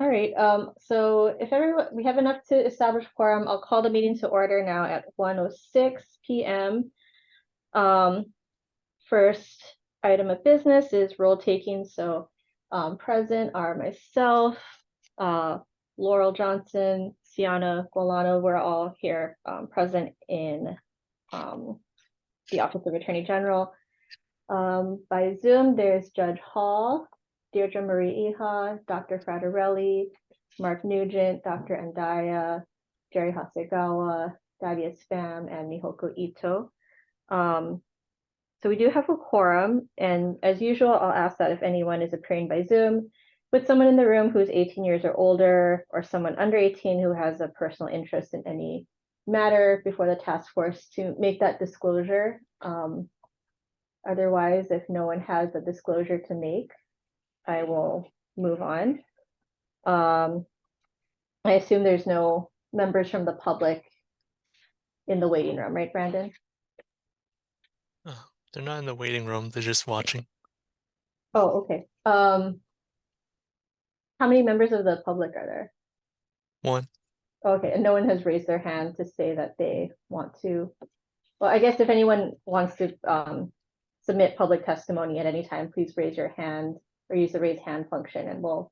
All right, so if everyone, we have enough to establish quorum, I'll call the meeting to order now at 1:06 p.m. First item of business is roll taking, so present are myself, Laurel Johnson, Sienna Golano, we're all here present in the Office of Attorney General. By Zoom, there's Judge Hall, Deirdre Marie Iha, Dr. Fraterelli, Mark Nugent, Dr. Andaya, Jerry Hasegawa, Thaddeus Pham, and Mihoko Ito. So we do have a quorum, and as usual, I'll ask that if anyone is appearing by Zoom with someone in the room who's 18 years or older, or someone under 18 who has a personal interest in any matter before the task force, to make that disclosure. Otherwise, if no one has a disclosure to make, I will move on. I assume there's no members from the public in the waiting room, right, Brandon? They're not in the waiting room, they're just watching. Oh, okay. How many members of the public are there? One. Okay, and no one has raised their hand to say that they want to. Well, I guess if anyone wants to submit public testimony at any time, please raise your hand or use the raise hand function and we'll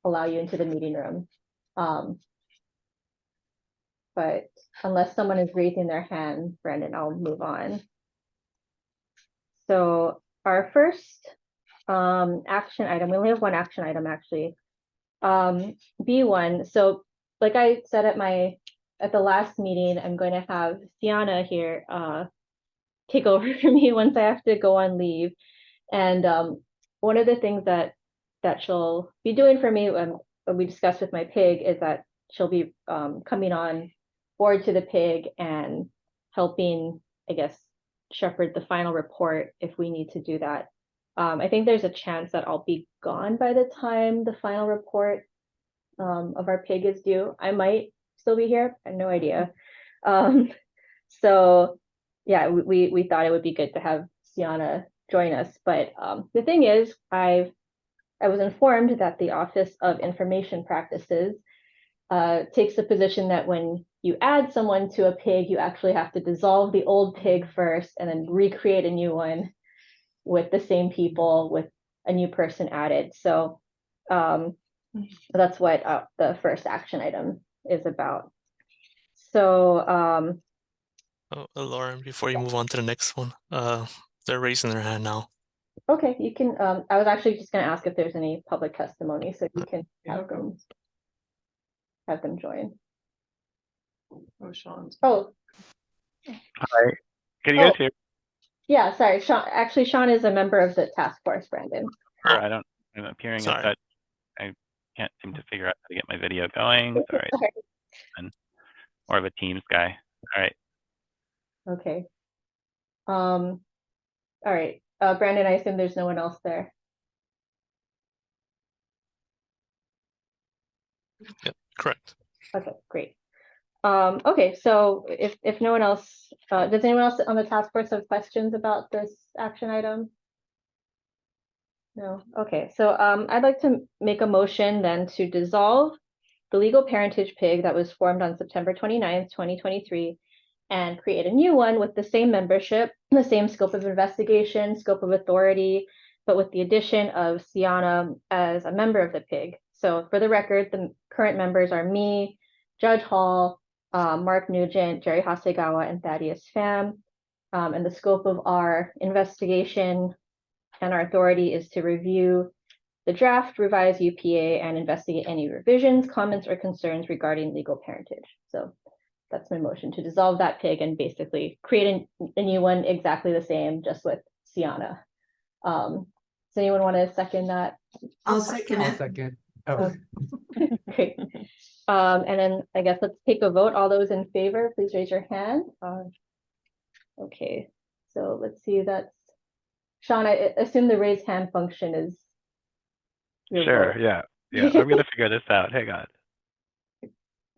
allow you into the meeting room. But unless someone is raising their hand, Brandon, I'll move on. So our first action item, we only have one action item actually. B1. So like I said at the last meeting, I'm going to have Sienna here take over for me once I have to go on leave. And one of the things that she'll be doing for me when we discussed with my pig is that she'll be coming on board to the pig and helping, I guess, shepherd the final report if we need to do that. I think there's a chance that I'll be gone by the time the final report of our pig is due. I might still be here, I have no idea. So yeah, we thought it would be good to have Sienna join us. But the thing is, I was informed that the Office of Information Practices takes the position that when you add someone to a pig, you actually have to dissolve the old pig first and then recreate a new one with the same people with a new person added. So that's what the first action item is about. So Lauren, before you move on to the next one, they're raising their hand now. okay, you can, I was actually just gonna ask if there's any public testimony, so you can have them join. Oh, Sean's. Oh, Hi, can you guys hear? yeah, sorry, Sean is a member of the task force, Brandon. Sure, I'm appearing Sorry. as that. I can't seem to figure out how to get my video going. Sorry, I'm more of a Teams guy. All right. Okay. All right, Brandon, I assume there's no one else there. Yep, correct. Okay, great. Okay, so if no one else, does anyone else on the task force have questions about this action item? No, okay, so I'd like to make a motion then to dissolve the legal parentage pig that was formed on September 29th, 2023, and create a new one with the same membership, the same scope of investigation, scope of authority, but with the addition of Sienna as a member of the pig. So for the record, the current members are me, Judge Hall, Mark Nugent, Jerry Hasegawa, and Thaddeus Pham. And the scope of our investigation and our authority is to review the draft, revise UPA, and investigate any revisions, comments, or concerns regarding legal parentage. So that's my motion, to dissolve that pig and basically create a new one exactly the same, just with Sienna. Does anyone want to second that? I'll second I'll it. second. Oh, Great. And then I guess let's take a vote. All those in favor, please raise your hand. Okay, so let's see, that's Sean, I assume the raise hand function is your Sure. vote. Yeah. I'm gonna figure this out. Hang on.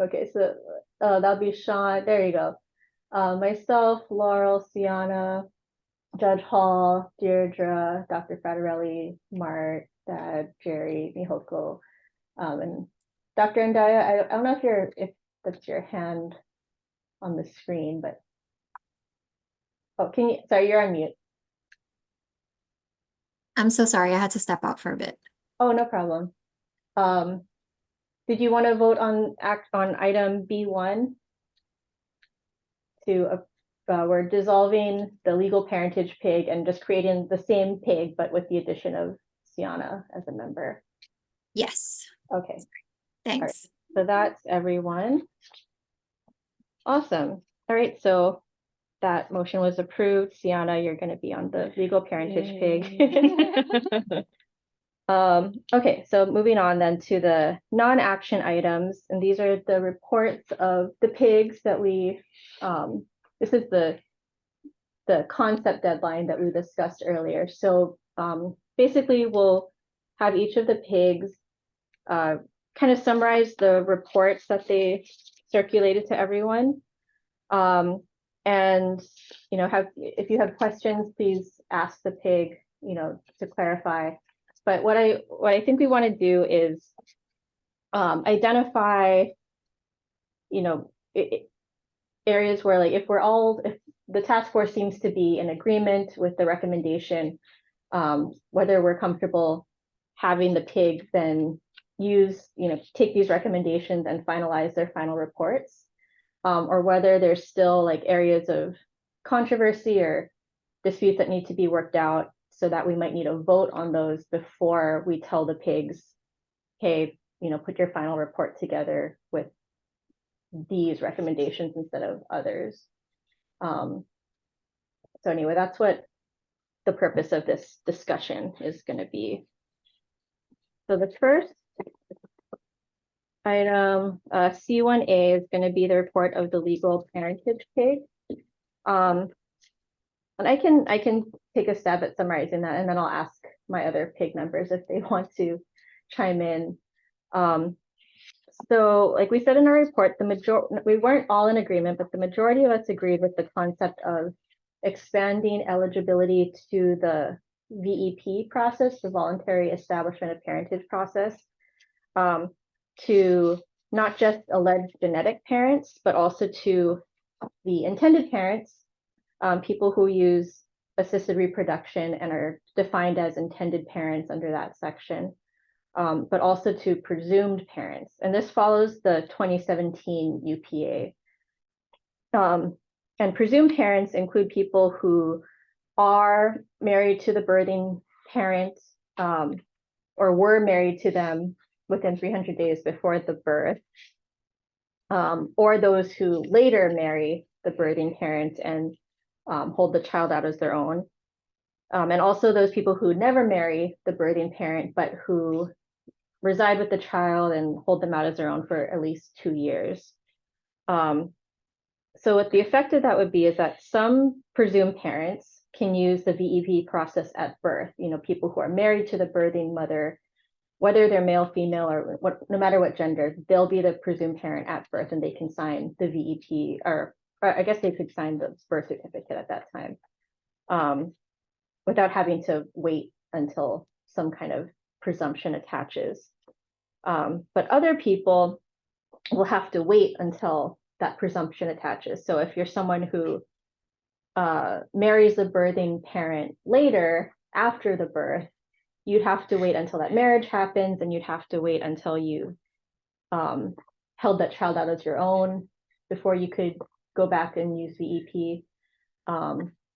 Okay, so that'll be Sean. There you go. Myself, Laurel, Sienna, Judge Hall, Deirdre, Dr. Fraterelli, Mart, Dad, Jerry, Mihoko, and Dr. Ndaya, I don't know if that's your hand on the screen, but oh, sorry, you're on mute. I'm so sorry, I had to step out for a bit. Oh, no problem. Did you want to vote on item B1 to we're dissolving the legal parentage pig and just creating the same pig, but with the addition of Sienna as a member? Yes, Okay, thanks. so that's everyone. Awesome. All right, so that motion was approved. Sienna, you're going to be on the legal parentage pig. Okay, so moving on then to the non-action items, and these are the reports of the pigs that we, this is the concept deadline that we discussed earlier. So basically we'll have each of the pigs kind of summarize the reports that they circulated to everyone. And, you know, if you have questions, please ask the pig, you know, to clarify. But what I think we want to do is identify, you know, areas where, like, if the task force seems to be in agreement with the recommendation, whether we're comfortable having the pig then take these recommendations and finalize their final reports, or whether there's still like areas of controversy or disputes that need to be worked out, so that we might need a vote on those before we tell the pigs, hey, you know, put your final report together with these recommendations instead of others. So anyway, that's what the purpose of this discussion is going to be. So the first item, C1A, is going to be the report of the legal parentage pig. And I can take a stab at summarizing that, and then I'll ask my other pig members if they want to chime in. So like we said in our report, we weren't all in agreement, but the majority of us agreed with the concept of expanding eligibility to the VEP process, the voluntary establishment of parentage process, to not just alleged genetic parents, but also to the intended parents, people who use assisted reproduction and are defined as intended parents under that section, but also to presumed parents. And this follows the 2017 UPA. And presumed parents include people who are married to the birthing parent, or were married to them within 300 days before the birth, or those who later marry the birthing parent and hold the child out as their own. And also those people who never marry the birthing parent, but who reside with the child and hold them out as their own for at least 2 years. So what the effect of that would be is that some presumed parents can use the VEP process at birth. You know, people who are married to the birthing mother, whether they're male, female, or no matter what gender, they'll be the presumed parent at birth, and they can sign the VEP, or I guess they could sign the birth certificate at that time, without having to wait until some kind of presumption attaches. But other people will have to wait until that presumption attaches. So if you're someone who marries the birthing parent later, after the birth, you'd have to wait until that marriage happens, and you'd have to wait until you held that child out as your own before you could go back and use VEP.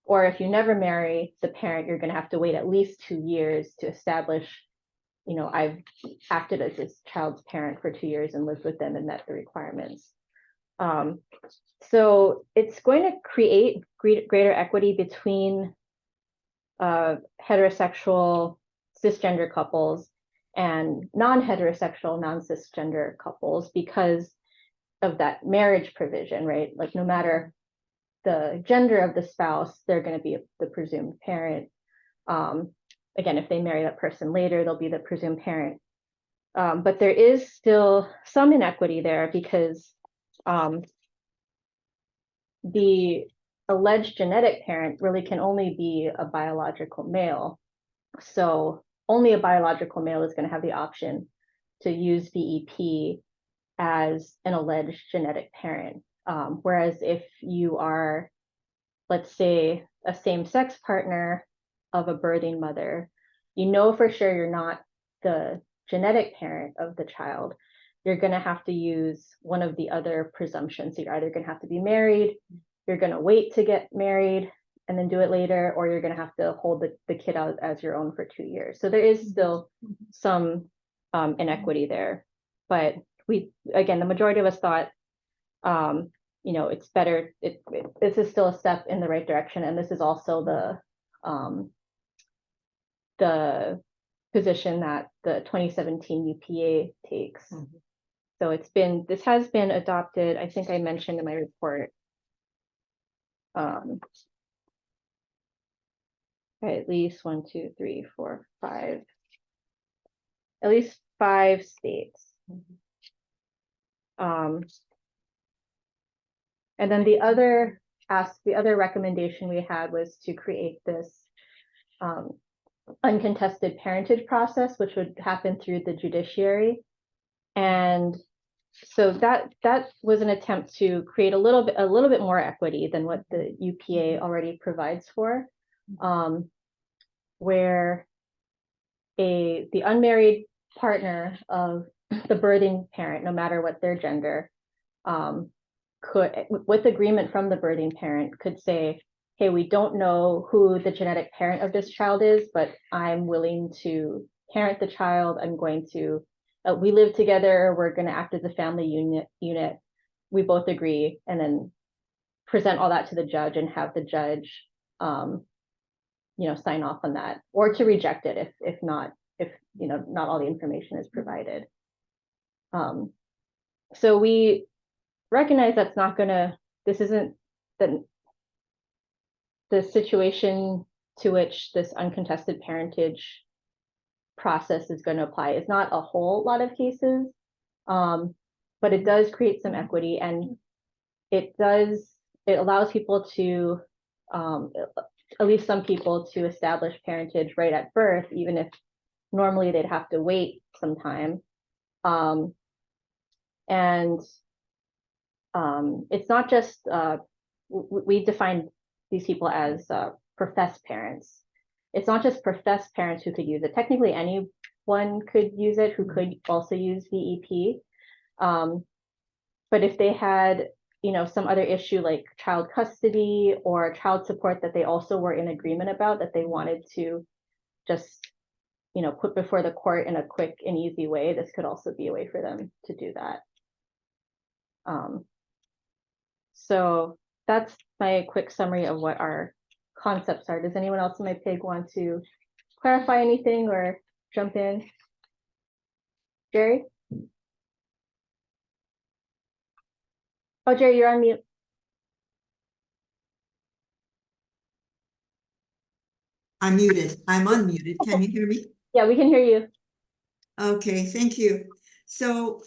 Or if you never marry the parent, you're going to have to wait at least 2 years to establish, you know, I've acted as this child's parent for 2 years and lived with them and met the requirements. So it's going to create greater equity between heterosexual cisgender couples and non-heterosexual, non-cisgender couples because of that marriage provision, right? Like no matter the gender of the spouse, they're going to be the presumed parent. Again, if they marry that person later, they'll be the presumed parent. But there is still some inequity there because the alleged genetic parent really can only be a biological male. So only a biological male is going to have the option to use VEP as an alleged genetic parent. Whereas if you are, let's say, a same-sex partner of a birthing mother, you know for sure you're not the genetic parent of the child, you're going to have to use one of the other presumptions. So you're either going to have to be married, you're going to wait to get married and then do it later, or you're going to have to hold the kid out as your own for 2 years. So there is still some inequity there. But again, the majority of us thought, it's better. This is still a step in the right direction. And this is also the position that the 2017 UPA takes. So this has been adopted. I think I mentioned in my report, at least 1, 2, 3, 4, 5, at least 5 states. And then the other recommendation we had was to create this uncontested parentage process, which would happen through the judiciary. And so that was an attempt to create a little bit more equity than what the UPA already provides for, where the unmarried partner of the birthing parent, no matter what their gender, could, with agreement from the birthing parent, could say, hey, we don't know who the genetic parent of this child is, but I'm willing to parent the child. I'm going to, we live together, we're going to act as a family unit. We both agree, and then present all that to the judge and have the judge, sign off on that, or to reject it if not all the information is provided. So we recognize this isn't the situation to which this uncontested parentage process is going to apply. It's not a whole lot of cases, but it does create some equity, and it allows people to, at least some people, to establish parentage right at birth, even if normally they'd have to wait some time. It's not just, we define these people as professed parents. It's not just professed parents who could use it. Technically, anyone could use it who could also use VEP. But if they had, some other issue like child custody or child support that they also were in agreement about, that they wanted to just, put before the court in a quick and easy way, this could also be a way for them to do that. So that's my quick summary of what our concepts are. Does anyone else in my PIG want to clarify anything or jump in? Jerry? Oh, Jerry, you're on mute. I'm muted. I'm unmuted. Can you hear me? Yeah, we can hear you. Okay, thank you. So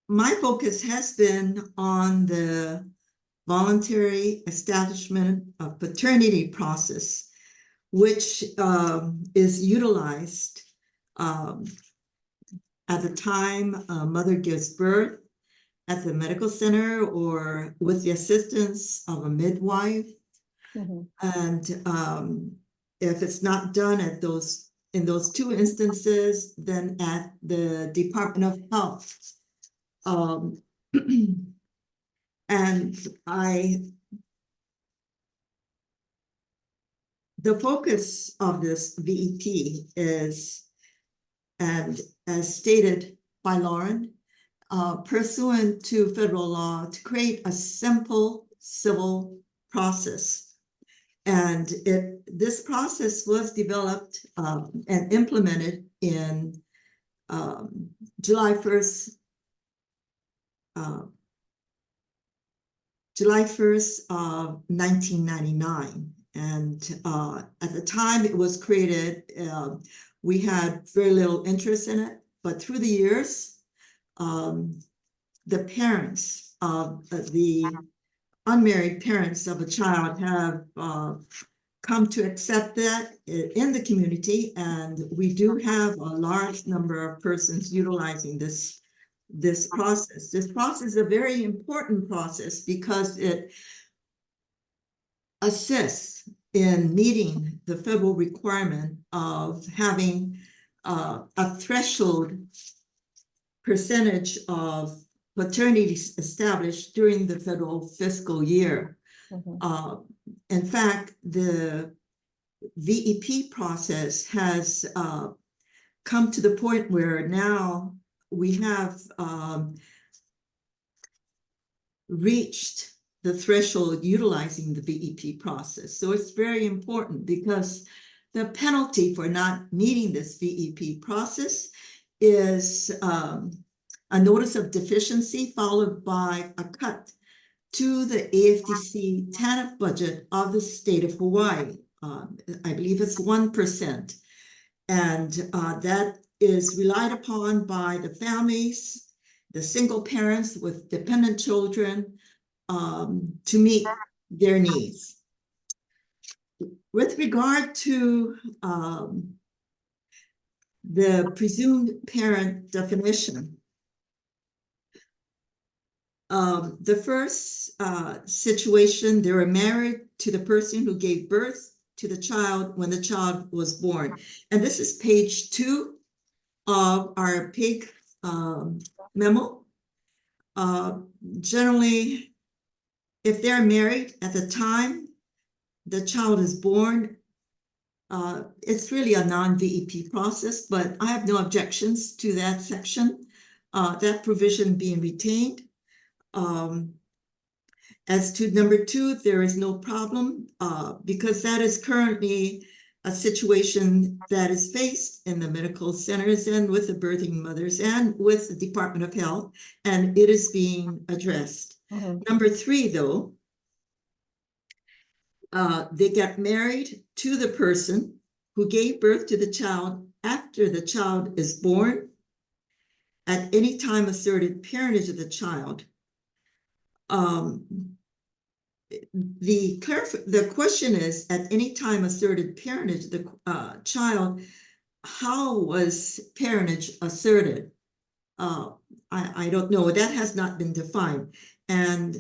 my focus has been on the voluntary establishment of paternity process, which is utilized at the time a mother gives birth at the medical center or with the assistance of a midwife. And if it's not done in those 2 instances, then at the Department of Health. And the focus of this VEP is, and as stated by Lauren, pursuant to federal law, to create a simple civil process. And this process was developed and implemented in July 1st, 1999. And at the time it was created, we had very little interest in it, but through the years, the parents of the unmarried parents of a child have come to accept that in the community, and we do have a large number of persons utilizing this process. This process is a very important process because it assists in meeting the federal requirement of having a threshold percentage of paternities established during the federal fiscal year. Mhm. In fact, the VEP process has come to the point where now we have reached the threshold utilizing the VEP process. So it's very important because the penalty for not meeting this VEP process is a notice of deficiency followed by a cut to the AFDC TANF budget of the state of Hawaii. I believe it's 1%. And that is relied upon by the families, the single parents with dependent children, to meet their needs. With regard to the presumed parent definition, the first situation, they were married to the person who gave birth to the child when the child was born. And this is page 2 of our PIG memo. Generally, if they're married at the time the child is born, it's really a non-VEP process, but I have no objections to that section, that provision being retained. As to number 2, there is no problem because that is currently a situation that is faced in the medical centers and with the birthing mothers and with the Department of Health, and it is being addressed. Mhm. Number 3, though, they get married to the person who gave birth to the child after the child is born. At any time asserted parentage of the child. The question is, at any time asserted parentage of the child, how was parentage asserted? I don't know. That has not been defined. And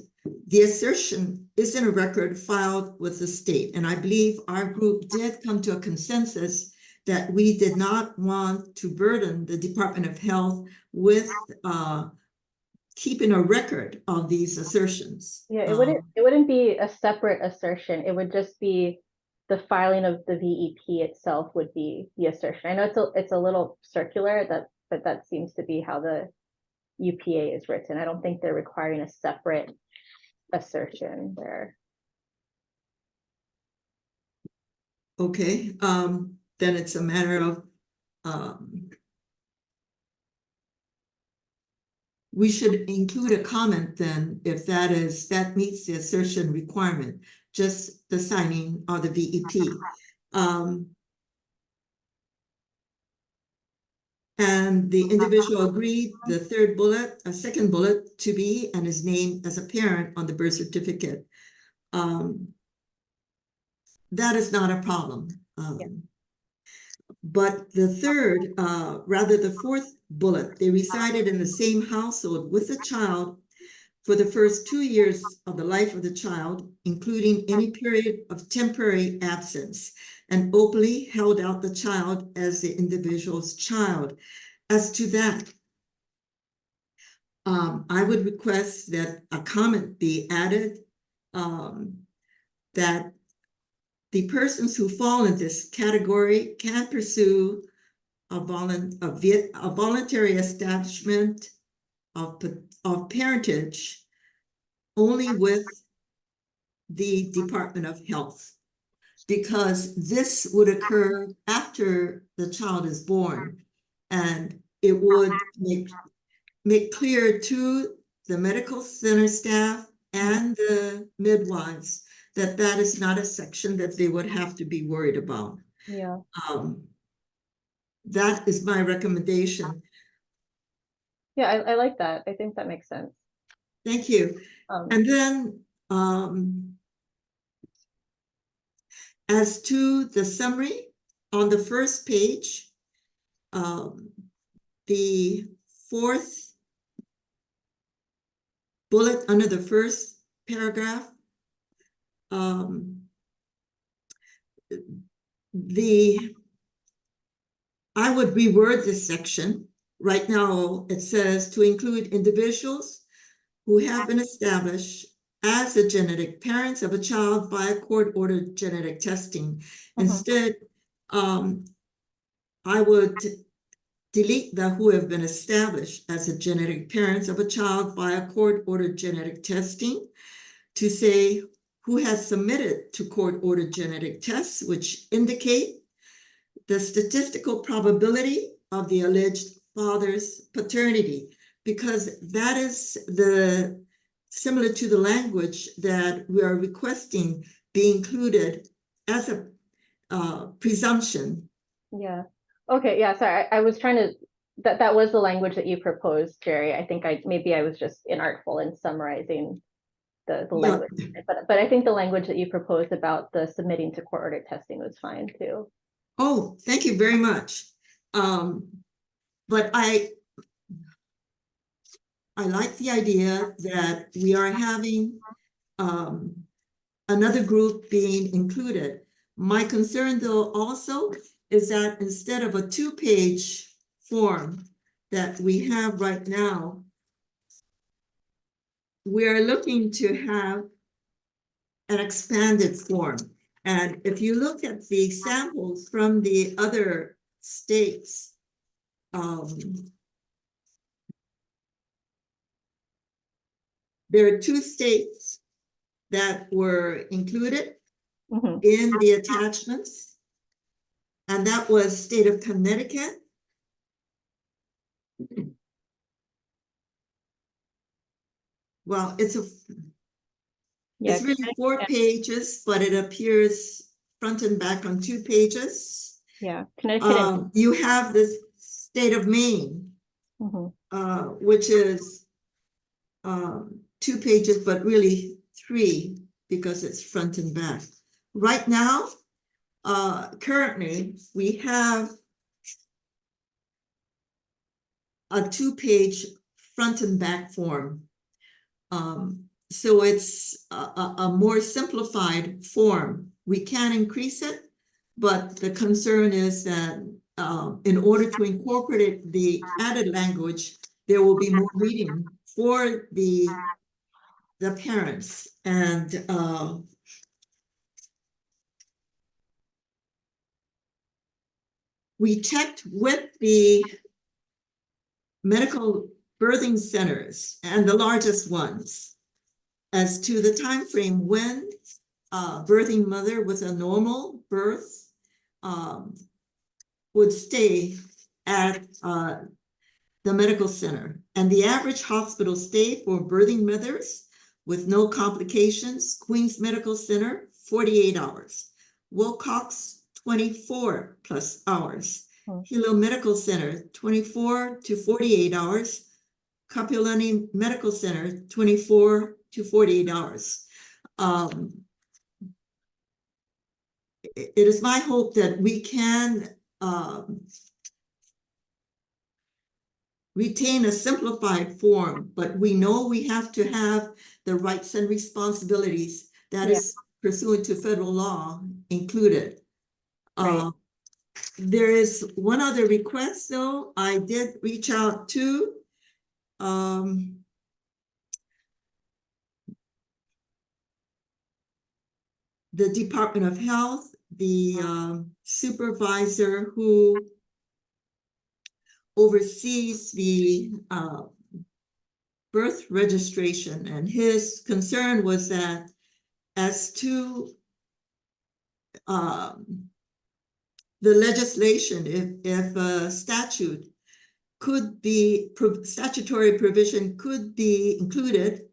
the assertion is in a record filed with the state. And I believe our group did come to a consensus that we did not want to burden the Department of Health with keeping a record of these assertions. Yeah, it wouldn't be a separate assertion. It would just be the filing of the VEP itself would be the assertion. I know it's a little circular, but that seems to be how the UPA is written. I don't think they're requiring a separate assertion there. Okay, then it's a matter of we should include a comment then if that meets the assertion requirement, just the signing of the VEP. And the individual agreed the second bullet to be and is named as a parent on the birth certificate. That is not a problem. But the third, the fourth bullet, they resided in the same household with the child for the first 2 years of the life of the child, including any period of temporary absence, and openly held out the child as the individual's child. As to that, I would request that a comment be added that the persons who fall in this category can pursue a voluntary establishment of parentage only with the Department of Health, because this would occur after the child is born, and it would make clear to the medical center staff and the midwives that that is not a section that they would have to be worried about. Yeah. That is my recommendation. Yeah, I like that. I think that makes sense. Thank you. And then As to the summary, on the first page, the fourth bullet under the first paragraph, I would reword this section. Right now, it says to include individuals who have been established as the genetic parents of a child by court-ordered genetic testing. Instead, I would delete the who have been established as the genetic parents of a child by a court-ordered genetic testing to say who has submitted to court-ordered genetic tests, which indicate the statistical probability of the alleged father's paternity, because that is similar to the language that we are requesting be included as a presumption. Yeah. Okay. Yeah. Sorry. I was trying to, that was the language that you proposed, Jerry. I think maybe I was just inartful in summarizing the language, but I think the language that you proposed about the submitting to court-ordered testing was fine too. Oh, thank you very much. But I like the idea that we are having another group being included. My concern, though, also is that instead of a 2-page form that we have right now, we're looking to have an expanded form. And if you look at the examples from the other states, there are 2 states that were included in the attachments, and that was state of Connecticut well, it's really 4 pages, but it appears front and back on 2 pages. Yeah, Connecticut. You have this state of Maine, which is 2 pages, but really 3 because it's front and back. Right now, currently, we have a 2-page front and back form. So it's a more simplified form. We can increase it, but the concern is that in order to incorporate the added language, there will be more reading for the parents. And we checked with the medical birthing centers and the largest ones as to the time frame when birthing mother with a normal birth would stay at the medical center. And the average hospital stay for birthing mothers with no complications, Queens Medical Center, 48 hours. Wilcox, 24 plus hours. Hilo Medical Center, 24 to 48 hours. Capilani Medical Center, 24 to 48 hours. It is my hope that we can retain a simplified form, but we know we have to have the rights and responsibilities that is pursuant to federal law included. Right. There is one other request, though. I did reach out to the Department of Health, the supervisor who oversees the birth registration, and his concern was that as to the legislation, if a statute could be, statutory provision could be included,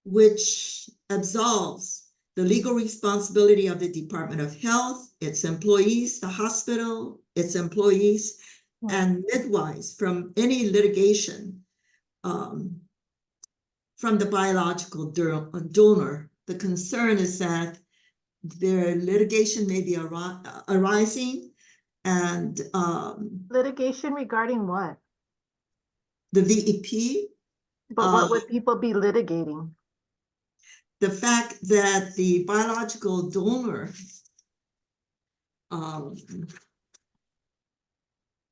which absolves the legal responsibility of the Department of Health, its employees, the hospital, its employees, and midwives from any litigation from the biological donor. The concern is that their litigation may be arising, and Litigation regarding what? the VEP, But what would people be litigating? the fact that the biological donor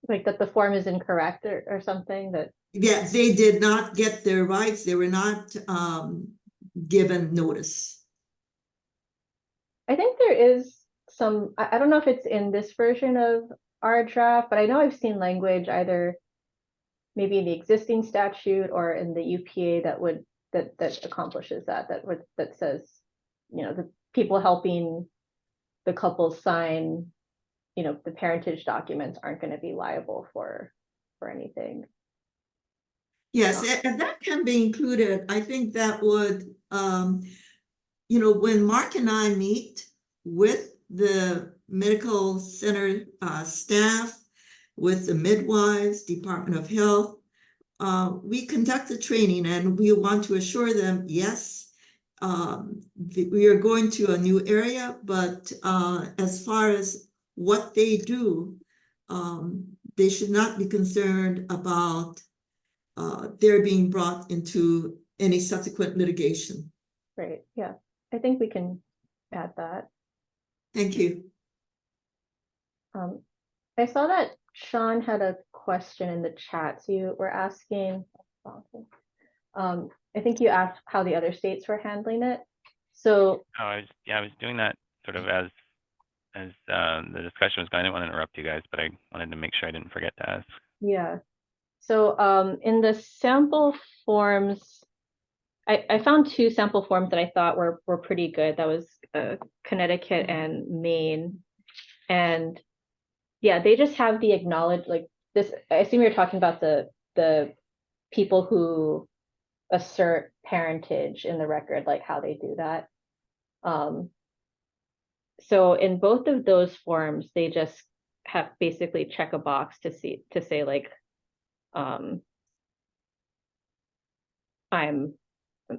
Like that the form is incorrect or something that, yeah, they did not get their rights. They were not given notice. I think there is some, I don't know if it's in this version of our draft, but I know I've seen language either maybe in the existing statute or in the UPA that accomplishes that says, you know, the people helping the couple sign, you know, the parentage documents aren't going to be liable for anything. Yes, and that can be included. I think that would, you know, when Mark and I meet with the medical center staff, with the midwives, Department of Health, we conduct the training and we want to assure them, yes, we are going to a new area, but as far as what they do, they should not be concerned about they're being brought into any subsequent litigation. Right, yeah, I think we can add that. Thank you. I saw that Sean had a question in the chat. So you were asking, I think you asked how the other states were handling it. So I was doing that sort of as the discussion was going. I didn't want to interrupt you guys, but I wanted to make sure I didn't forget to ask. yeah, so in the sample forms, I found two sample forms that I thought were pretty good. That was Connecticut and Maine, and yeah, they just have the acknowledge like this. I assume you're talking about the people who assert parentage in the record, like how they do that. So in both of those forms, they just have basically check a box to say like, I'm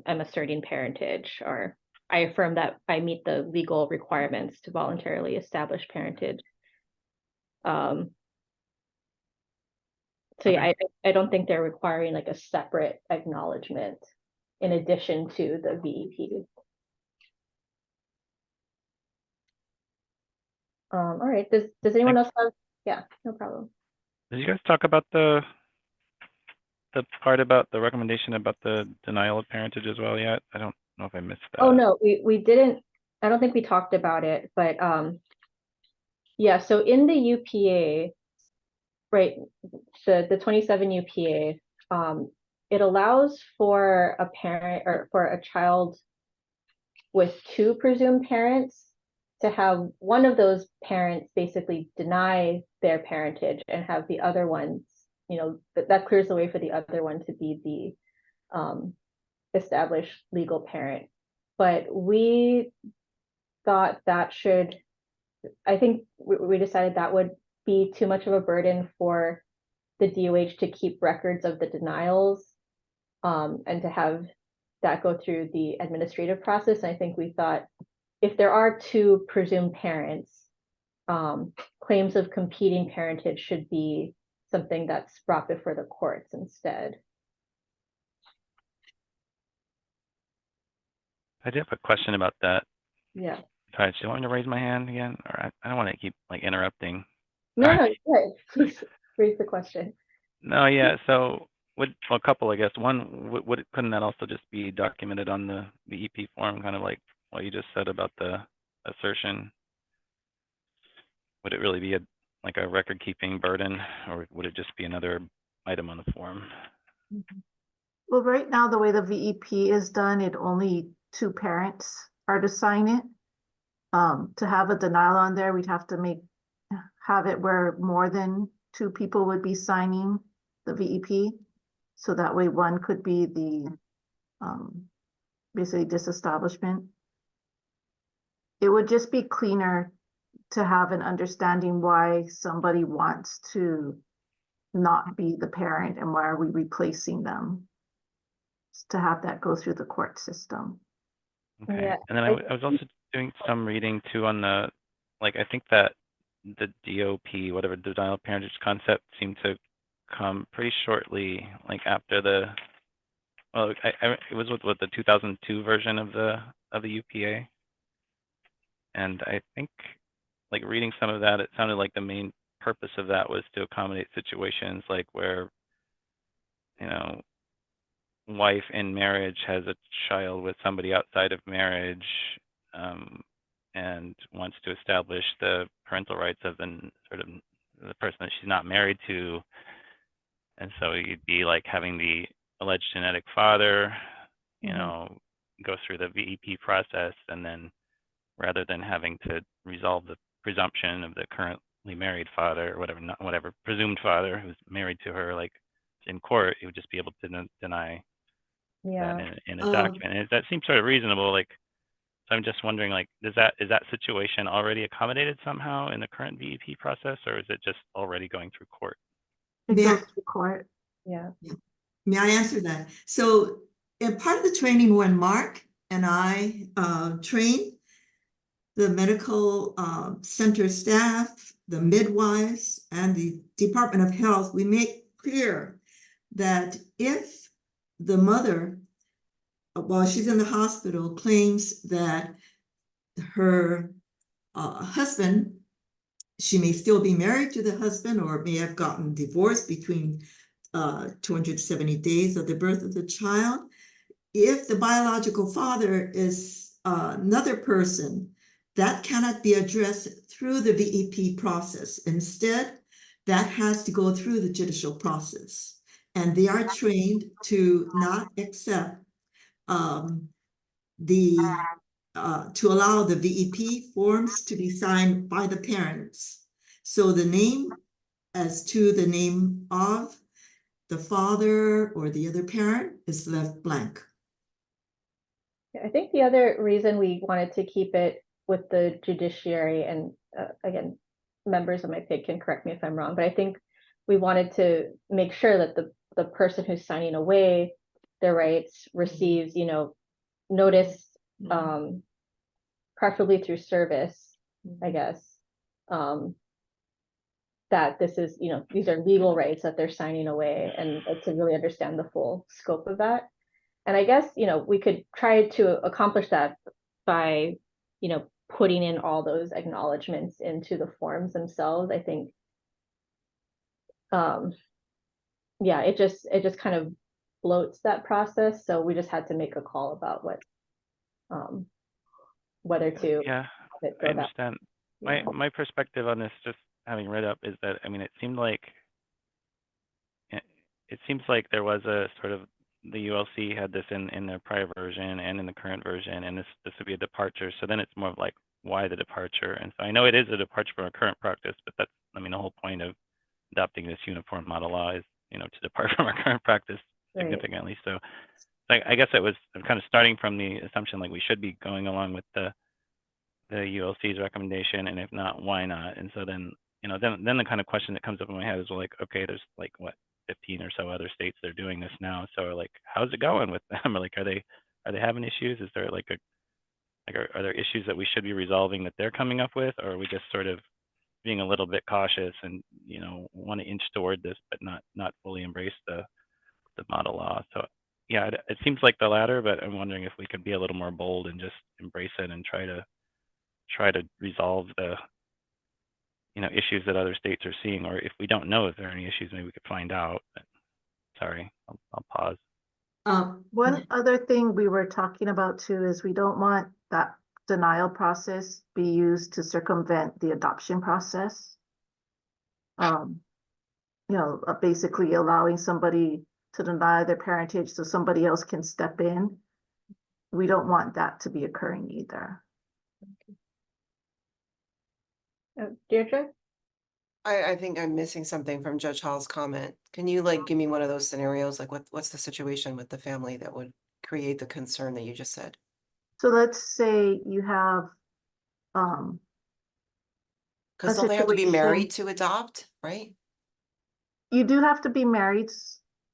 asserting parentage, or I affirm that I meet the legal requirements to voluntarily establish parentage. So yeah, I don't think they're requiring like a separate acknowledgement in addition to the VEP. All right, does anyone else have, yeah, no problem. Did you guys talk about the part about the recommendation about the denial of parentage as well yet? I don't know if I missed that. Oh no, we didn't, I don't think we talked about it, but yeah, so in the UPA, right, the 27 UPA, it allows for a parent or for a child with two presumed parents to have one of those parents basically deny their parentage and have the other ones, you know, that clears the way for the other one to be the established legal parent. But we thought that should, I think we decided that would be too much of a burden for the DOH to keep records of the denials and to have that go through the administrative process. And I think we thought if there are two presumed parents, claims of competing parentage should be something that's brought before the courts instead. I did have a question about that. Yeah. Sorry, do you want me to raise my hand again? Or I don't want to keep like interrupting. No, no, good. Please raise the question. No, yeah. So a couple, I guess. One, couldn't that also just be documented on the EP form, kind of like what you just said about the assertion? Would it really be like a record-keeping burden, or would it just be another item on the form? Well, right now, the way the VEP is done, it only two parents are to sign it. To have a denial on there, we'd have to have it where more than two people would be signing the VEP. So that way one could be the basically disestablishment. It would just be cleaner to have an understanding why somebody wants to not be the parent and why are we replacing them, just to have that go through the court system. Okay. Yeah, And then I was also doing some reading too on the, like, I think that the DOP, whatever, denial of parentage concept, seemed to come pretty shortly, like after the, well, it was with the 2002 version of the UPA. And I think, like, reading some of that, it sounded like the main purpose of that was to accommodate situations like where, you know, wife in marriage has a child with somebody outside of marriage, and wants to establish the parental rights of the sort of the person that she's not married to. And so you'd be like having the alleged genetic father, you know, go through the VEP process, and then rather than having to resolve the presumption of the currently married father or whatever, not whatever presumed father who's married to her, like in court, it would just be able to deny Yeah. that in a document. And that seems sort of reasonable. Like, so I'm just wondering, like, is that situation already accommodated somehow in the current VEP process, or is it just already going through court? It May I- goes to court. Yeah. May I answer that? So, in part of the training when Mark and I trained the medical center staff, the midwives, and the Department of Health, we make clear that if the mother, while she's in the hospital, claims that her husband, she may still be married to the husband or may have gotten divorced between 270 days of the birth of the child. If the biological father is another person, that cannot be addressed through the VEP process. Instead, that has to go through the judicial process. And they are trained to not accept to allow the VEP forms to be signed by the parents. So the name as to the name of the father or the other parent is left blank. I think the other reason we wanted to keep it with the judiciary, and again, members of my PIG can correct me if I'm wrong, but I think we wanted to make sure that the person who's signing away their rights receives, you know, notice, preferably through service, I guess, that this is, you know, these are legal rights that they're signing away, and to really understand the full scope of that. And I guess, you know, we could try to accomplish that by, you know, putting in all those acknowledgements into the forms themselves. I think, yeah, it just kind of bloats that process. So we just had to make a call about what, whether to Yeah, have it I go that. understand. Yeah. My perspective on this, just having read up, is that, I mean, it seemed like there was a sort of, the ULC had this in their prior version and in the current version, and this would be a departure. So then it's more of like, why the departure? And so I know it is a departure from our current practice, but that's, I mean, the whole point of adopting this uniform model law is, you know, to depart from our current practice Right. significantly. So I guess it was kind of starting from the assumption like we should be going along with the ULC's recommendation, and if not, why not? And so then, you know, then the kind of question that comes up in my head is, well, like, okay, there's like what, 15 or so other states that are doing this now. So like, how's it going with them? Or like, are they having issues? Is there like are there issues that we should be resolving that they're coming up with, or are we just sort of being a little bit cautious and, you know, want to inch toward this, but not fully embrace the model law? So yeah, it seems like the latter, but I'm wondering if we could be a little more bold and just embrace it and try to resolve the, you know, issues that other states are seeing. Or if we don't know if there are any issues, maybe we could find out. But sorry, I'll pause. One other thing we were talking about too is we don't want that denial process be used to circumvent the adoption process. You know, basically allowing somebody to deny their parentage so somebody else can step in. We don't want that to be occurring either. Deirdre? I think I'm missing something from Judge Hall's comment. Can you like give me one of those scenarios? Like what's the situation with the family that would create the concern that you just said? So let's say you have, Because a don't they have to be situation- married to adopt, right? you do have to be married.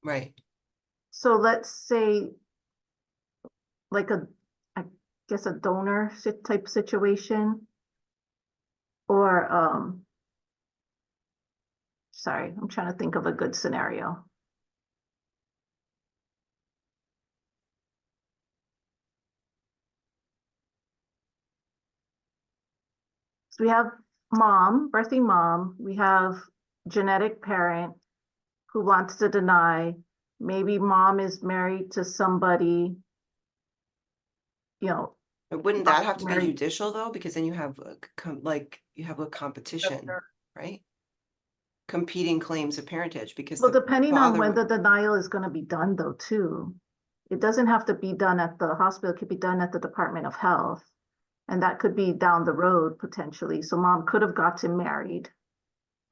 Right. So let's say like guess a donor type situation. Or, sorry, I'm trying to think of a good scenario. So we have mom, birthing mom, we have genetic parent who wants to deny. Maybe mom is married to somebody, you know, But wouldn't Not that have to be married. judicial though? Because then you have you have a competition, right? Competing claims of parentage because well, the depending on father when the would- denial is gonna be done though, too. It doesn't have to be done at the hospital, it could be done at the Department of Health. And that could be down the road potentially, so mom could have gotten married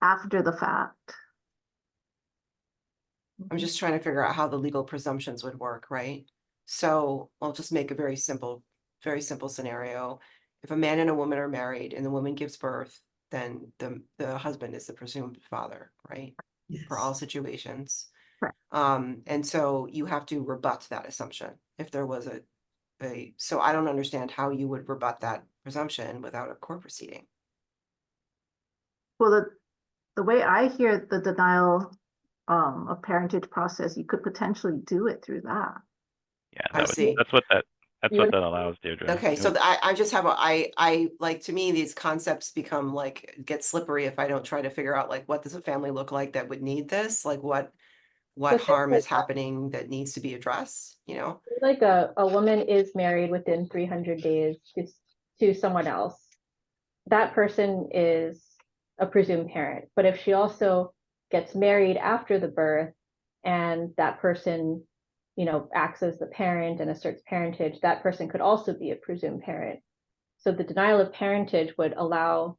after the fact. I'm just trying to figure out how the legal presumptions would work, right? So I'll just make a very simple scenario. If a man and a woman are married and the woman gives birth, then the husband is the presumed father, right? For all Yes. situations. Correct. And so you have to rebut that assumption if there was so I don't understand how you would rebut that presumption without a court proceeding. Well, the way I hear the denial of parentage process, you could potentially do it through that. Yeah, I see. that's what that You would- allows, Deirdre. Okay, It so would- I just have I like, to me, these concepts become like, get slippery if I don't try to figure out like, what does a family look like that would need this? Like what But harm there's is happening that needs to be addressed, you know? like a woman is married within 300 days to someone else. That person is a presumed parent. But if she also gets married after the birth and that person, acts as the parent and asserts parentage, that person could also be a presumed parent. So the denial of parentage would allow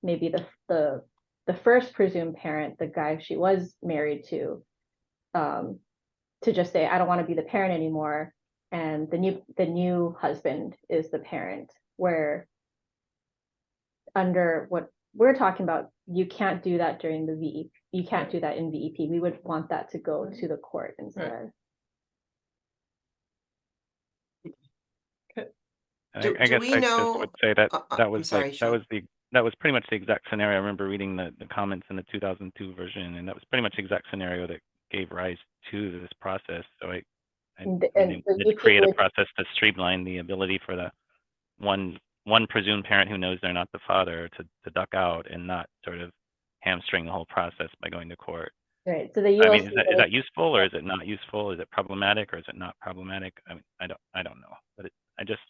maybe the first presumed parent, the guy she was married to just say, I don't want to be the parent anymore. And the new husband is the parent, where under what we're talking about, you can't do that during the VEP. You can't do that in VEP. We would want that to go to the court instead. Do I guess we I know- just would say that that I'm was sorry, like, Sean. that was pretty much the exact scenario. I remember reading the comments in the 2002 version, and that was pretty much the exact scenario that gave rise to this process. So I And mean, the they VP create a would- process to streamline the ability for the one presumed parent who knows they're not the father to duck out and not sort of hamstring the whole process by going to court. Right. So the I mean, ULC is that useful or is it not useful? Is it problematic or is it not problematic? I mean, I don't know. But I just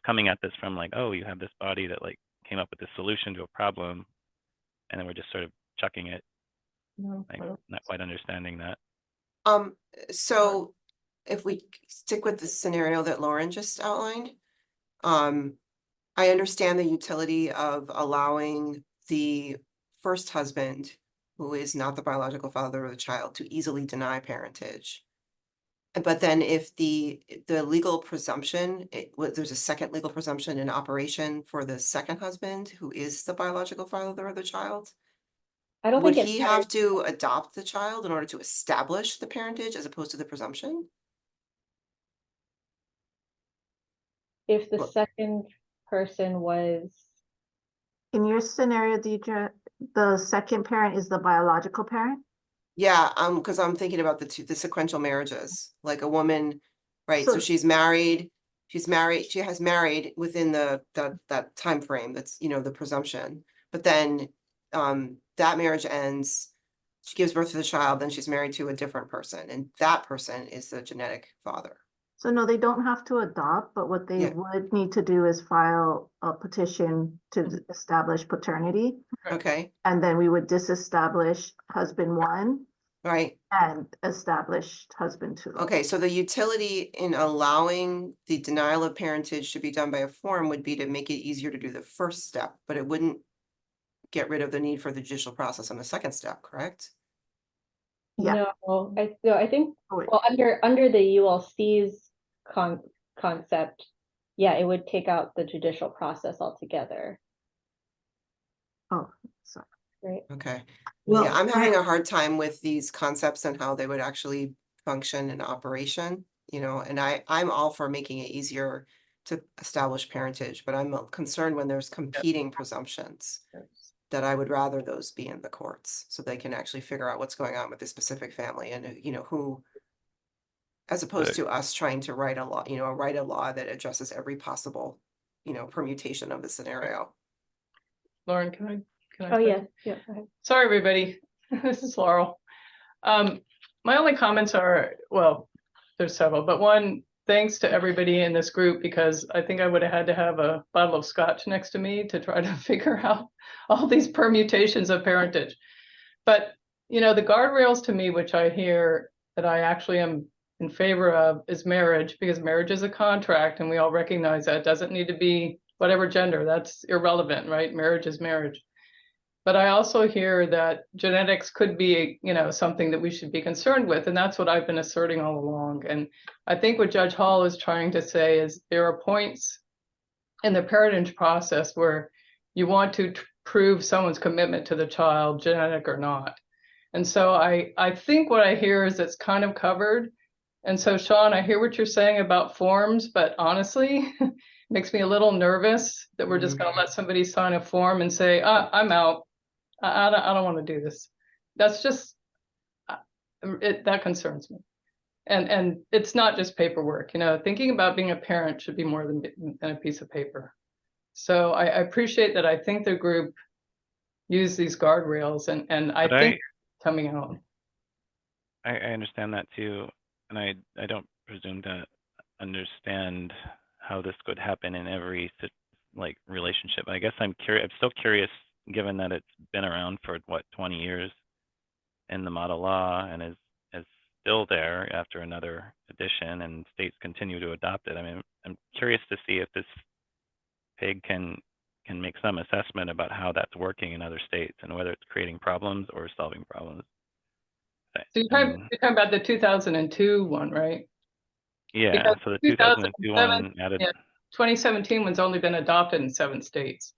coming at this from like, oh, you have this body that like came up with this solution to a problem, and then we're just sort of chucking it, like not quite understanding that. So if we stick with the scenario that Lauren just outlined, I understand the utility of allowing the first husband, who is not the biological father of the child, to easily deny parentage. But then if the legal presumption, there's a second legal presumption in operation for the second husband, who is the biological father of the child, I don't would think he have to adopt the child in order to establish the parentage as opposed to the presumption? if the Well- second person was In your scenario, Deidre, the second parent is the biological parent? Yeah, because I'm thinking about the sequential marriages, like a woman, right? So So- she has married within that time frame. That's, the presumption. But then that marriage ends, she gives birth to the child, then she's married to a different person, and that person is the genetic father. So no, they don't have to adopt, but what they Yeah. would need to do is file a petition to establish paternity. Okay, And then we would disestablish husband one right. and establish husband two. Okay, so the utility in allowing the denial of parentage to be done by a form would be to make it easier to do the first step, but it wouldn't get rid of the need for the judicial process on the second step, correct? Yeah. no, I think Oh, wait. well under the ULC's concept, yeah, it would take out the judicial process altogether, Oh, sorry. right? Okay. Well, Yeah, I'm having a hard time with these concepts and how they would actually function in operation, and I'm all for making it easier to establish parentage, but I'm concerned when there's competing presumptions that I would rather those be in the courts so they can actually figure out what's going on with the specific family and, you know, who, as opposed to us trying to write a law, you know, write a law that addresses every possible, you know, permutation of the scenario. Lauren, can I? Oh, say? yeah, yeah. Go ahead. Sorry, everybody. This is Laurel. My only comments are, well, there's several, but one, thanks to everybody in this group, because I think I would have had to have a bottle of scotch next to me to try to figure out all these permutations of parentage. But, you know, the guardrails to me, which I hear that I actually am in favor of, is marriage, because marriage is a contract and we all recognize that. It doesn't need to be whatever gender, that's irrelevant, right? Marriage is marriage. But I also hear that genetics could be, you know, something that we should be concerned with. And that's what I've been asserting all along. And I think what Judge Hall is trying to say is there are points in the parentage process where you want to prove someone's commitment to the child, genetic or not. And so I think what I hear is it's kind of covered. And so, Sean, I hear what you're saying about forms, but honestly, it makes me a little nervous that we're just going to let somebody sign a form and say, I'm out. I don't want to do this. That's just, that concerns me. And it's not just paperwork, you know, thinking about being a parent should be more than a piece of paper. So I appreciate that. I think the group used these guardrails and I think coming out. I understand that too. And I don't presume to understand how this could happen in every like relationship. I guess I'm still curious, given that it's been around for what, 20 years in the model law and is still there after another edition and states continue to adopt it. I mean, I'm curious to see if this PIG can make some assessment about how that's working in other states and whether it's creating problems or solving problems. So you're talking about the 2002 one, right? Yeah, Because so the 2002 one added. Yeah, 2017 one's only been adopted in 7 states.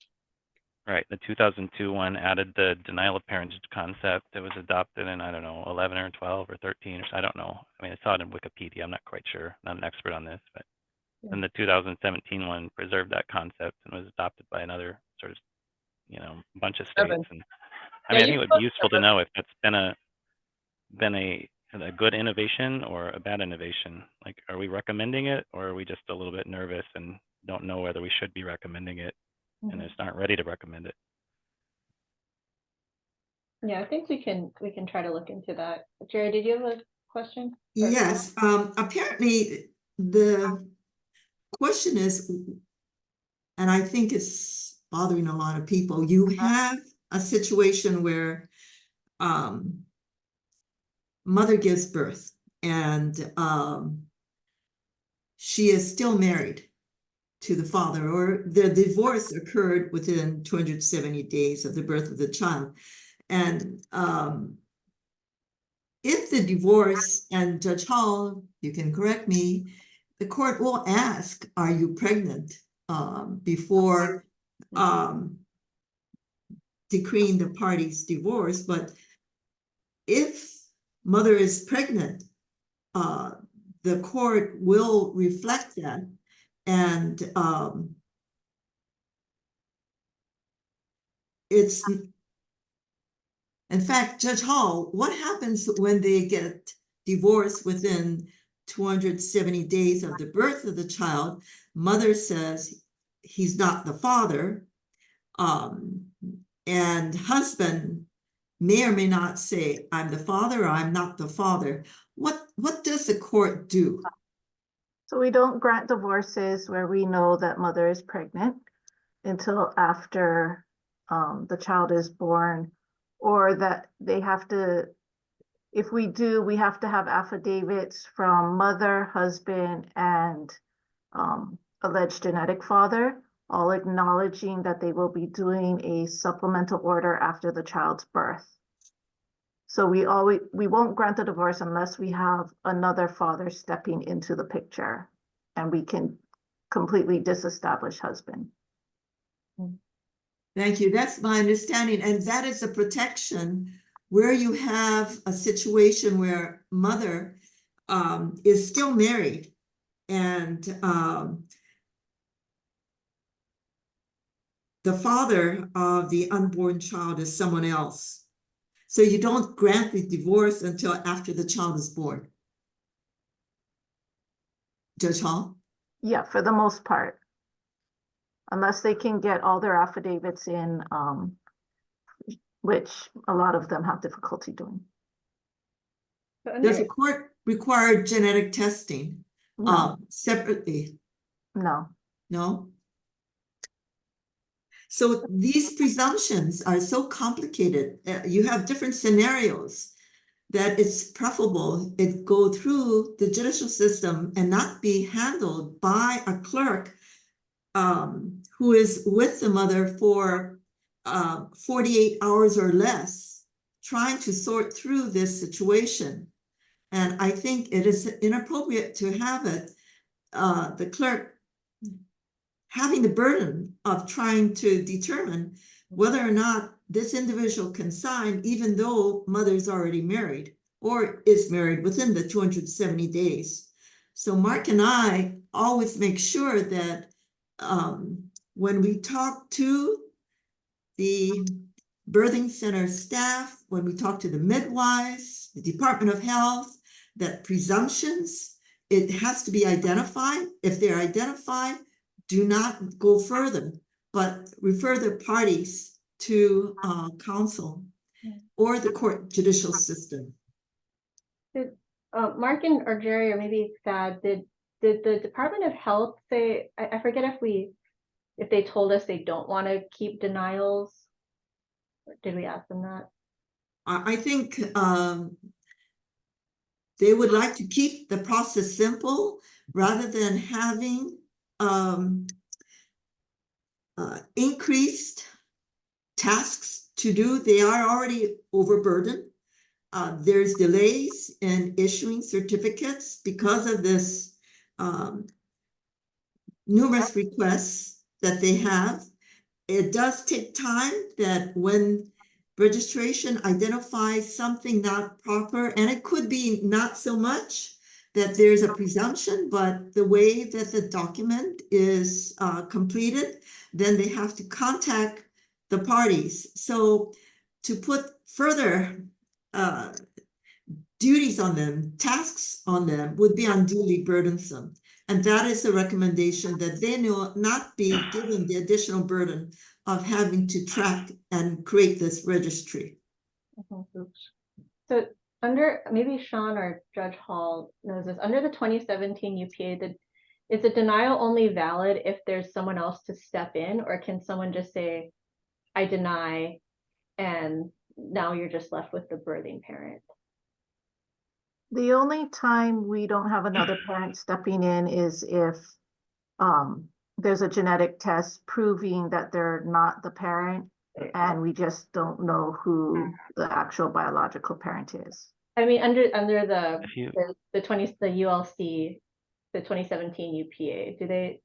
Right, the 2002 one added the denial of parentage concept. It was adopted in, I don't know, 11 or 12 or 13, or I don't know. I mean, I saw it in Wikipedia. I'm not quite sure. Not an expert on this, but then the 2017 one preserved that concept and was adopted by another sort of, you know, bunch of states. 7. And I mean, I think it would be useful to know if that's been a good innovation or a bad innovation. Like, are we recommending it, or are we just a little bit nervous and don't know whether we should be recommending it and just aren't ready to recommend it? Yeah, I think we can try to look into that. Jerry, did you have a question? Yes, apparently the question is, and I think it's bothering a lot of people, you have a situation where mother gives birth and she is still married to the father, or the divorce occurred within 270 days of the birth of the child. And if the divorce, and Judge Hall, you can correct me, the court will ask, are you pregnant, before decreeing the party's divorce. But if mother is pregnant, the court will reflect that. And it's, in fact, Judge Hall, what happens when they get divorced within 270 days of the birth of the child? Mother says he's not the father, and husband may or may not say, I'm the father or I'm not the father. What does the court do? So we don't grant divorces where we know that mother is pregnant until after the child is born, or that they have to, if we do, we have to have affidavits from mother, husband, and alleged genetic father, all acknowledging that they will be doing a supplemental order after the child's birth. So we won't grant a divorce unless we have another father stepping into the picture and we can completely disestablish husband. Thank you. That's my understanding. And that is a protection where you have a situation where mother is still married and the father of the unborn child is someone else. So you don't grant the divorce until after the child is born. Judge Hall? Yeah, for the most part. Unless they can get all their affidavits in, which a lot of them have difficulty doing. So under- Does the court require genetic testing No, separately? no. No? So these presumptions are so complicated. You have different scenarios that it's preferable it go through the judicial system and not be handled by a clerk who is with the mother for 48 hours or less, trying to sort through this situation. And I think it is inappropriate to have it, the clerk having the burden of trying to determine whether or not this individual can sign, even though mother's already married or is married within the 270 days. So Mark and I always make sure that when we talk to the birthing center staff, when we talk to the midwives, the Department of Health, that presumptions, it has to be identified. If they're identified, do not go further, but refer the parties to counsel or the court judicial system. Mark or Jerry, or maybe Thad, did the Department of Health say, I forget if they told us they don't want to keep denials? Or did we ask them that? I think they would like to keep the process simple rather than having increased tasks to do. They are already overburdened. There's delays in issuing certificates because of this numerous requests that they have. It does take time that when registration identifies something not proper, and it could be not so much that there's a presumption, but the way that the document is completed, then they have to contact the parties. So to put further duties on them, tasks on them, would be unduly burdensome. And that is the recommendation, that they not be given the additional burden of having to track and create this registry. So under, maybe Sean or Judge Hall knows this, under the 2017 UPA, is a denial only valid if there's someone else to step in, or can someone just say, I deny, and now you're just left with the birthing parent? The only time we don't have another parent stepping in is if there's a genetic test proving that they're not the parent, and we just don't know who the actual biological parent is. I mean, under the If you, the ULC, the 2017 UPA, do they?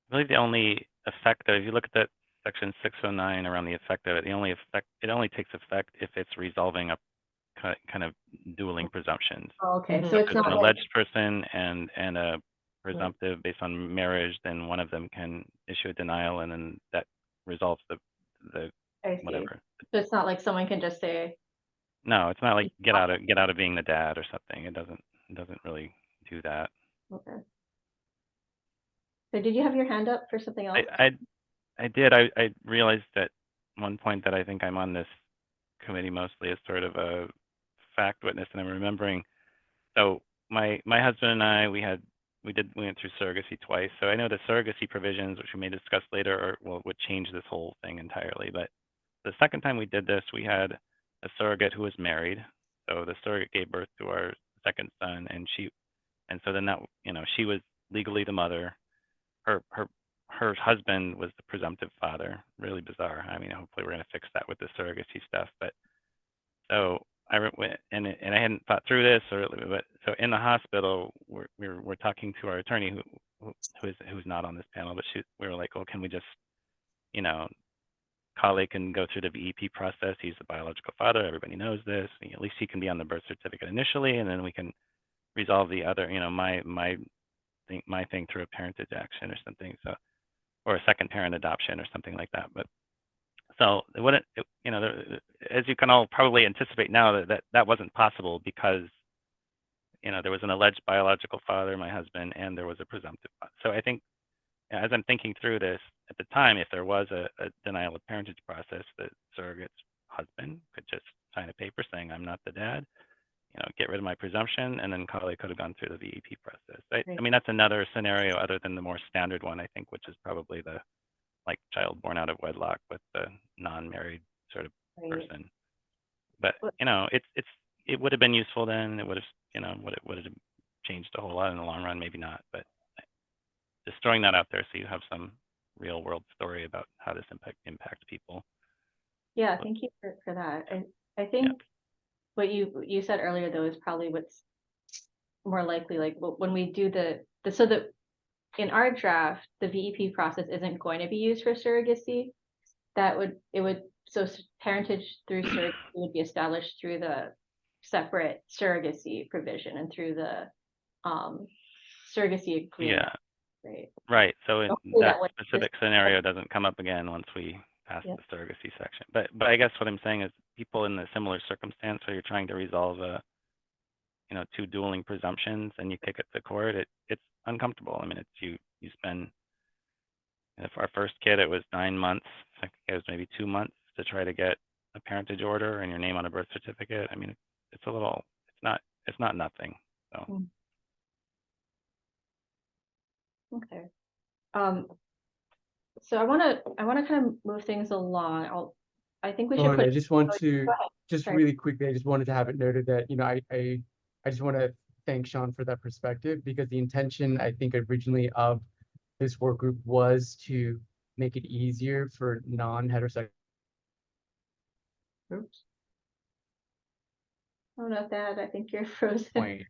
I believe the only effect, if you look at that section 609 around the effect of it, it only takes effect if it's resolving a kind of dueling presumptions. Oh, okay, Mhm. so If it's it's not an like, alleged person and a presumptive based on marriage, then one of them can issue a denial, and then that resolves the I see. whatever. So it's not like someone can just say, No, it's not like get out of being the dad or something. It doesn't really do that. okay. So did you have your hand up for something else? I did. I realized at one point that I think I'm on this committee mostly as sort of a fact witness, and I'm remembering. So my husband and I, we went through surrogacy twice. So I know the surrogacy provisions, which we may discuss later, would change this whole thing entirely. But the second time we did this, we had a surrogate who was married. So the surrogate gave birth to our second son, and so then that, she was legally the mother. Her husband was the presumptive father. Really bizarre. I mean, hopefully we're going to fix that with the surrogacy stuff. But so I went, and I hadn't thought through this, but so in the hospital, we're talking to our attorney who's not on this panel, but we were like, well, can we just, Kale can go through the VEP process. He's the biological father. Everybody knows this. At least he can be on the birth certificate initially, and then we can resolve the other, my thing through a parentage action or something. So or a second parent adoption or something like that. But so it wouldn't, you know, as you can all probably anticipate now, that wasn't possible because, you know, there was an alleged biological father, my husband, and there was a presumptive father. So I think, as I'm thinking through this, at the time, if there was a denial of parentage process, the surrogate's husband could just sign a paper saying, I'm not the dad, you know, get rid of my presumption, and then Kali could have gone through the VEP process. I mean, that's another scenario other than the more standard one, I think, which is probably the like child born out of wedlock with the non-married sort of person. But you know, it would have been useful then. It would have, you know, would have changed a whole lot in the long run, maybe not. But just throwing that out there so you have some real world story about how this impacts people. Yeah, thank you for that. I think what you said earlier though is probably what's more likely, like when we do so that in our draft, the VEP process isn't going to be used for surrogacy. So parentage through surrogacy would be established through the separate surrogacy provision and through the surrogacy agreement. Yeah. Right. Right. So Hopefully that that specific scenario doesn't come up again once we pass the surrogacy section. But I guess what I'm saying is people in a similar circumstance where you're trying to resolve you know, two dueling presumptions and you kick it to court, it's uncomfortable. I mean, it's you spend, if our first kid, it was 9 months, I think it was maybe 2 months to try to get a parentage order and your name on a birth certificate. I mean, it's not nothing. So. Okay. So I want to kind of move things along. I think we should I just want to Go ahead. just Sorry. really quickly, I just wanted to have it noted that, you know, I just want to thank Sean for that perspective, because the intention, I think, originally of this work group was to make it easier for non-heterosexual. Oops. Oh no, Thad, I think you're frozen. Point.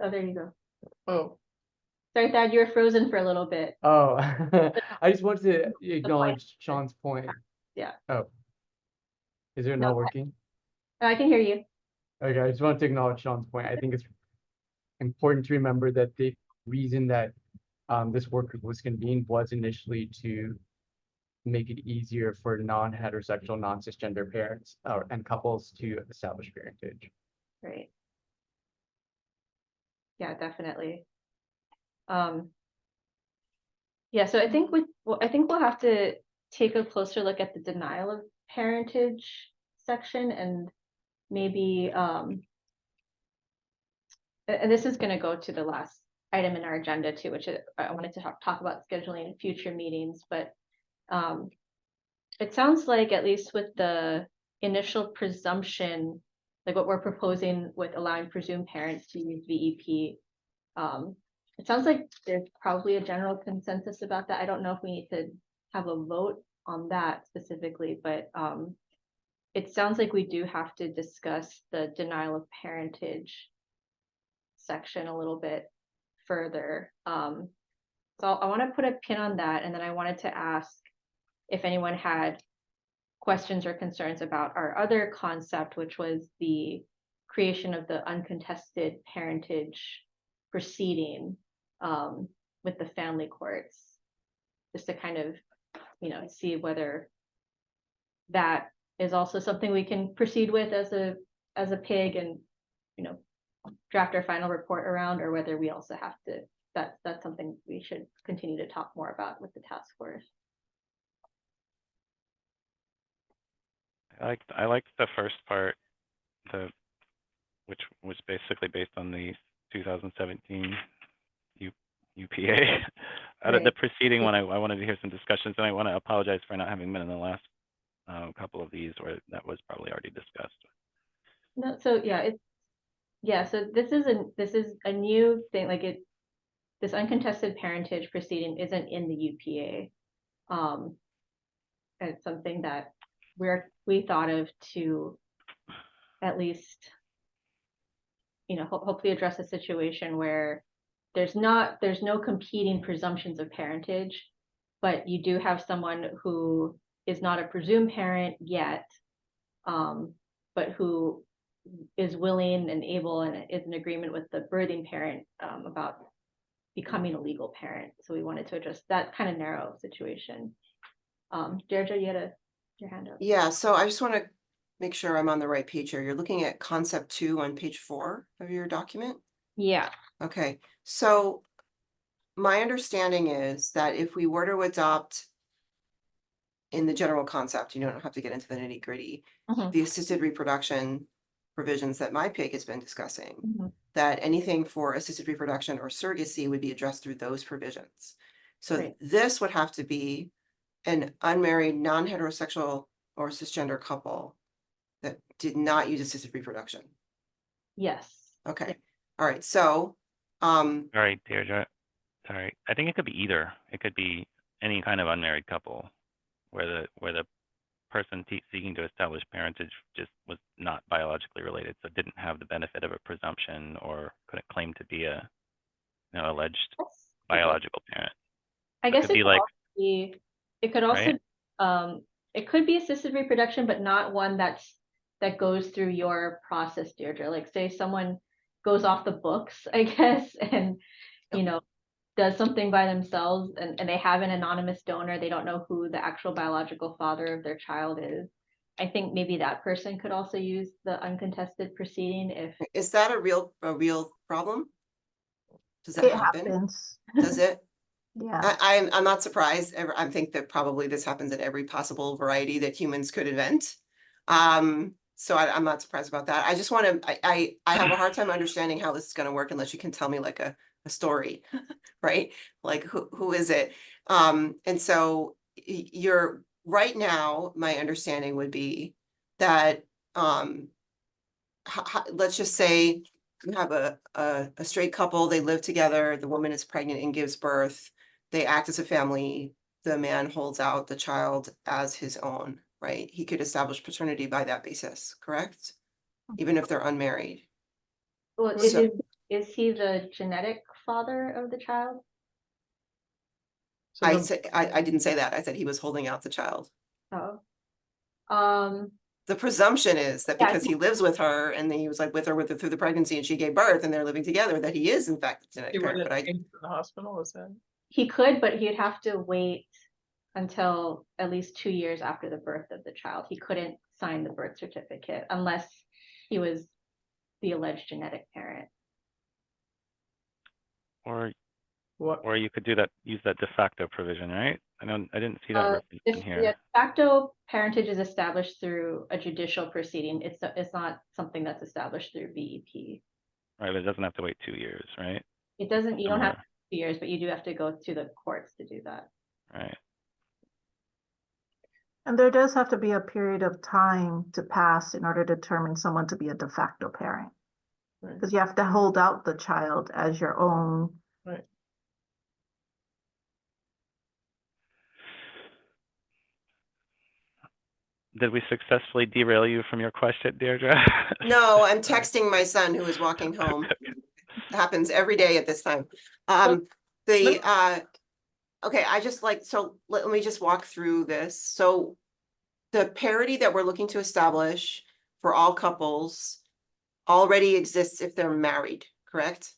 Oh, there you go. Oh, Sorry, Thad, you were frozen for a little bit. Oh, I just wanted to acknowledge Sean's point. Yeah. Oh, is it No, not working? I can hear you. Okay, I just wanted to acknowledge Sean's point. I think it's important to remember that the reason that this work group was convened was initially to make it easier for non-heterosexual, non-cisgender parents and couples to establish parentage. Right. Yeah, definitely. Yeah, so I think we'll have to take a closer look at the denial of parentage section and maybe and this is going to go to the last item in our agenda too, which I wanted to talk about scheduling in future meetings, but it sounds like, at least with the initial presumption, like what we're proposing with allowing presumed parents to use VEP, it sounds like there's probably a general consensus about that. I don't know if we need to have a vote on that specifically, but it sounds like we do have to discuss the denial of parentage section a little bit further. So I want to put a pin on that, and then I wanted to ask if anyone had questions or concerns about our other concept, which was the creation of the uncontested parentage proceeding with the family courts, just to kind of, you know, see whether that is also something we can proceed with as a PIG and, you know, draft our final report around, or whether we also have to, that's something we should continue to talk more about with the task force. I liked the first part, which was basically based on the 2017 UPA. Out of the preceding one, I wanted to hear some discussions, and I want to apologize for not having been in the last couple of these where that was probably already discussed. No, so yeah, so this is a new thing, like this uncontested parentage proceeding isn't in the UPA. It's something that we thought of to at least, you know, hopefully address a situation where there's no competing presumptions of parentage, but you do have someone who is not a presumed parent yet, but who is willing and able and is in agreement with the birthing parent about becoming a legal parent. So we wanted to address that kind of narrow situation. Deirdre, you had your hand up. Yeah, so I just want to make sure I'm on the right page here. You're looking at concept 2 on page 4 of your document. Yeah. Okay, so my understanding is that if we were to adopt in the general concept, you don't have to get into the nitty gritty, Mhm. the assisted reproduction provisions that my PIG has been discussing, Mhm. that anything for assisted reproduction or surrogacy would be addressed through those provisions. So Right. this would have to be an unmarried, non-heterosexual or cisgender couple that did not use assisted reproduction. Yes. Okay, all right, so, Sorry, Deirdre. Sorry, I think it could be either. It could be any kind of unmarried couple where the person seeking to establish parentage just was not biologically related, so didn't have the benefit of a presumption or couldn't claim to be a alleged Yes. biological parent. I It guess could be could like- also be, it could also, Right? it could be assisted reproduction, but not one that goes through your process, Deirdre. Like say someone goes off the books, I guess, and, you know, does something by themselves and they have an anonymous donor. They don't know who the actual biological father of their child is. I think maybe that person could also use the uncontested proceeding if, is that a real problem? Does that It happen? happens. Does it? Yeah. I'm not surprised. I think that probably this happens in every possible variety that humans could invent. So I'm not surprised about that. I just want to, I have a hard time understanding how this is going to work unless you can tell me like a story, right? Like who is it? And so you're right now, my understanding would be that, let's just say you have a straight couple, they live together, the woman is pregnant and gives birth, they act as a family, the man holds out the child as his own, right? He could establish paternity by that basis, correct? Even if they're unmarried. well, So- is he the genetic father of the child? So I the- said, I didn't say that. I said he was holding out the child. Oh. The presumption is that Yeah, I because he lives with her and he was like with her through the pregnancy and she gave birth and they're living together, that he is in fact the genetic he parent, wouldn't but I, came to the hospital, is that? He could, but he'd have to wait until at least 2 years after the birth of the child. He couldn't sign the birth certificate unless he was the alleged genetic parent. Or you could do that, use that de facto provision, right? I didn't see that reference in If here. de facto parentage is established through a judicial proceeding, it's not something that's established through BEP. Right, but it doesn't have to wait 2 years, right? It doesn't, you don't have Somewhere. 2 years, but you do have to go to the courts to do that. Right. And there does have to be a period of time to pass in order to determine someone to be a de facto parent. Right. Because you have to hold out the child as your own. Right. Did we successfully derail you from your question, Deirdre? no, I'm texting my son who is walking home. Happens every day at this time. Okay, I just like, so let me just walk through this. So the parity that we're looking to establish for all couples already exists if they're married, correct?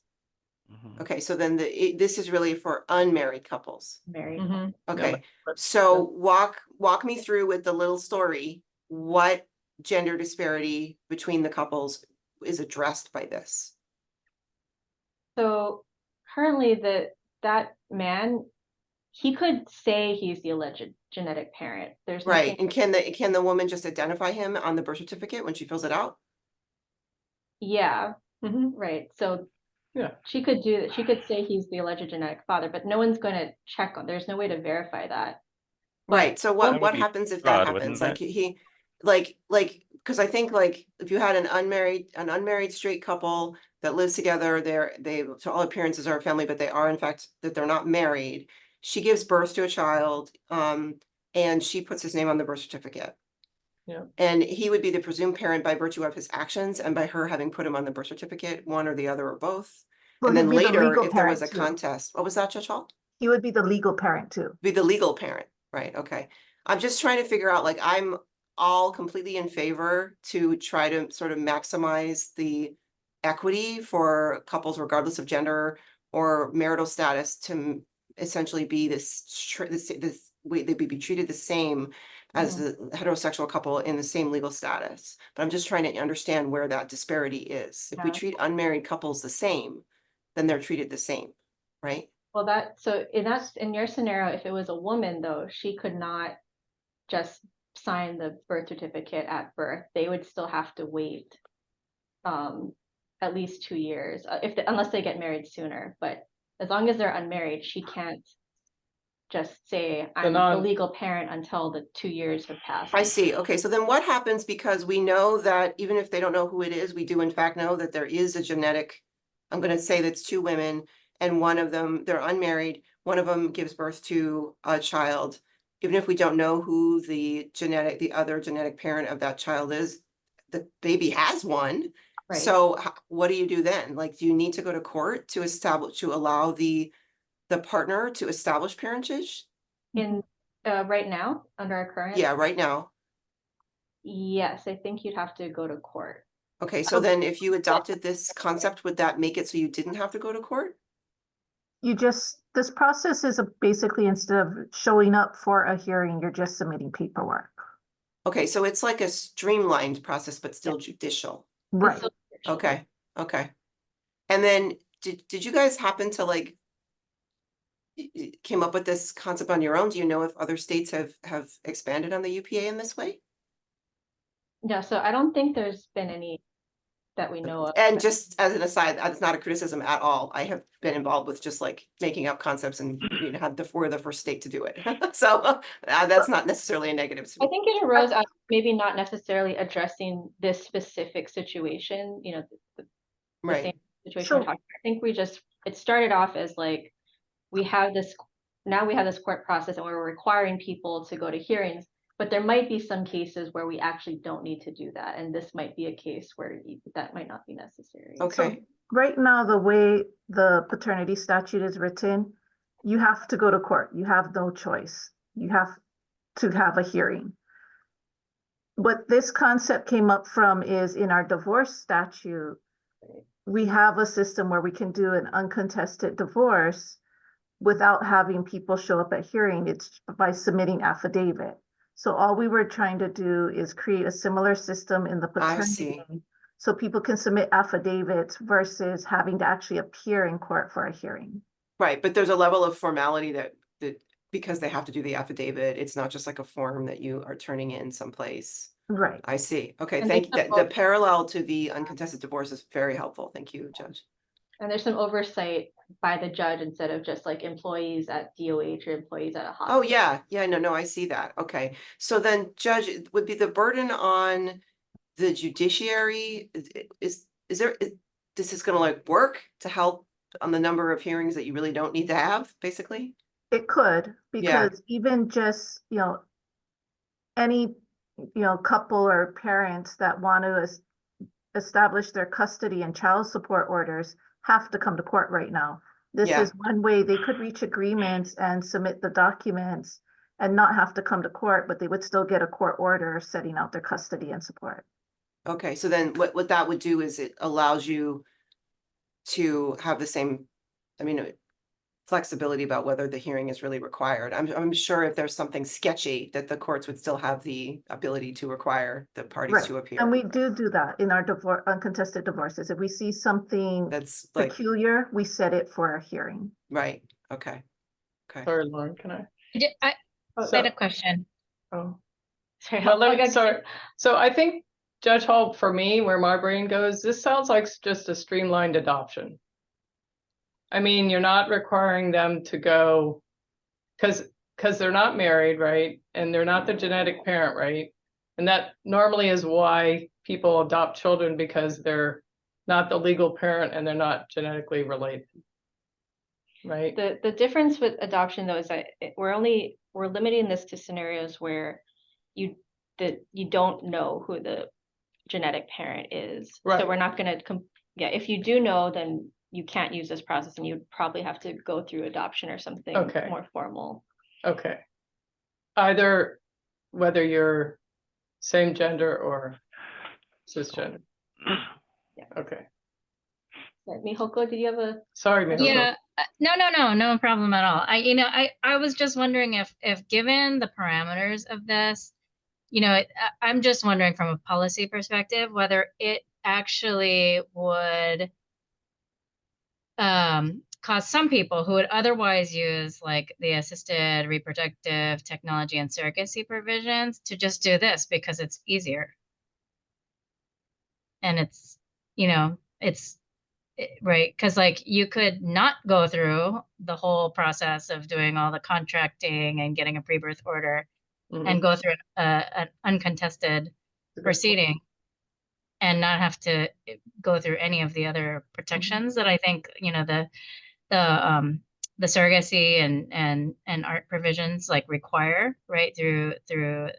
Mhm. Okay, so then this is really for unmarried couples. Married. Mhm. Yeah, Okay, but- so walk me through with the little story, what gender disparity between the couples is addressed by this? So currently that man, he could say he's the alleged genetic parent. There's Right, nothing, and can the woman just identify him on the birth certificate when she fills it out? yeah, Mhm. right. So Yeah. she could do that. She could say he's the alleged genetic father, but no one's going to check on, there's no way to verify that. Right, so That would what be happens if that fraud, wouldn't happens? Like it? he, like, because I think like if you had an unmarried straight couple that lives together, they to all appearances are a family, but they are in fact that they're not married. She gives birth to a child, and she puts his name on the birth certificate. Yeah. And he would be the presumed parent by virtue of his actions and by her having put him on the birth certificate, one or the other or both. Well, And then he'd be the later, legal if there was a parent, too. contest, what was that, Judge Hall? He would be the legal parent too. Be the legal parent, right? Okay. I'm just trying to figure out, like, I'm all completely in favor to try to sort of maximize the equity for couples regardless of gender or marital status to essentially be this way they be treated the same as the heterosexual couple in the same legal status. But I'm just trying to understand where that disparity is. If we Yeah. treat unmarried couples the same, then they're treated the same, right? Well, so in your scenario, if it was a woman though, she could not just sign the birth certificate at birth. They would still have to wait at least 2 years, unless they get married sooner. But as long as they're unmarried, she can't just say I'm a legal parent until the 2 years have passed. I see. Okay, so then what happens, because we know that even if they don't know who it is, we do in fact know that there is a genetic, I'm going to say that's 2 women, and one of them, they're unmarried, one of them gives birth to a child. Even if we don't know who the other genetic parent of that child is, the baby has one. Right. So what do you do then? Like, do you need to go to court to allow the partner to establish parentage? In right now, under our current, Yeah, right now. yes, I think you'd have to go to court. Okay, so then if you adopted this concept, would that make it so you didn't have to go to court? This process is basically, instead of showing up for a hearing, you're just submitting paperwork. Okay, so it's like a streamlined process, but still judicial. Right. It's still- Okay, okay. And then did you guys happen to like came up with this concept on your own? Do you know if other states have expanded on the UPA in this way? Yeah, so I don't think there's been any that we know of. And just as an aside, that's not a criticism at all. I have been involved with just like making up concepts and we're the first state to do it. So that's not necessarily a negative to I me. think it arose out of maybe not necessarily addressing this specific situation, the Right. same situation Sure. we're talking about. I think it started off as like, we have this court process and we're requiring people to go to hearings, but there might be some cases where we actually don't need to do that. And this might be a case where that might not be necessary. Okay. Right now, the way the paternity statute is written, you have to go to court. You have no choice. You have to have a hearing. What this concept came up from is in our divorce statute, we have a system where we can do an uncontested divorce without having people show up at hearing. It's by submitting affidavit. So all we were trying to do is create a similar system in the I see. paternity, so people can submit affidavits versus having to actually appear in court for a hearing. Right, but there's a level of formality that because they have to do the affidavit, it's not just like a form that you are turning in someplace. Right. I see. Okay, And thank you. there's The parallel to the uncontested divorce is very helpful. Thank you, Judge. And there's some oversight by the judge instead of just like employees at DOH or employees at a hospital. Oh, yeah. Yeah, no, I see that. Okay. So then, Judge, would be the burden on the judiciary? This is gonna like work to help on the number of hearings that you really don't need to have, basically? It could, Yeah. because even just, any, couple or parents that want to establish their custody and child support orders have to come to court right now. This Yeah. is one way they could reach agreements and submit the documents and not have to come to court, but they would still get a court order setting out their custody and support. Okay, so then what that would do is it allows you to have the same, flexibility about whether the hearing is really required. I'm sure if there's something sketchy that the courts would still have the ability to require the parties Right. to appear. And we do that in our uncontested divorces. If we see something That's like, peculiar, we set it for a hearing. right, okay. Okay. Sorry, Lauren, can I? I So- had a question. Oh. Sorry, Well, let me, I'll- sorry. So I think Judge Hall, for me, where my brain goes, this sounds like just a streamlined adoption. I mean, you're not requiring them to go, because they're not married, right? And they're not the genetic parent, right? And that normally is why people adopt children, because they're not the legal parent and they're not genetically related. Right? The difference with adoption though is that we're limiting this to scenarios where you don't know who the genetic parent is. Right. So we're not gonna if you do know, then you can't use this process and you'd probably have to go through adoption or something Okay. more formal. Okay. Either whether you're same gender or cisgender. Yeah. Okay. Mihoko, did you have a? Sorry, Mihoko. Yeah, no problem at all. I was just wondering if given the parameters of this, I'm just wondering from a policy perspective, whether it actually would cause some people who would otherwise use like the assisted reproductive technology and surrogacy provisions to just do this because it's easier. And it's, right, because like you could not go through the whole process of doing all the contracting and getting a pre-birth order and go through an uncontested proceeding and not have to go through any of the other protections that I think, the surrogacy and ART provisions like require, right, through the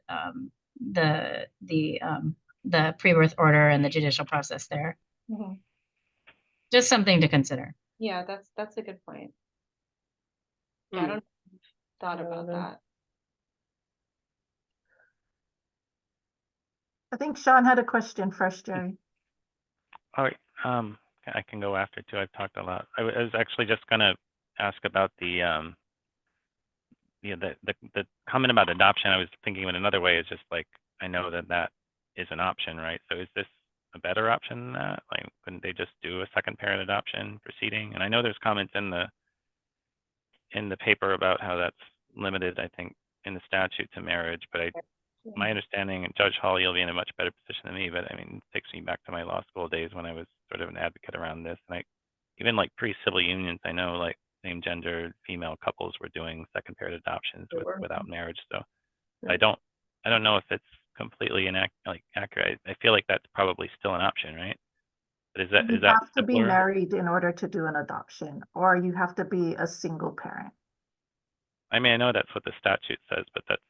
pre-birth order and the judicial process there. Mhm. Just something to consider. Yeah, that's a good point. Yeah, I don't thought about that. I think Sean had a question first, Jerry. All right, I can go after too. I've talked a lot. I was actually just gonna ask about the comment about adoption. I was thinking of it another way is just like, I know that is an option, right? So is this a better option than that? Like, couldn't they just do a second parent adoption proceeding? And I know there's comments in the paper about how that's limited, I think, in the statute to marriage, but my understanding, and Judge Hall, you'll be in a much better position than me, but I mean, it takes me back to my law school days when I was sort of an advocate around this. And even like pre-civil unions, I know like same gender female couples were doing second parent adoptions without marriage. So I don't know if it's completely accurate. I feel like that's probably still an option, right? But is that You have to be married in order to do an adoption, or you have to be a single parent. I mean, I know that's what the statute says, but that's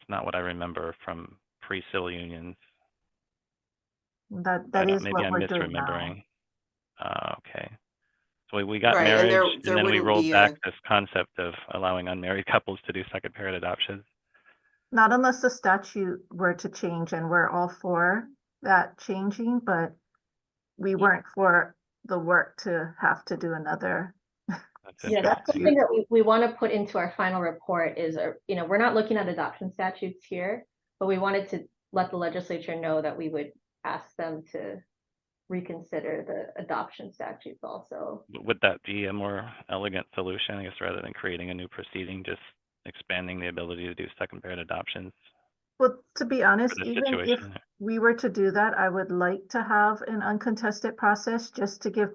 not what I remember from pre-civil unions. That is maybe what I'm we're doing now. misremembering. Okay. So we got Right, and marriage, there and then we wouldn't rolled be back this concept of allowing unmarried couples to do second parent adoptions. Not unless the statute were to change, and we're all for that changing, but we weren't for the work to have to do another. Yeah, that's something that we want to put into our final report is, we're not looking at adoption statutes here, but we wanted to let the legislature know that we would ask them to reconsider the adoption statutes also. Would that be a more elegant solution, I guess, rather than creating a new proceeding, just expanding the ability to do second parent adoptions? Well, to be honest, For the even if situation. we were to do that, I would like to have an uncontested process just to give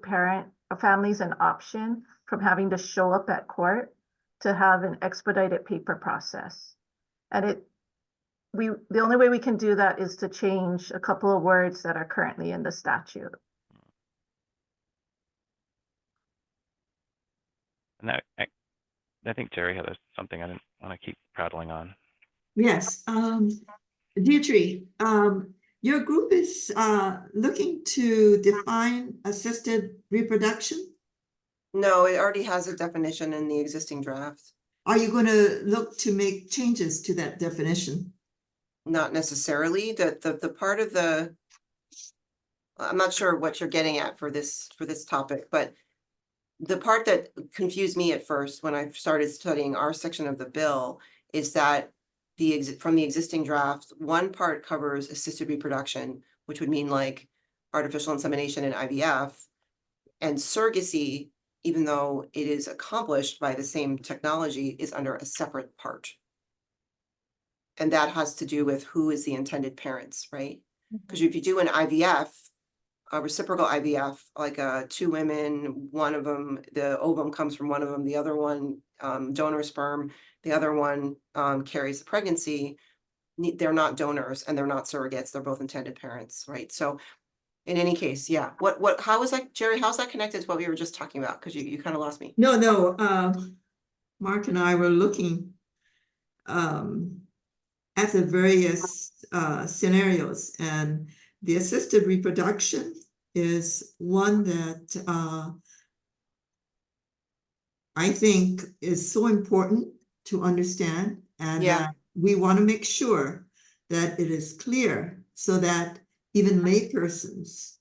families an option from having to show up at court to have an expedited paper process. And the only way we can do that is to change a couple of words that are currently in the statute. And I think Jerry had something I didn't want to keep prattling on. Yes, Deirdre, your group is looking to define assisted reproduction. No, it already has a definition in the existing draft. Are you going to look to make changes to that definition? Not necessarily. The part of I'm not sure what you're getting at for this topic, but the part that confused me at first when I started studying our section of the bill is that from the existing draft, one part covers assisted reproduction, which would mean like artificial insemination and IVF, and surrogacy, even though it is accomplished by the same technology, is under a separate part. And that has to do with who is the intended parents, right? Because if you do an IVF, a reciprocal IVF, like two women, one of them, the ovum comes from one of them, the other one, donor sperm, the other one carries the pregnancy, they're not donors and they're not surrogates, they're both intended parents, right? So in any case, yeah. How is that, Jerry, how's that connected to what we were just talking about? Because you kind of lost me. No, Mark and I were looking at the various scenarios, and the assisted reproduction is one that I think is so important to understand, and we want to make sure that it is clear so that even laypersons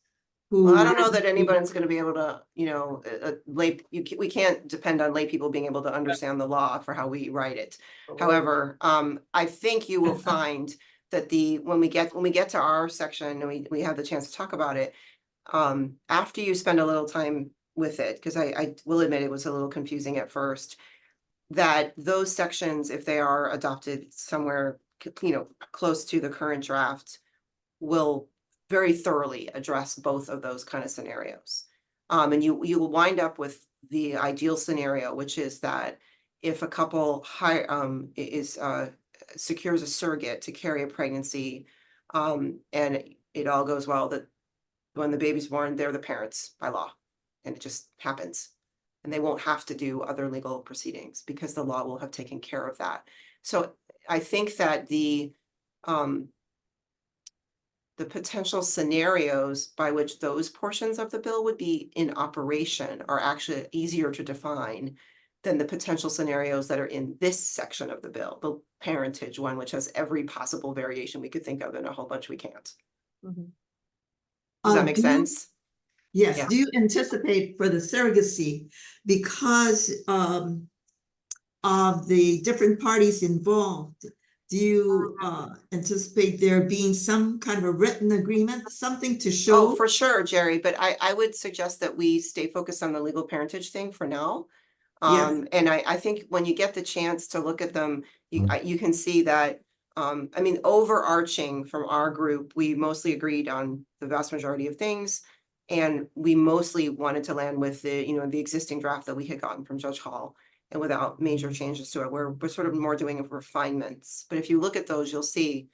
who. Well, I don't know that anybody's gonna be able to, you know, we can't depend on lay people being able to understand the law for how we write it. However, I think you will find that when we get to our section and we have the chance to talk about it, after you spend a little time with it, because I will admit it was a little confusing at first, that those sections, if they are adopted somewhere, you know, close to the current draft, will very thoroughly address both of those kind of scenarios. And you will wind up with the ideal scenario, which is that if a couple secures a surrogate to carry a pregnancy, and it all goes well, that when the baby's born, they're the parents by law, and it just happens. And they won't have to do other legal proceedings because the law will have taken care of that. So I think that the potential scenarios by which those portions of the bill would be in operation are actually easier to define than the potential scenarios that are in this section of the bill, the parentage one, which has every possible variation we could think of and a whole bunch we can't. Does that make sense? Yes. Yeah. Do you anticipate for the surrogacy, because of the different parties involved, do you anticipate there being some kind of a written agreement, something to show? Oh, for sure, Jerry, but I would suggest that we stay focused on the legal parentage thing for now. Yes. And I think when you get the chance to look at them, you can see that, I mean, overarching from our group, we mostly agreed on the vast majority of things. And we mostly wanted to land with the, you know, the existing draft that we had gotten from Judge Hall, and without major changes to it. We're sort of more doing refinements. But if you look at those, you'll see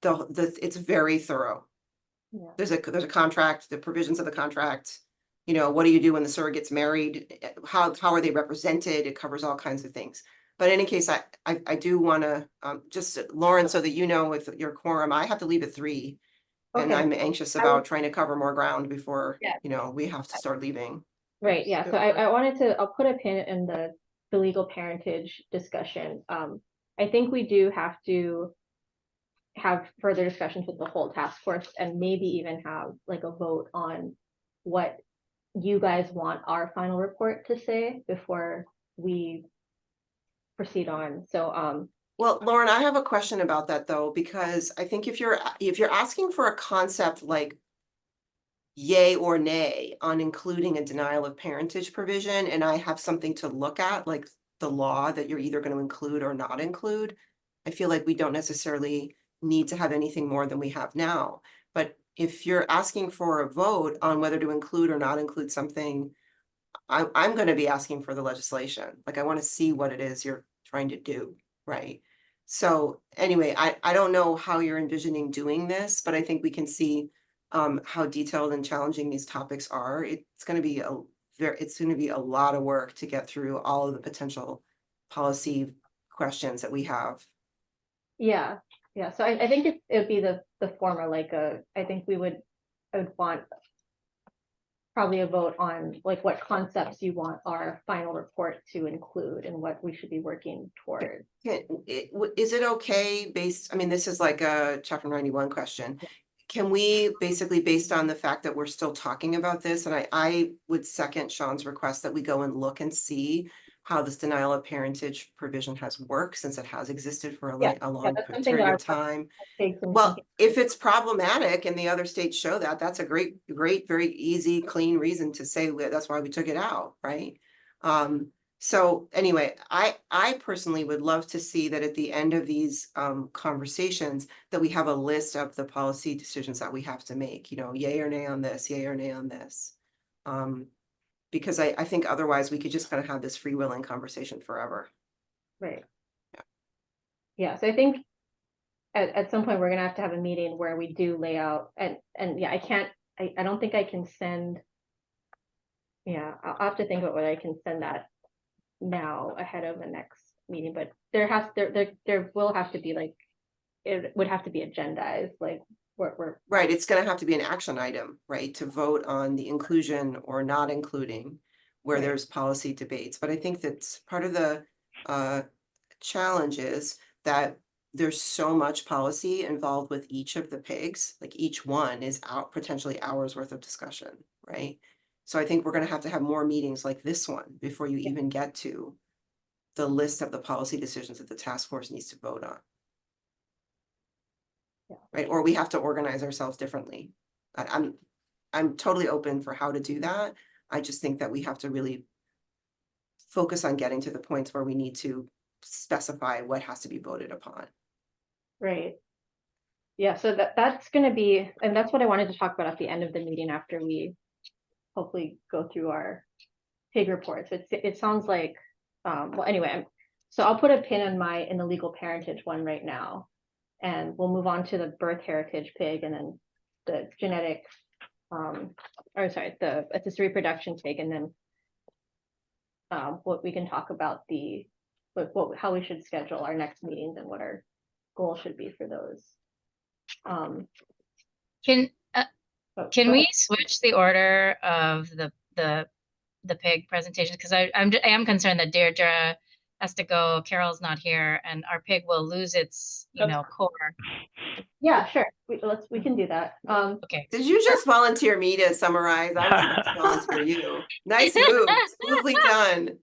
it's very thorough. Yeah. There's a contract, the provisions of the contract. You know, what do you do when the surrogate's married? How are they represented? It covers all kinds of things. But in any case, I do want to just, Lauren, so that you know, with your quorum, I have to leave at 3. And Okay. I'm anxious I about will- trying to cover more ground before, Yeah. you know, we have to start leaving. Right, yeah, so I wanted to, I'll put a pin in the legal parentage discussion. I think we do have to have further discussions with the whole task force, and maybe even have like a vote on what you guys want our final report to say before we proceed on. So, Well, Lauren, I have a question about that though, because I think if you're asking for a concept like yay or nay on including a denial of parentage provision, and I have something to look at, like the law that you're either going to include or not include, I feel like we don't necessarily need to have anything more than we have now. But if you're asking for a vote on whether to include or not include something, I'm going to be asking for the legislation. Like, I want to see what it is you're trying to do, right? So anyway, I don't know how you're envisioning doing this, but I think we can see how detailed and challenging these topics are. It's going to be a lot of work to get through all of the potential policy questions that we have. yeah, so I think it would be the former, like I think I would want probably a vote on like what concepts you want our final report to include and what we should be working toward. Is it okay I mean, this is like a Chapter 91 question. Can we basically, based on the fact that we're still talking about this, and I would second Sean's request that we go and look and see how this denial of parentage provision has worked, since it has existed for a long that's something period that of time. takes into Well, if it's problematic and the other states show that, that's a great, very easy, clean reason to say that's why we took it out, right? So anyway, I personally would love to see that at the end of these conversations that we have a list of the policy decisions that we have to make, you know, yay or nay on this, yay or nay on this. Because I think otherwise we could just kind of have this freewheeling conversation forever. Right. Yeah, so I think at some point we're gonna have to have a meeting where we do lay out and yeah, I don't think I can send. Yeah, I'll have to think about whether I can send that now ahead of the next meeting, but there will have to be like, it would have to be agendized, like we're Right, it's gonna have to be an action item, right, to vote on the inclusion or not including where Right. there's policy debates. But I think that's part of the challenge is that there's so much policy involved with each of the pigs, like each one is out potentially hours worth of discussion, right? So I think we're gonna have to have more meetings like this one before you even get to the list of the policy decisions that the task force needs to vote on. Yeah. Right, or we have to organize ourselves differently. I'm totally open for how to do that. I just think that we have to really focus on getting to the points where we need to specify what has to be voted upon. Right. Yeah, so that's gonna be, and that's what I wanted to talk about at the end of the meeting after we hopefully go through our pig reports. It sounds like, well, anyway, so I'll put a pin in the legal parentage one right now. And we'll move on to the birth heritage pig and then the genetic, the assisted reproduction pig, and then what we can talk about how we should schedule our next meetings and what our goal should be for those. Can Go we ahead. switch the order of the pig presentation? Because I am concerned that Deirdre has to go, Carol's not here, and our pig will lose its, core. Yeah, sure. We can do that. Okay. Did you just volunteer me to summarize? I was about to volunteer you. Nice move, smoothly done.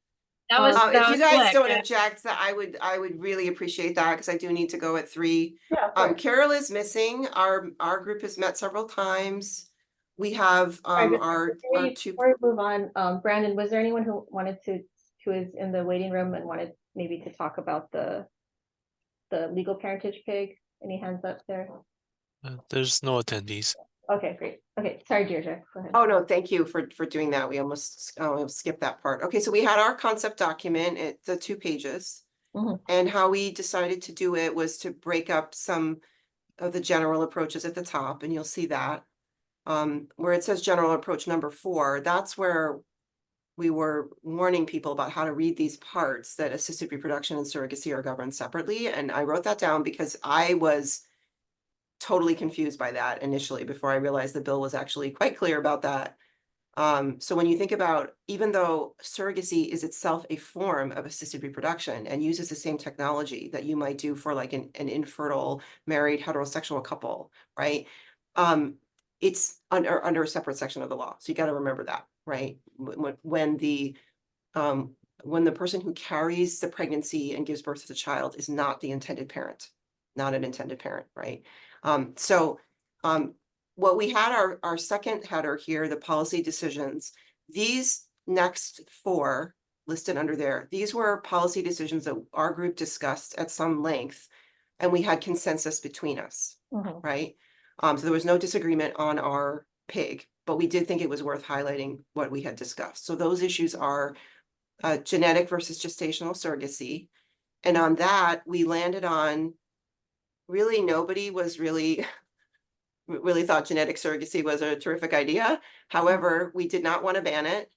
That was If you guys slick. don't object, that I would really appreciate that because I do need to go at 3. Yeah, of course. Carol is missing. Our group has met several times. We have our two. Before we move on, Brandon, was there anyone who is in the waiting room and wanted maybe to talk about the legal parentage pig? Any hands up there? There's no attendees. Okay, great. Okay, sorry, Deirdre. Go ahead. Oh, no, thank you for doing that. We almost skipped that part. Okay, so we had our concept document, the 2 pages. Mhm. And how we decided to do it was to break up some of the general approaches at the top, and you'll see that. Where it says general approach number 4, that's where we were warning people about how to read these parts, that assisted reproduction and surrogacy are governed separately. And I wrote that down because I was totally confused by that initially before I realized the bill was actually quite clear about that. So when you think about, even though surrogacy is itself a form of assisted reproduction and uses the same technology that you might do for like an infertile married heterosexual couple, right? It's under a separate section of the law. So you got to remember that, right? When the person who carries the pregnancy and gives birth to the child is not the intended parent, not an intended parent, right? What we had our second header here, the policy decisions, these next 4 listed under there, these were policy decisions that our group discussed at some length, and we had consensus between us, right? So there was no disagreement on our pig, but we did think it was worth highlighting what we had discussed. So those issues are genetic versus gestational surrogacy. And on that, we landed on, really nobody was really thought genetic surrogacy was a terrific idea. However, we did not want to ban it,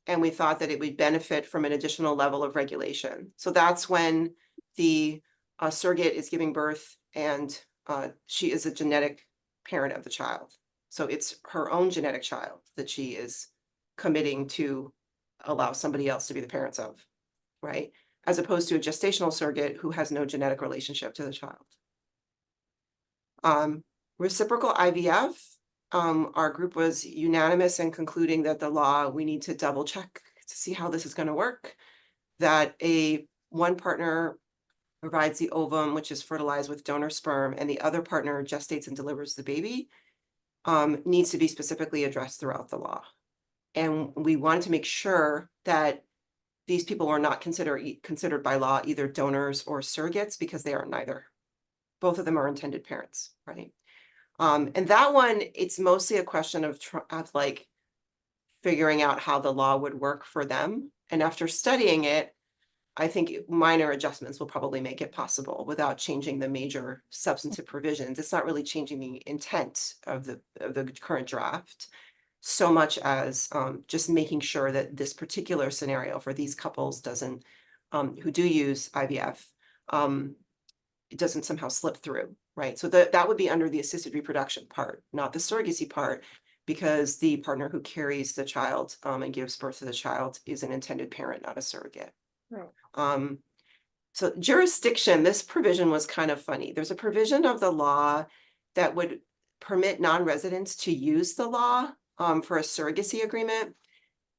and we thought that it would benefit from an additional level of regulation. So that's when the surrogate is giving birth and she is a genetic parent of the child. So it's her own genetic child that she is committing to allow somebody else to be the parents of, right? As opposed to a gestational surrogate who has no genetic relationship to the child. Reciprocal IVF, our group was unanimous in concluding that the law, we need to double check to see how this is going to work, that one partner provides the ovum, which is fertilized with donor sperm, and the other partner gestates and delivers the baby, needs to be specifically addressed throughout the law. And we wanted to make sure that these people were not considered by law either donors or surrogates, because they are neither. Both of them are intended parents, right? And that one, it's mostly a question of like figuring out how the law would work for them. And after studying it, I think minor adjustments will probably make it possible without changing the major substantive provisions. It's not really changing the intent of the current draft so much as just making sure that this particular scenario for these couples doesn't, who do use IVF, it doesn't somehow slip through, right? So that would be under the assisted reproduction part, not the surrogacy part, because the partner who carries the child and gives birth to the child is an intended parent, not a surrogate. Right. so jurisdiction, this provision was kind of funny. There's a provision of the law that would permit non-residents to use the law for a surrogacy agreement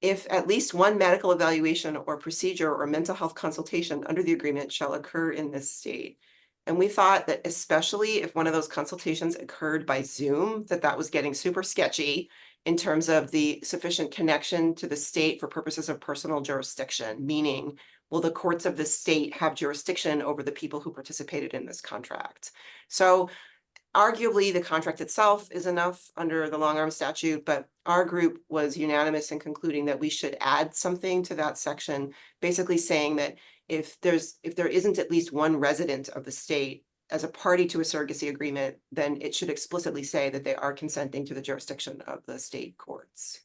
if at least one medical evaluation or procedure or mental health consultation under the agreement shall occur in this state. And we thought that especially if one of those consultations occurred by Zoom, that was getting super sketchy in terms of the sufficient connection to the state for purposes of personal jurisdiction, meaning, will the courts of the state have jurisdiction over the people who participated in this contract? So arguably, the contract itself is enough under the long arm statute, but our group was unanimous in concluding that we should add something to that section, basically saying that if there isn't at least one resident of the state as a party to a surrogacy agreement, then it should explicitly say that they are consenting to the jurisdiction of the state courts,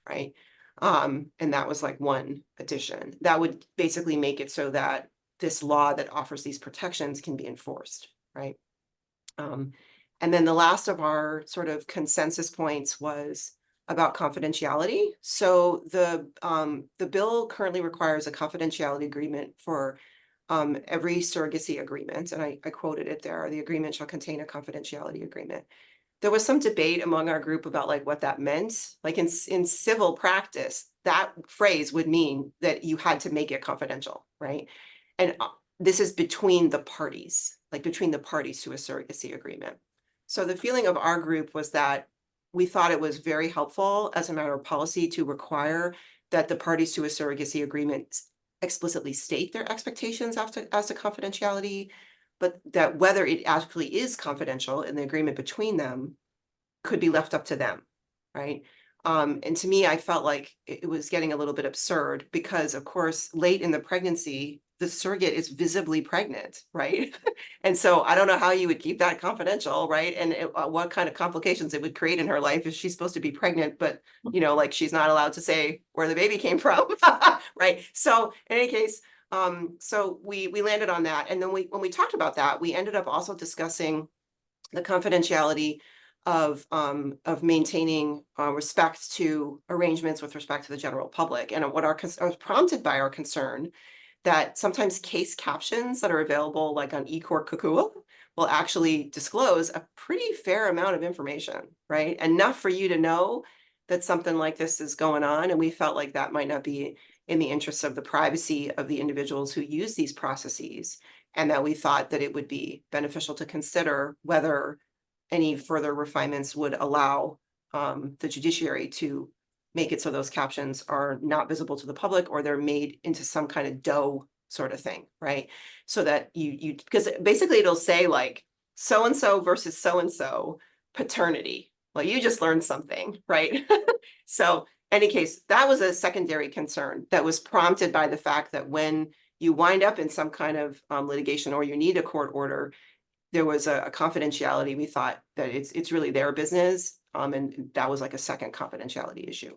right? And that was like one addition. That would basically make it so that this law that offers these protections can be enforced, right? And then the last of our sort of consensus points was about confidentiality. So the bill currently requires a confidentiality agreement for every surrogacy agreement, and I quoted it there. The agreement shall contain a confidentiality agreement. There was some debate among our group about like what that meant. Like in civil practice, that phrase would mean that you had to make it confidential, right? And this is between the parties, like between the parties to a surrogacy agreement. So the feeling of our group was that we thought it was very helpful as a matter of policy to require that the parties to a surrogacy agreement explicitly state their expectations as to confidentiality, but that whether it actually is confidential in the agreement between them could be left up to them, right? And to me, I felt like it was getting a little bit absurd because, of course, late in the pregnancy, the surrogate is visibly pregnant, right? And so I don't know how you would keep that confidential, right? And what kind of complications it would create in her life if she's supposed to be pregnant, but like she's not allowed to say where the baby came from, right? So in any case, so we landed on that. And then when we talked about that, we ended up also discussing the confidentiality of maintaining respect to arrangements with respect to the general public. And what I was prompted by our concern that sometimes case captions that are available like on eCourt Kukua will actually disclose a pretty fair amount of information, right? Enough for you to know that something like this is going on. And we felt like that might not be in the interests of the privacy of the individuals who use these processes, and that we thought that it would be beneficial to consider whether any further refinements would allow the judiciary to make it so those captions are not visible to the public, or they're made into some kind of DOE sort of thing, right? So that because basically it'll say like so-and-so versus so-and-so paternity. Well, you just learned something, right? So any case, that was a secondary concern that was prompted by the fact that when you wind up in some kind of litigation or you need a court order, there was a confidentiality. We thought that it's really their business. And that was like a second confidentiality issue.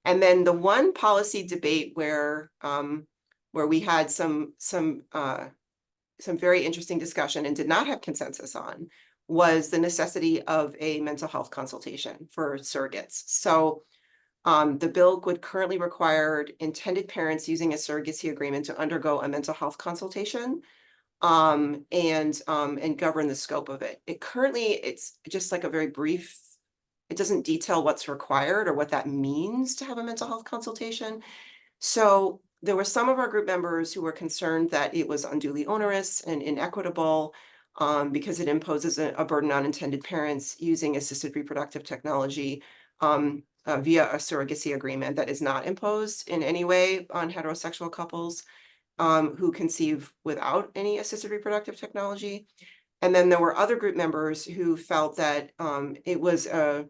And then the one policy debate where we had some very interesting discussion and did not have consensus on was the necessity of a mental health consultation for surrogates. So the bill would currently require intended parents using a surrogacy agreement to undergo a mental health consultation and govern the scope of it. It's just like a very brief. It doesn't detail what's required or what that means to have a mental health consultation. So there were some of our group members who were concerned that it was unduly onerous and inequitable because it imposes a burden on intended parents using assisted reproductive technology via a surrogacy agreement that is not imposed in any way on heterosexual couples who conceive without any assisted reproductive technology. And then there were other group members who felt that it was a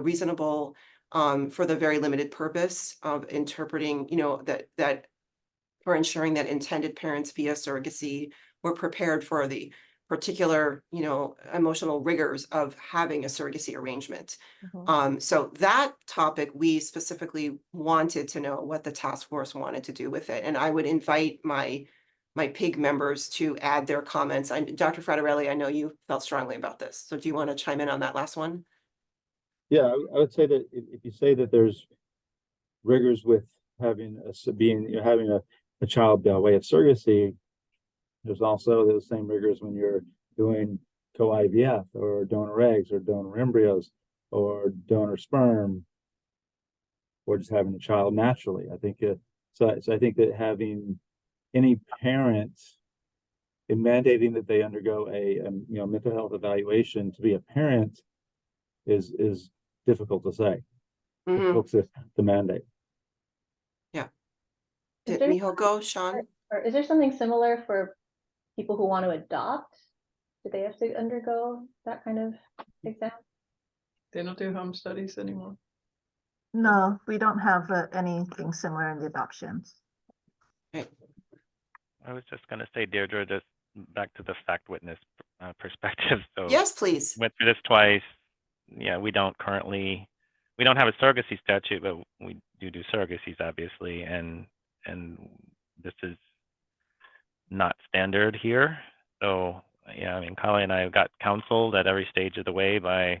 reasonable for the very limited purpose of interpreting, that for ensuring that intended parents via surrogacy were prepared for the particular, emotional rigors of having a surrogacy arrangement. So that topic, we specifically wanted to know what the task force wanted to do with it. And I would invite my PIG members to add their comments. Dr. Fratarelli, I know you felt strongly about this. So do you want to chime in on that last one? Yeah, I would say that if you say that there's rigors with having a child by way of surrogacy, There's also the same rigors when you're doing co-IVF or donor eggs or donor embryos or donor sperm or just having a child naturally. I think so I think that having any parent in mandating that they undergo a mental health evaluation to be a parent is difficult to say. Mhm. Difficult to mandate. Is Did there Miho go, Sean? Or is there something similar for people who want to adopt? Do they have to undergo that kind of exam? They don't do home studies anymore. No, we don't have anything similar in the adoptions. I was just gonna say, Deirdre, just back to the fact witness perspective. So Yes, please. went through this twice. Yeah, we don't have a surrogacy statute, but we do surrogacies, obviously, and this is not standard here. So yeah, I mean, Kali and I got counseled at every stage of the way by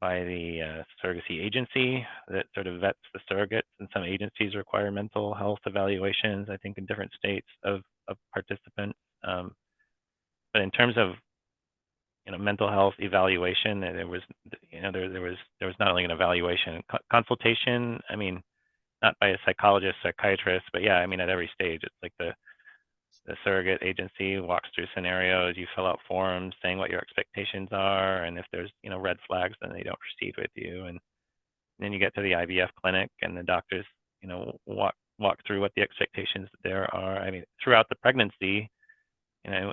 the surrogacy agency that sort of vets the surrogates, and some agencies require mental health evaluations, I think, in different states of participants. But in terms of mental health evaluation, there was not only an evaluation, consultation. I mean, not by a psychologist, psychiatrist, but yeah, I mean, at every stage, it's like the surrogate agency walks through scenarios, you fill out forms saying what your expectations are, and if there's red flags, then they don't proceed with you. And then you get to the IVF clinic, and the doctors walk through what the expectations there are. I mean, throughout the pregnancy, in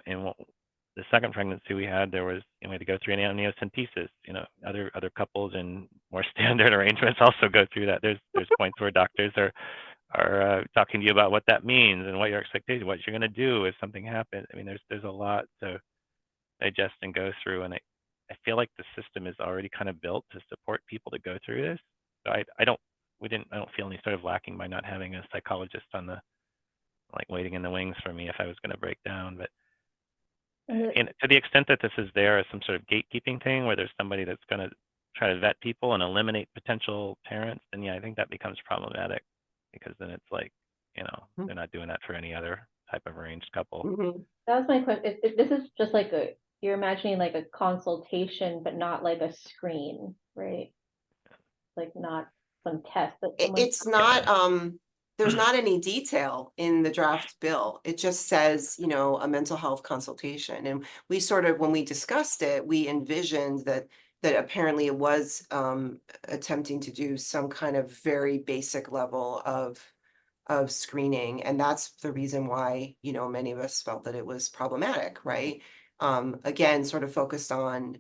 the second pregnancy we had, there was we had to go through an amniocentesis. Other couples in more standard arrangements also go through that. There's points where doctors are talking to you about what that means and what your expectations, what you're going to do if something happens. I mean, there's a lot to digest and go through, and I feel like the system is already kind of built to support people to go through this. So I don't feel any sort of lacking by not having a psychologist on the waiting in the wings for me if I was going to break down. But and to the extent that this is there as some sort of gatekeeping thing where there's somebody that's going to try to vet people and eliminate potential parents, then yeah, I think that becomes problematic, because then it's like, they're not doing that for any other type of arranged couple. Mm-hmm. That was my question. If this is just like you're imagining like a consultation, but not like a screen, right? Like not some test that It's not, there's not any detail in the draft bill. It just says, a mental health consultation. And we sort of, when we discussed it, we envisioned that apparently it was attempting to do some kind of very basic level of screening. And that's the reason why, many of us felt that it was problematic, right? Again, sort of focused on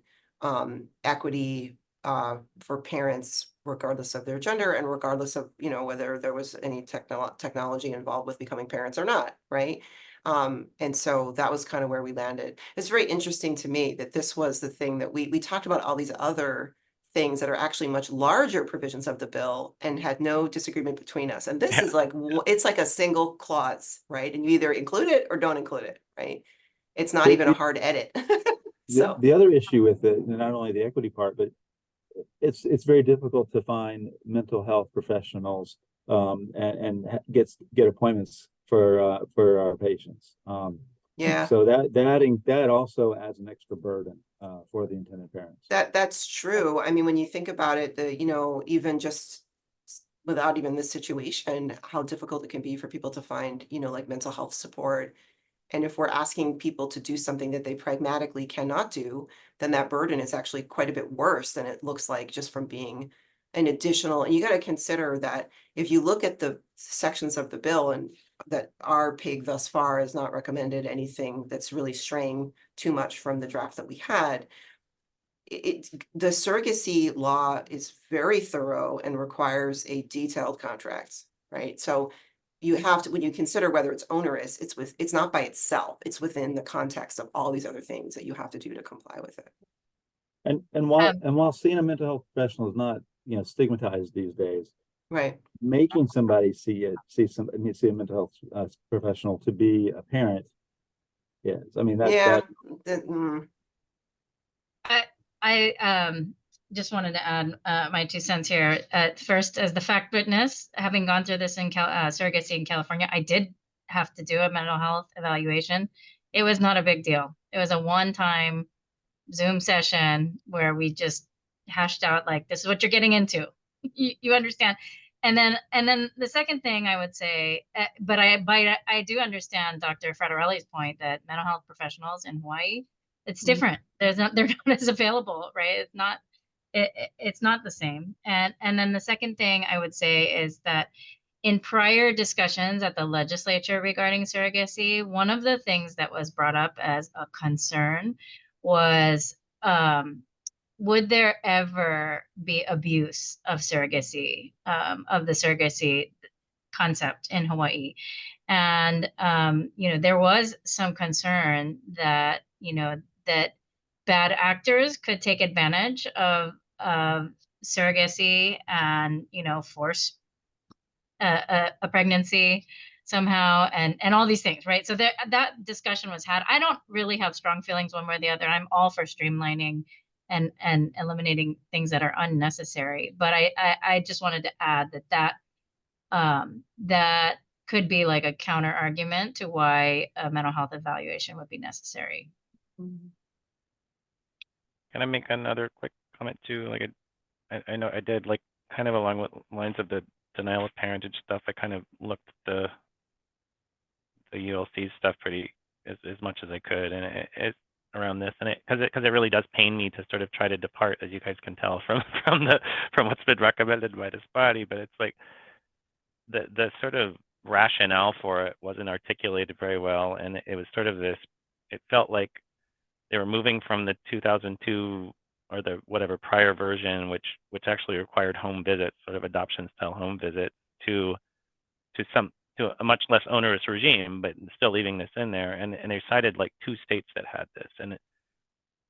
equity for parents, regardless of their gender and regardless of, whether there was any technology involved with becoming parents or not, right? And so that was kind of where we landed. It's very interesting to me that this was the thing that we talked about all these other things that are actually much larger provisions of the bill and had no disagreement between us. And this is like, it's like a single clause, right? And you either include it or don't include it, right? It's not even a hard edit. So the other issue with it, and not only the equity part, but it's very difficult to find mental health professionals and get appointments for our patients. yeah, So that also adds an extra burden for the intended parents. that's true. I mean, when you think about it, even just without even this situation, how difficult it can be for people to find, like mental health support. And if we're asking people to do something that they pragmatically cannot do, then that burden is actually quite a bit worse than it looks like just from being an additional. And you got to consider that if you look at the sections of the bill, and that our PIG thus far has not recommended anything that's really straying too much from the draft that we had. The surrogacy law is very thorough and requires a detailed contract, right? So you have to, when you consider whether it's onerous, it's not by itself, it's within the context of all these other things that you have to do to comply with it. And while seeing a mental health professional is not stigmatized these days, right? Making somebody see a mental health professional to be a parent, yes, I mean I just wanted to add my 2 cents here. First, as the fact witness, having gone through this in surrogacy in California, I did have to do a mental health evaluation. it was not a big deal. It was a one-time Zoom session where we just hashed out like, this is what you're getting into. You understand? And then the second thing I would say, but I do understand Dr. Fraterelli's point that mental health professionals in Hawaii, it's different. They're not as available, right? It's not the same. And then the second thing I would say is that in prior discussions at the legislature regarding surrogacy, one of the things that was brought up as a concern was, would there ever be abuse of surrogacy, of the surrogacy concept in Hawaii? And, there was some concern that, that bad actors could take advantage of surrogacy and, force a pregnancy somehow and all these things, right? So that discussion was had. I don't really have strong feelings one way or the other. I'm all for streamlining and eliminating things that are unnecessary. But I just wanted to add that could be like a counter argument to why a mental health evaluation would be necessary. Can I make another quick comment too? Like, I know I did like kind of along with lines of the denial of parentage stuff. I kind of looked at the ULC stuff pretty as much as I could, and it's around this, and because it really does pain me to sort of try to depart, as you guys can tell from what's been recommended by this body. But it's like the sort of rationale for it wasn't articulated very well, and it was sort of this. It felt like they were moving from the 2002 or the whatever prior version, which actually required home visits, sort of adoption style home visit, to a much less onerous regime, but still leaving this in there. And they cited like 2 states that had this, and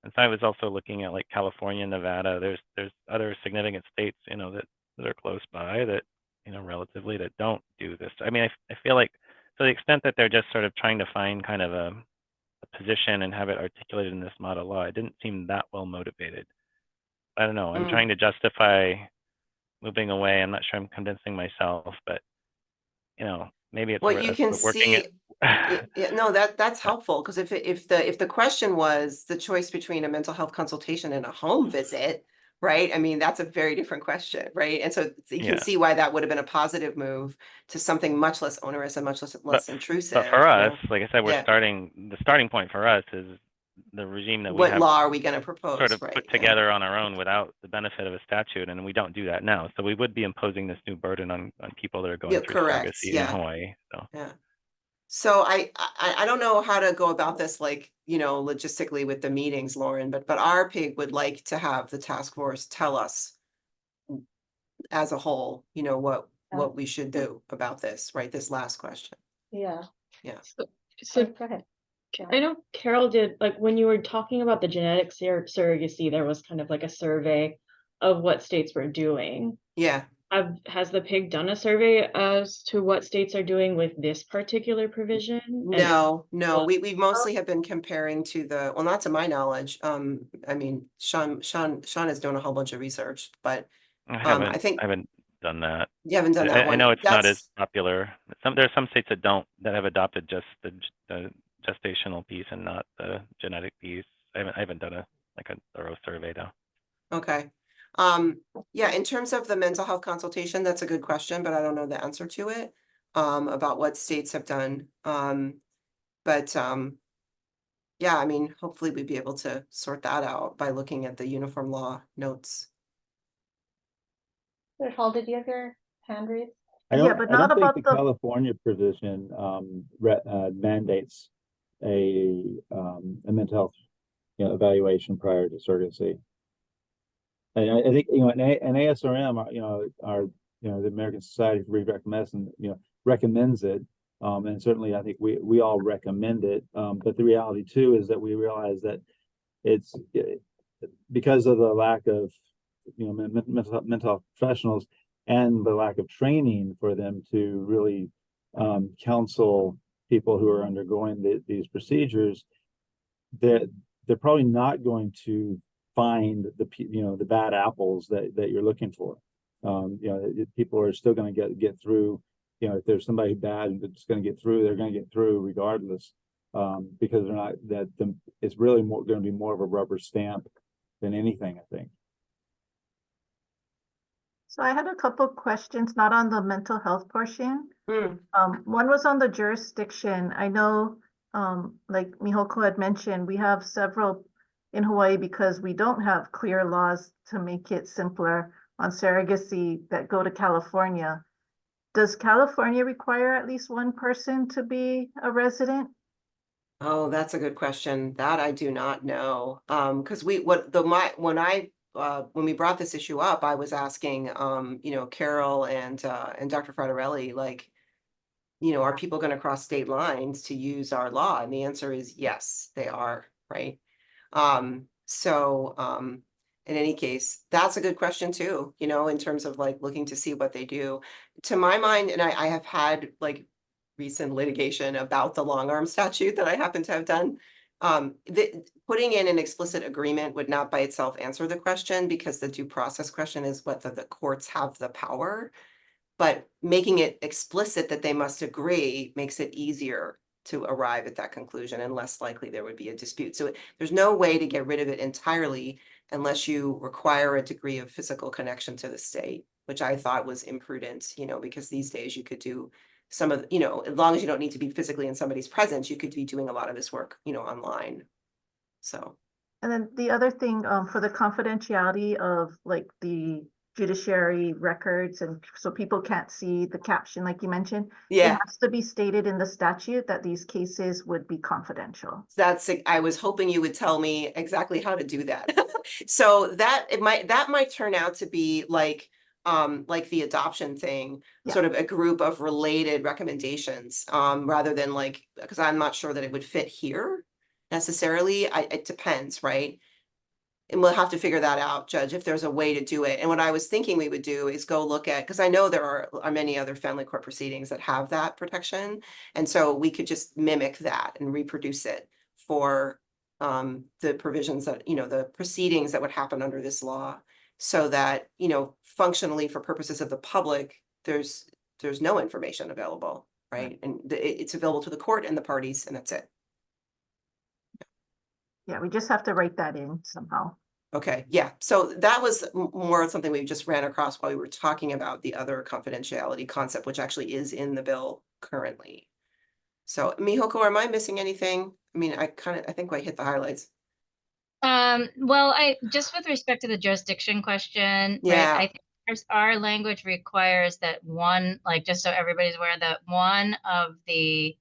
so I was also looking at like California, Nevada. There's other significant states, that are close by that, relatively, that don't do this. I mean, I feel like to the extent that they're just sort of trying to find kind of a position and have it articulated in this model law, it didn't seem that well motivated. I don't know. I'm trying to justify moving away. I'm not sure I'm convincing myself, but maybe it's Well, you can working. see, no, that's helpful, because if the question was the choice between a mental health consultation and a home visit, right? I mean, that's a very different question, right? And so you can see why that would have been a positive move to something much less onerous and much less intrusive. But for us, like I said, the starting point for us is the regime that we what have law are we going to propose? sort of right, put together on our own without the benefit of a statute, and we don't do that now. So we would be imposing this new burden on people that are going through surrogacy in Hawaii. So yeah. So I don't know how to go about this, like, logistically with the meetings, Lauren, but our PIG would like to have the task force tell us as a whole, what we should do about this, right? This last question. Yeah. Yeah. So Go ahead. I know Carol did, like, when you were talking about the genetic surrogacy, there was kind of like a survey of what states were doing. Yeah. Has the PIG done a survey as to what states are doing with this particular provision? No, we mostly have been comparing to well, not to my knowledge. I mean, Sean is doing a whole bunch of research, but I think I haven't done that. You haven't done that one. I know it's not as popular. There are some states that have adopted just the gestational piece and not the genetic piece. I haven't done a thorough survey though. Okay. Yeah, in terms of the mental health consultation, that's a good question, but I don't know the answer to it, about what states have done. But yeah, I mean, hopefully we'd be able to sort that out by looking at the uniform law notes. Paul, did you have your hand raised? I don't think the California provision mandates a mental health evaluation prior to surrogacy. And I think an ASRM, the American Society for Reproductive Medicine, recommends it, and certainly I think we all recommend it. But the reality too is that we realize that it's because of the lack of mental health professionals and the lack of training for them to really counsel people who are undergoing these procedures, they're probably not going to find the bad apples that you're looking for. People are still going to get through. If there's somebody bad that's going to get through, they're going to get through regardless. Because they're not, it's really more, gonna be more of a rubber stamp than anything, I think. So I had a couple questions, not on the mental health portion. Hmm. One was on the jurisdiction. I know, like Mihoko had mentioned, we have several in Hawaii because we don't have clear laws to make it simpler on surrogacy that go to California. Does California require at least one person to be a resident? Oh, that's a good question. That I do not know. Because when we brought this issue up, I was asking, you know, Carol and Dr. Fratarelli, like, you know, are people going to cross state lines to use our law? And the answer is yes, they are, right? In any case, that's a good question too, you know, in terms of like looking to see what they do. To my mind, and I have had like recent litigation about the long arm statute that I happen to have done. Putting in an explicit agreement would not by itself answer the question, because the due process question is whether the courts have the power. But making it explicit that they must agree makes it easier to arrive at that conclusion and less likely there would be a dispute. So there's no way to get rid of it entirely unless you require a degree of physical connection to the state, which I thought was imprudent, you know, because these days you could do some of, you know, as long as you don't need to be physically in somebody's presence, you could be doing a lot of this work, you know, online. So. And then the other thing, for the confidentiality of like the judiciary records, and so people can't see the caption, like you mentioned, Yeah. it has to be stated in the statute that these cases would be confidential. I was hoping you would tell me exactly how to do that. So that might turn out to be like the adoption thing, Yeah. sort of a group of related recommendations, rather than like, because I'm not sure that it would fit here necessarily. It depends, right? And we'll have to figure that out, Judge, if there's a way to do it. And what I was thinking we would do is go look at, because I know there are many other family court proceedings that have that protection. And so we could just mimic that and reproduce it for the provisions that, you know, the proceedings that would happen under this law, so that, you know, functionally for purposes of the public, there's no information available, right? And it's available to the court and the parties, and that's it. Yeah, we just have to write that in somehow. Okay, yeah, so that was more something we just ran across while we were talking about the other confidentiality concept, which actually is in the bill currently. So Mihoko, am I missing anything? I mean, I think I hit the highlights. Well, just with respect to the jurisdiction question, Yeah. right? I think our language requires that one, like, just so everybody's aware, that one of the,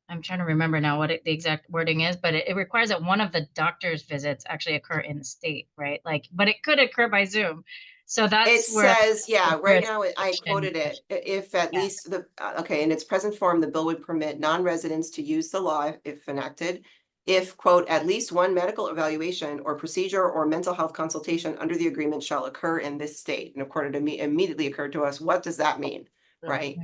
I'm trying to remember now what the exact wording is, but it requires that one of the doctor's visits actually occur in the state, right? Like, but it could occur by Zoom. So that's It where says, yeah, the right now I jurisdiction quoted it. If at least okay, in its present form, the bill would permit non-residents to use the law if enacted, if, quote, at least one medical evaluation or procedure or mental health consultation under the agreement shall occur in this state. And of course, it immediately occurred to us, what does that mean, right?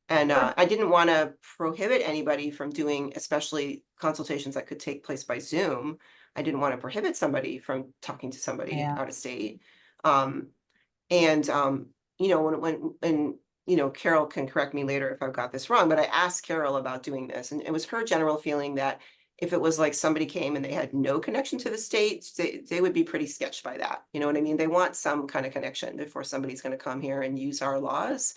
And I didn't want to prohibit anybody from doing, especially consultations that could take place by Zoom. I didn't want to prohibit somebody from talking to somebody out of state. You know, when you know, Carol can correct me later if I've got this wrong, but I asked Carol about doing this, and it was her general feeling that if it was like somebody came and they had no connection to the state, they would be pretty sketched by that. You know what I mean? They want some kind of connection before somebody's going to come here and use our laws.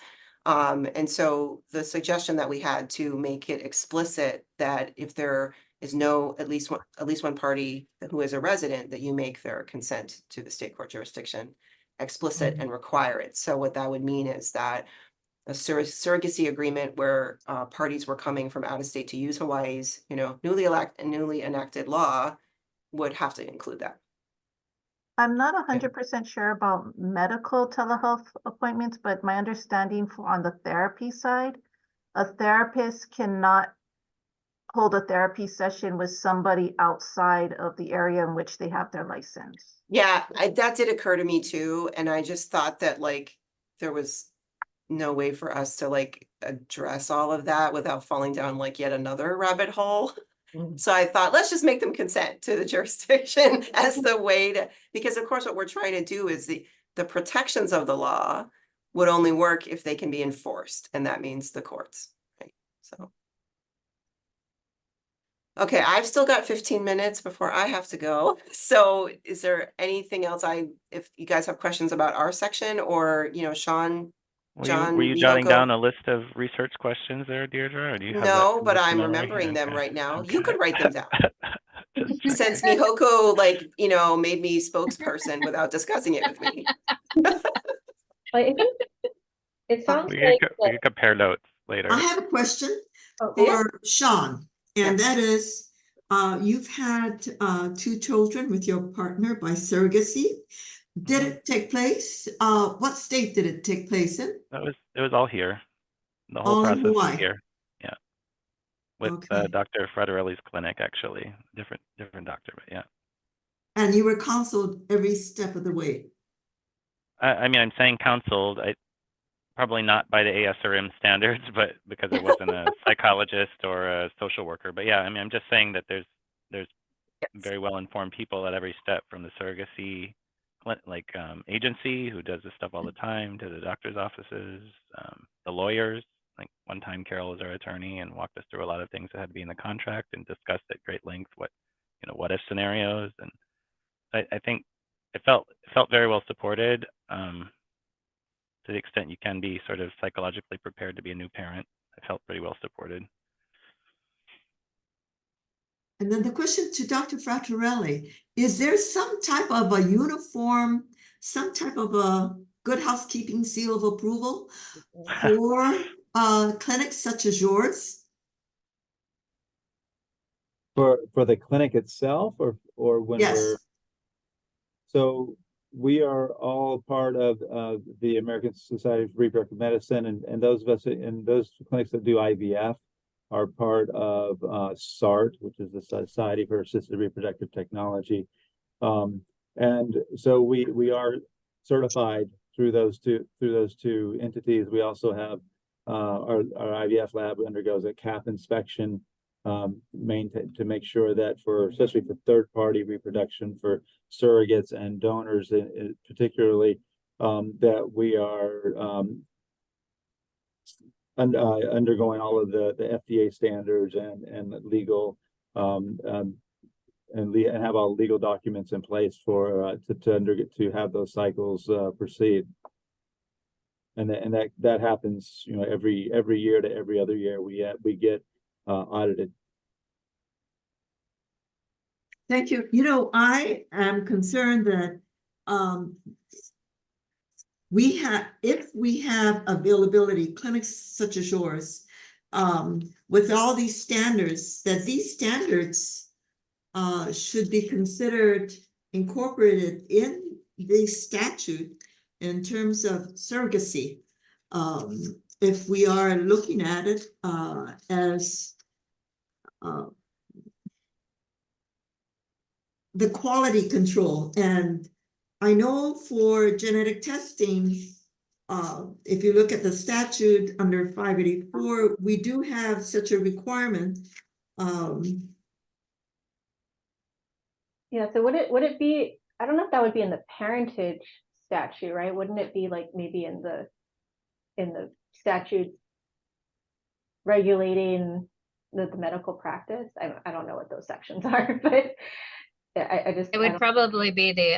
And so the suggestion that we had to make it explicit that if there is at least one party who is a resident, that you make their consent to the state court jurisdiction explicit and require it. So what that would mean is that a surrogacy agreement where parties were coming from out of state to use Hawaii's, you know, newly enacted law would have to include that. I'm not 100% sure about medical telehealth appointments, but my understanding on the therapy side, a therapist cannot hold a therapy session with somebody outside of the area in which they have their license. Yeah, that did occur to me too. And I just thought that like there was no way for us to like address all of that without falling down like yet another rabbit hole. So I thought, let's just make them consent to the jurisdiction as the way to, because of course what we're trying to do is the protections of the law would only work if they can be enforced. And that means the courts, right? So. Okay, I've still got 15 minutes before I have to go. So is there anything else if you guys have questions about our section or, Sean, John, Were you jotting Miyoko? down a list of research questions there, Deirdre, or do you have that No, from but the I'm memory? remembering them Okay, right now. You okay. could write them down. Just Since checking. Mihoko, made me spokesperson without discussing it with me. I think it sounds We like could compare notes later. I have a question yeah. for Sean, and that is, you've had 2 children with your partner by surrogacy. Did it take place? What state did it take place in? It was all here. The whole All in process was Hawaii. here. Yeah. With Okay. Dr. Frederelli's clinic, actually. Different doctor, but yeah. And you were counseled every step of the way. I mean, I'm saying counseled. Probably not by the ASRM standards, but because I wasn't a psychologist or a social worker. But yeah, I mean, I'm just saying that there's very well informed people at every step, from the surrogacy agency who does this stuff all the time, to the doctor's offices, the lawyers. Like one time Carol was our attorney and walked us through a lot of things that had to be in the contract and discussed at great length what if scenarios. And I think it felt very well supported. To the extent you can be sort of psychologically prepared to be a new parent, I felt pretty well supported. And then the question to Dr. Fratelli, is there some type of a uniform, some type of a good housekeeping seal of approval for clinics such as yours? For the clinic itself, or when Yes. we're, so we are all part of the American Society of Reproductive Medicine, and those of us in those clinics that do IVF are part of SART, which is the Society for Assisted Reproductive Technology. And so we are certified through those two entities. We also have our IVF lab undergoes a CAP inspection to make sure that especially for third-party reproduction, for surrogates and donors particularly, that we are undergoing all of the FDA standards and legal and have all legal documents in place for to have those cycles proceed. And that happens, every year to every other year we get audited. Thank you. I am concerned that if we have availability, clinics such as yours, with all these standards, that these standards should be considered incorporated in the statute in terms of surrogacy. If we are looking at it as the quality control. And I know for genetic testing, if you look at the statute under 584, we do have such a requirement. Yeah, so would it be, I don't know if that would be in the parentage statute, right? Wouldn't it be like maybe in the statute regulating the medical practice? I don't know what those sections are, but I just It would probably be the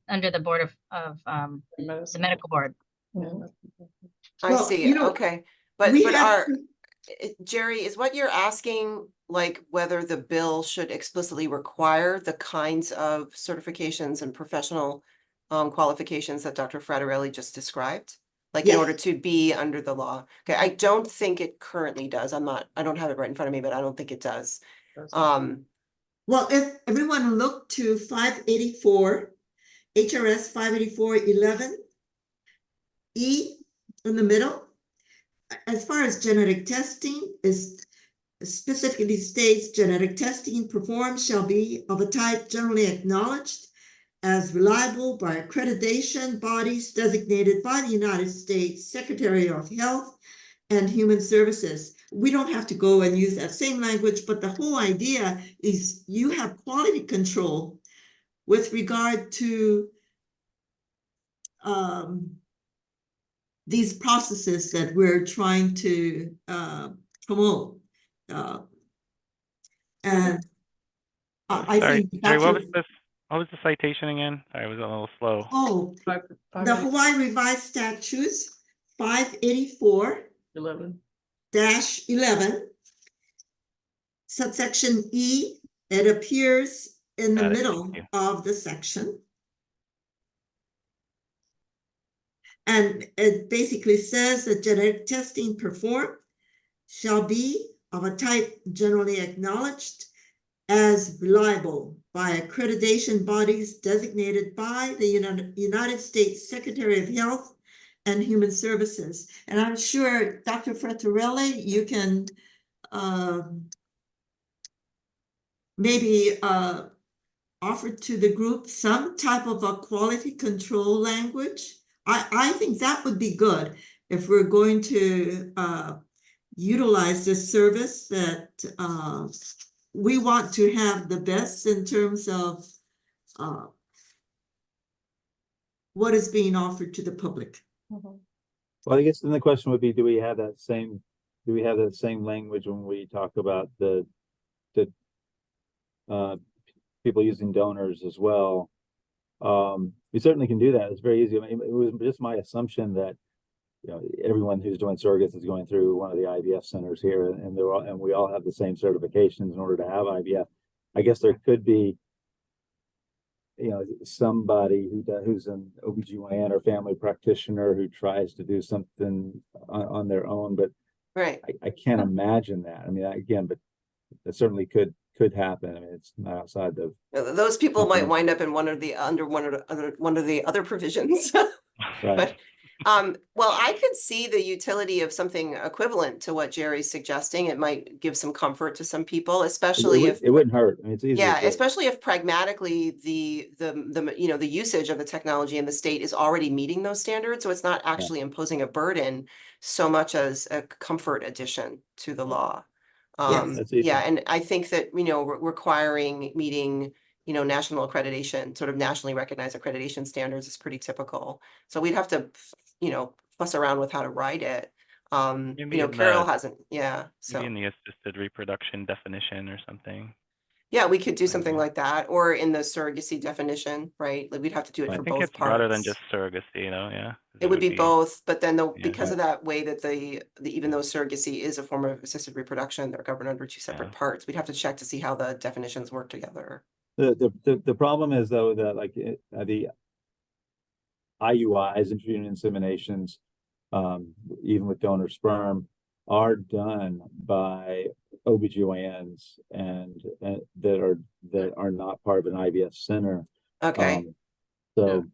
under the board of the medical board. I Well, see. Okay. But Jerry, is what you're asking whether the bill should explicitly require the kinds of certifications and professional qualifications that Dr. Fratelli just described? In order to be under the law? Okay, I don't think it currently does. I don't have it right in front of me, but I don't think it does. Well, if everyone look to 584, HRS 584.11 E in the middle, as far as genetic testing is specifically states, genetic testing performed shall be of a type generally acknowledged as reliable by accreditation bodies designated by the United States Secretary of Health and Human Services. We don't have to go and use that same language, but the whole idea is you have quality control with regard to these processes that we're trying to promote. And I Sorry, think Jerry, what Dr. was this? What was the citation again? Sorry, I was a little slow. Oh, Five, the Hawaii Revised Statutes 584-11, 11. subsection E, it appears in the Got it, middle thank you. of the section. And it basically says that genetic testing performed shall be of a type generally acknowledged as reliable by accreditation bodies designated by the United States Secretary of Health and Human Services. And I'm sure, Dr. Frettarelli, you can maybe offer to the group some type of a quality control language. I think that would be good if we're going to utilize this service, that we want to have the best in terms of what is being offered to the public. Mhm. Well, I guess then the question would be, do we have that same language when we talk about the people using donors as well? We certainly can do that. It's very easy. I mean, it was just my assumption that, you know, everyone who's doing surrogates is going through one of the IVF centers here, and they're all, and we all have the same certifications in order to have IVF. I guess there could be, you know, somebody who's an OBGYN or family practitioner who tries to do something on their own, but Right. I can't imagine that. I mean, again, but it certainly could happen. I mean, it's not outside the. Those people might Okay. wind up in one of the other provisions. Right. But well, I could see the utility of something equivalent to what Jerry's suggesting. It might give some comfort to some people, especially if It wouldn't hurt. I mean, it's easy. yeah, to do. especially if pragmatically the you know, the usage of the technology in the state is already meeting those standards, so it's not actually imposing a burden so much as a comfort addition to the law. Yes. That's easy. Yeah, and I think that, you know, requiring meeting, you know, national accreditation, sort of nationally recognized accreditation standards is pretty typical. So we'd have to, you know, fuss around with how to write it. You Maybe know, in Carol the hasn't, yeah, maybe in so, the assisted reproduction definition or something. yeah, we could do something Yeah. like that, or in the surrogacy definition, right? Like, we'd have to do it Right. for I think both it's broader than parts. just surrogacy, you know, yeah. 'cause It would be be- both, but then Yeah. because of that way that the even though surrogacy is a form of assisted reproduction, they're governed under two separate Yeah. parts. We'd have to check to see how the definitions work together. The problem is, though, that like the IUIs, intrauterine inseminations, even with donor sperm, are done by OBGYNs and that are not part of an IVF center. Okay, So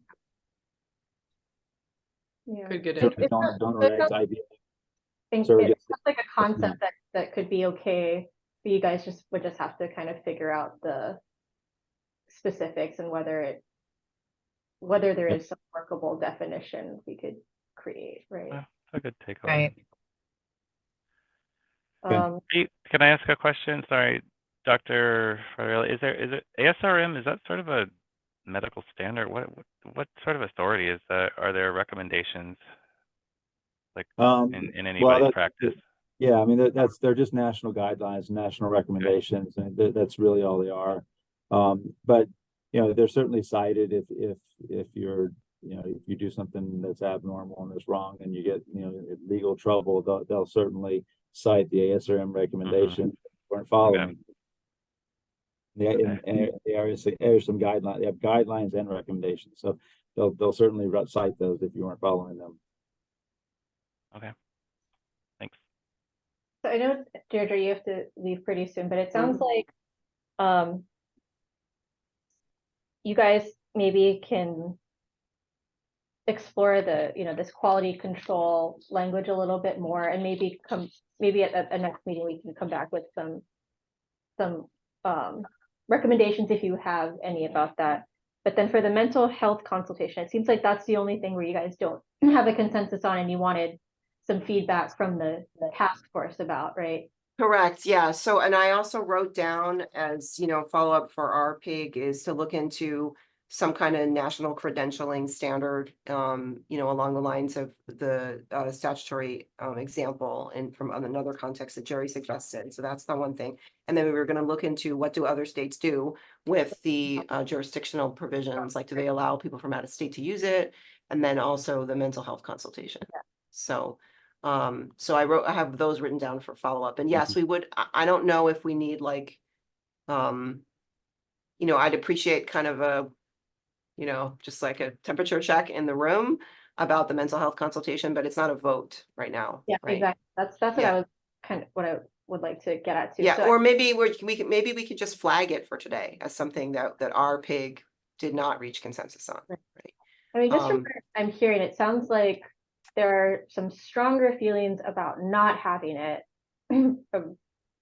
Yeah. Could get certainly interesting. donor eggs, IVF. think Surrogacy. it sounds like a not. concept that could be okay, but you guys would just have to kind of figure out the specifics and whether there Yep. is some workable definition we could create, right? Well, it's a good takeaway. Right. Um, Can I ask a question? Sorry, Dr. Frettarelli, is it ASRM, is that sort of a medical standard? What sort of authority is that? Are there recommendations like in anybody's practice? Yeah, I mean, they're just national guidelines, national recommendations, and that's really all they are. But you know, they're certainly cited if you're, you know, if you do something that's abnormal and is wrong and you get, you know, in legal trouble, they'll certainly cite the ASRM recommendation weren't following. And they are some guidelines. They have guidelines and recommendations, so they'll certainly cite those if you weren't following them. Okay. Thanks. so I know, Deirdre, you have to leave pretty soon, but it sounds like you guys maybe can explore the, you know, this quality control language a little bit more, and maybe at a next meeting we can come back with some recommendations if you have any about that. But then for the mental health consultation, it seems like that's the only thing where you guys don't have a consensus on, and you wanted some feedback from the task force about, right? correct, yeah. So, and I also wrote down as, you know, follow-up for our PIG is to look into some kind of national credentialing standard, you know, along the lines of the statutory example and from another context that Jerry suggested. So that's the one thing. And then we were going to look into what do other states do with the jurisdictional provisions, like do they allow people from out of state to use it? And then also the mental health consultation. So so I have those written down for follow-up. And yes, we would, I don't know if we need like, you know, I'd appreciate kind of a, you know, just like a temperature check in the room about the mental health consultation, but it's not a vote right now. Yeah, right? exactly. That's what Yeah. I was kind of what I would like to get at too. Yeah, So or maybe maybe we could just flag it for today as something that our PIG did not reach consensus on. Right. I mean, just from Um, what I'm hearing, it sounds like there are some stronger feelings about not having it,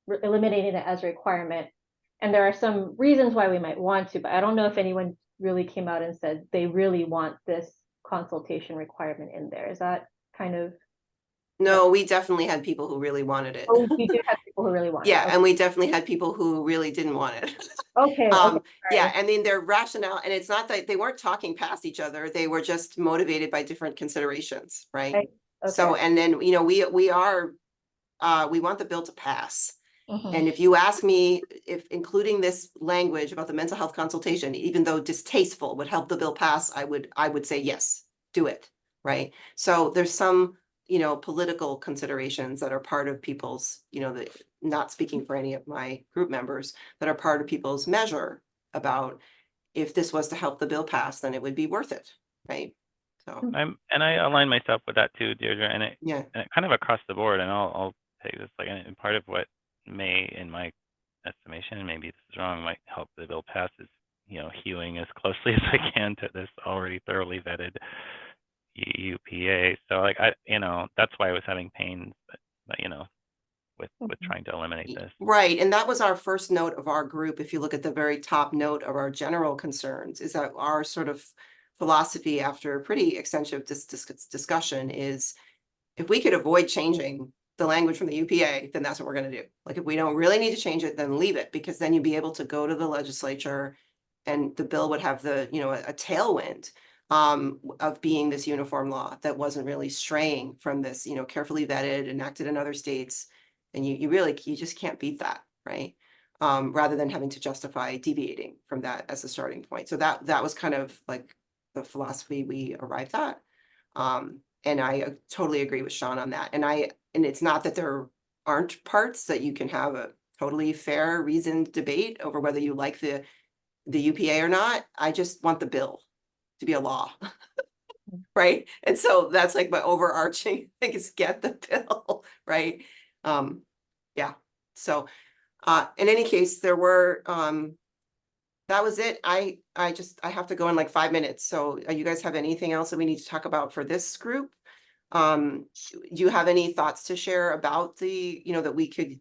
eliminating it as a requirement. And there are some reasons why we might want to, but I don't know if anyone really came out and said they really want this consultation requirement in there. Is that kind of? No, we definitely had people who really wanted it. Oh, you do have people who really want Yeah, it. and we definitely had people who really didn't want it. Okay. Yeah, I mean, their rationale, and it's not that they weren't talking past each other, they were just motivated by different considerations, right? Okay. So, and then, you know, we are, we want the bill to pass. Mhm. And if you ask me if including this language about the mental health consultation, even though distasteful, would help the bill pass, I would say yes, do it, right? So there's some, you know, political considerations that are part of people's, you know, the, not speaking for any of my group members, that are part of people's measure about if this was to help the bill pass, then it would be worth it, right? So, I align myself with that too, Deirdre, and it yeah. kind of across the board, and I'll take this like, and part of what may, in my estimation, and maybe this is wrong, might help the bill pass is, you know, hewing as closely as I can to this already thoroughly vetted UPA. So like you know, that's why I was having pain, but you know, with trying to eliminate this. Right, and that was our first note of our group. If you look at the very top note of our general concerns, is that our sort of philosophy after a pretty extensive discussion is if we could avoid changing the language from the UPA, then that's what we're going to do. Like if we don't really need to change it, then leave it, because then you'd be able to go to the legislature and the bill would have the, you know, a tailwind of being this uniform law that wasn't really straying from this, you know, carefully vetted, enacted in other states. And you just can't beat that, right? Rather than having to justify deviating from that as a starting point. So that was kind of like the philosophy we arrived at. And I totally agree with Sean on that. And it's not that there aren't parts that you can have a totally fair, reasoned debate over whether you like the UPA or not. I just want the bill to be a law. Right. And so that's like my overarching thing is get the bill, right? Yeah. So in any case, there were that was it. I have to go in like 5 minutes. So you guys have anything else that we need to talk about for this group? Do you have any thoughts to share about the, you know, that we could,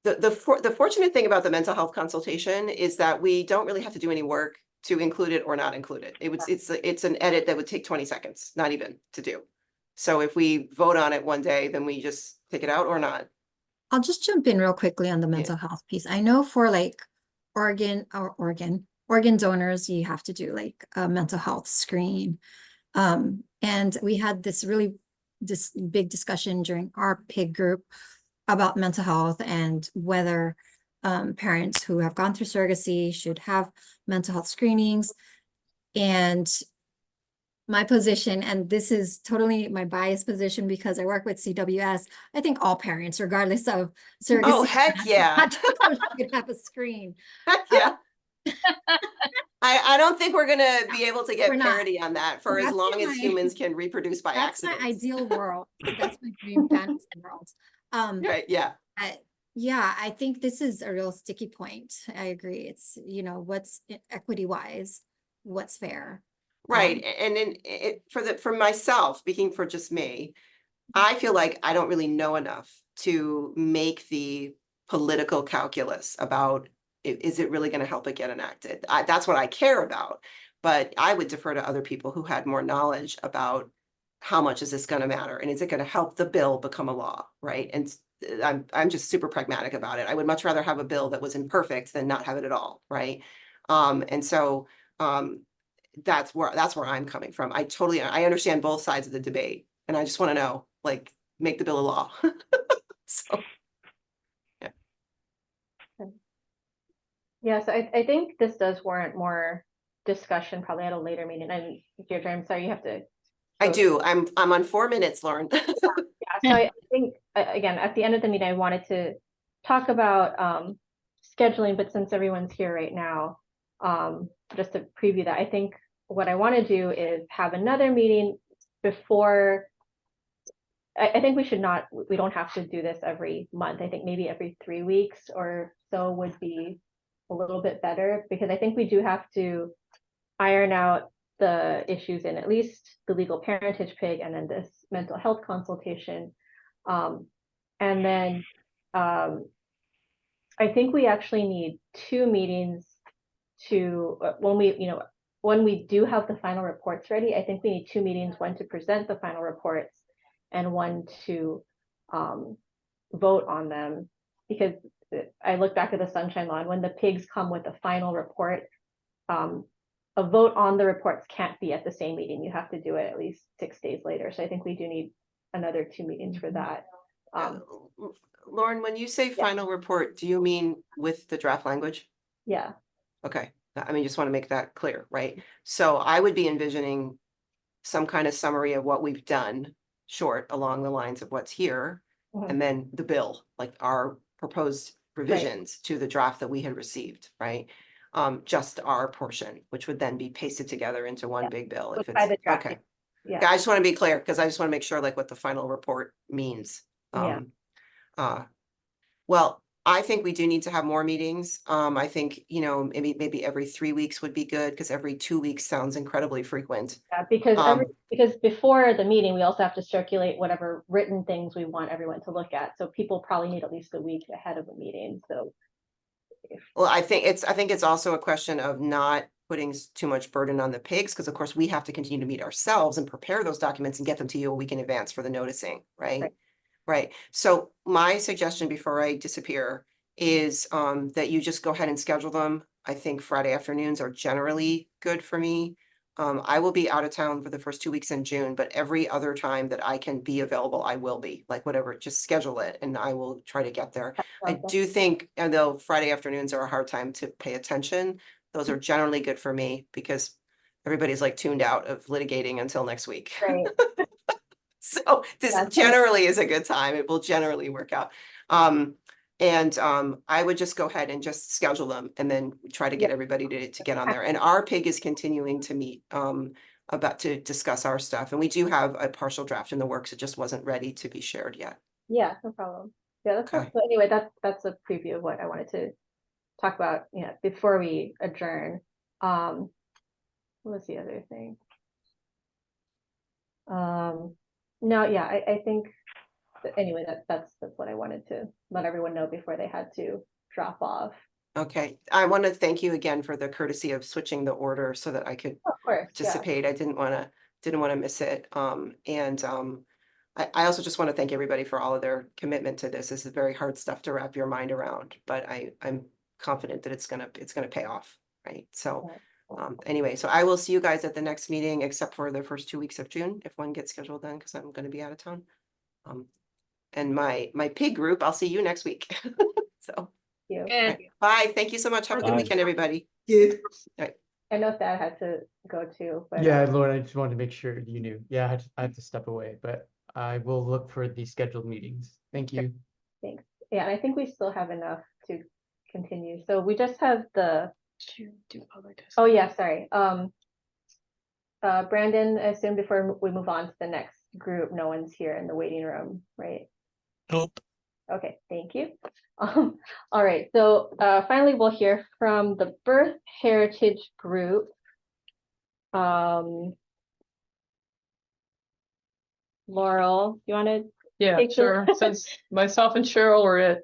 the fortunate thing about the mental health consultation is that we don't really have to do any work to include it or not include it. It's an edit that would take 20 seconds, not even to do. So if we vote on it one day, then we just take it out or not. I'll just jump in real quickly on the mental health piece. I know for like organ donors, you have to do like a mental health screen. And we had this big discussion during our PIG group about mental health and whether parents who have gone through surrogacy should have mental health screenings. And my position, and this is totally my biased position because I work with CWS, I think all parents, regardless of surrogacy. Oh, heck yeah. Should have a screen. Heck yeah. I don't think we're going to be able to get We're not. parity on that for as That's long as my- humans can reproduce by That's accident. my ideal world. That's my dream fantasy world. Right, yeah. Yeah, I think this is a real sticky point. I agree. It's, you know, what's equity wise, what's fair. Right. And then for myself, speaking for just me, I feel like I don't really know enough to make the political calculus about is it really going to help it get enacted? That's what I care about. But I would defer to other people who had more knowledge about how much is this going to matter and is it going to help the bill become a law, right? And I'm just super pragmatic about it. I would much rather have a bill that was imperfect than not have it at all, right? And so that's where I'm coming from. I understand both sides of the debate, and I just want to know, like, make the bill a law. So, Yeah, so I think this does warrant more discussion, probably at a later meeting. And Deirdre, I'm sorry, you have to. I go. do. I'm on 4 minutes, Lauren. Yeah, so I think, again, at the end of the meeting, I wanted to talk about scheduling, but since everyone's here right now, just to preview that, I think what I want to do is have another meeting before. I think we don't have to do this every month. I think maybe every 3 weeks or so would be a little bit better, because I think we do have to iron out the issues in at least the legal parentage PIG and then this mental health consultation. And then I think we actually need 2 meetings to, when we do have the final reports ready, I think we need 2 meetings, one to present the final reports and one to vote on them. Because I look back at the Sunshine Law, and when the pigs come with a final report, a vote on the reports can't be at the same meeting. You have to do it at least 6 days later. So I think we do need another 2 meetings for that. Lauren, when you say final report, do you mean with the draft language? Yeah. Okay, I mean, just want to make that clear, right? So I would be envisioning some kind of summary of what we've done, short along the lines of what's here, and then the bill, like our proposed revisions to the draft that we had received, right? Just our portion, which would then be pasted together into one big bill. If By the it's draft. okay. Yeah. I just want to be clear, because I just want to make sure, like, what the final report means. Well, I think we do need to have more meetings. I think, maybe every 3 weeks would be good, because every 2 weeks sounds incredibly frequent. Yeah, because before the meeting, we also have to circulate whatever written things we want everyone to look at. So people probably need at least a week ahead of the meeting. So. Well, I think it's also a question of not putting too much burden on the pigs, because of course we have to continue to meet ourselves and prepare those documents and get them to you a week in advance for the noticing, right? Right. So my suggestion before I disappear is that you just go ahead and schedule them. I think Friday afternoons are generally good for me. I will be out of town for the first 2 weeks in June, but every other time that I can be available, I will be. Like, whatever, just schedule it and I will try to get there. I do think, though Friday afternoons are a hard time to pay attention, those are generally good for me, because everybody's like tuned out of litigating until next week. Right. So this generally is a good time. It will generally work out. I would just go ahead and just schedule them and then try to get everybody to get on there. And our PIG is continuing to meet about to discuss our stuff. And we do have a partial draft in the works. It just wasn't ready to be shared yet. Yeah, no problem. Yeah, that's okay. So anyway, that's a preview of what I wanted to talk about, before we adjourn. What was the other thing? No, yeah, I think anyway, that's what I wanted to let everyone know before they had to drop off. Okay, I want to thank you again for the courtesy of switching the order so that I could participate. I didn't want to miss it. I also just want to thank everybody for all of their commitment to this. This is very hard stuff to wrap your mind around, but I'm confident that it's gonna pay off, right? So anyway, so I will see you guys at the next meeting, except for the first 2 weeks of June, if one gets scheduled then, because I'm going to be out of town. And my PIG group, I'll see you next week. So Good. Bye. Thank you so much. Have a good weekend, everybody. Good. I know Thad had to go too, but Yeah, Lauren, I just wanted to make sure you knew. Yeah, I had to step away, but I will look for the scheduled meetings. Thank you. thanks. Yeah, and I think we still have enough to continue. So we just have the. Oh yeah, sorry. Brandon, I assume before we move on to the next group, no one's here in the waiting room, right? Nope. Okay, thank you. All right, so finally we'll hear from the Birth Heritage Group. Laurel, you want to? Yeah, sure. Since myself and Cheryl were it.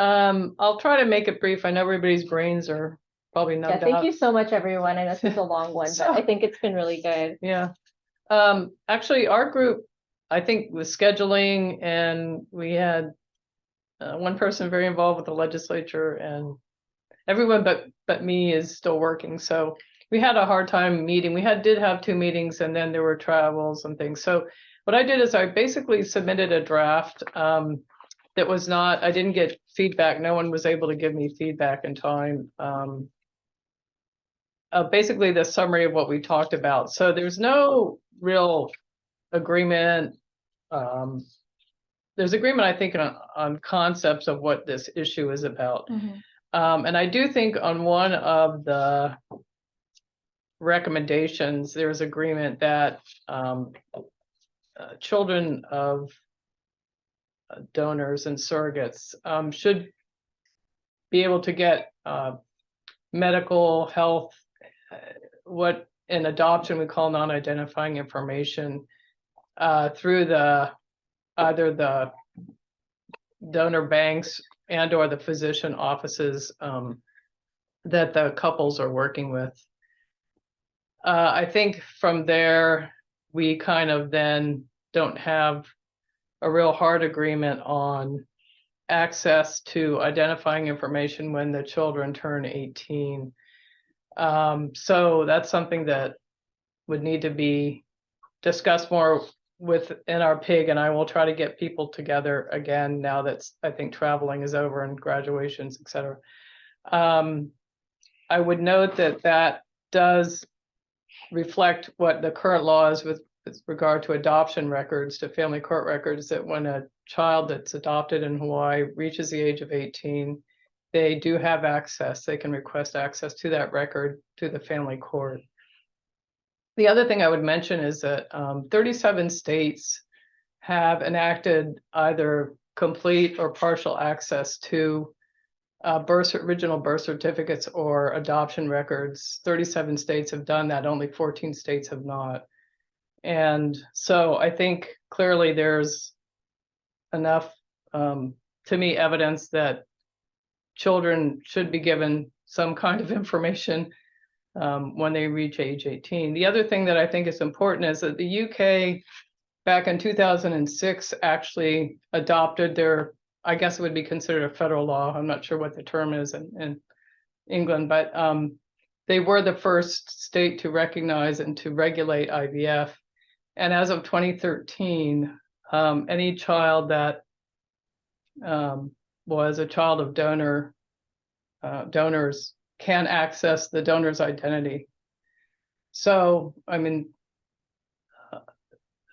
I'll try to make it brief. I know everybody's brains are probably numbed out. Thank you so much, everyone. I know this is a long one, but I think it's been really good. Yeah. Actually, our group, I think, was scheduling, and we had one person very involved with the legislature, and everyone but me is still working. So we had a hard time meeting. We did have 2 meetings, and then there were travels and things. So what I did is I basically submitted a draft that was not, I didn't get feedback. No one was able to give me feedback in time. Basically the summary of what we talked about. So there's no real agreement. There's agreement, I think, on concepts of what this issue is about. And I do think on one of the recommendations, there's agreement that children of donors and surrogates should be able to get medical health, what in adoption we call non-identifying information, through either the donor banks and or the physician offices that the couples are working with. I think from there, we kind of then don't have a real hard agreement on access to identifying information when the children turn 18. So that's something that would need to be discussed more within our PIG, and I will try to get people together again now that I think traveling is over and graduations, et cetera. I would note that that does reflect what the current law is with regard to adoption records, to family court records, that when a child that's adopted in Hawaii reaches the age of 18, they do have access. They can request access to that record to the family court. The other thing I would mention is that 37 states have enacted either complete or partial access to original birth certificates or adoption records. 37 states have done that, only 14 states have not. And so I think clearly there's enough, to me, evidence that children should be given some kind of information when they reach age 18. The other thing that I think is important is that the UK back in 2006 actually adopted their, I guess it would be considered a federal law. I'm not sure what the term is in England, but they were the first state to recognize and to regulate IVF. And as of 2013, any child that was a child of donors can access the donor's identity. So, I mean,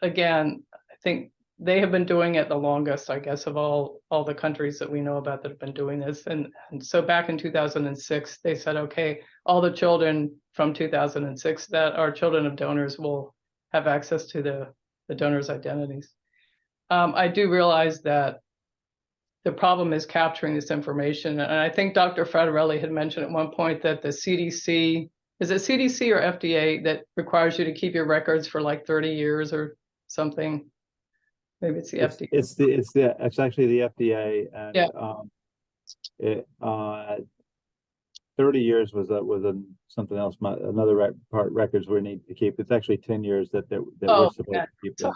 again, I think they have been doing it the longest, I guess, of all the countries that we know about that have been doing this. And so back in 2006, they said, okay, all the children from 2006 that are children of donors will have access to the donors' identities. I do realize that the problem is capturing this information. And I think Dr. Fratarelli had mentioned at one point that the CDC, is it CDC or FDA that requires you to keep your records for like 30 years or something? Maybe it's the FDA. It's actually the FDA, and Yeah. 30 years was something else. Another part records we need to keep. It's actually 10 years that we're supposed to keep them.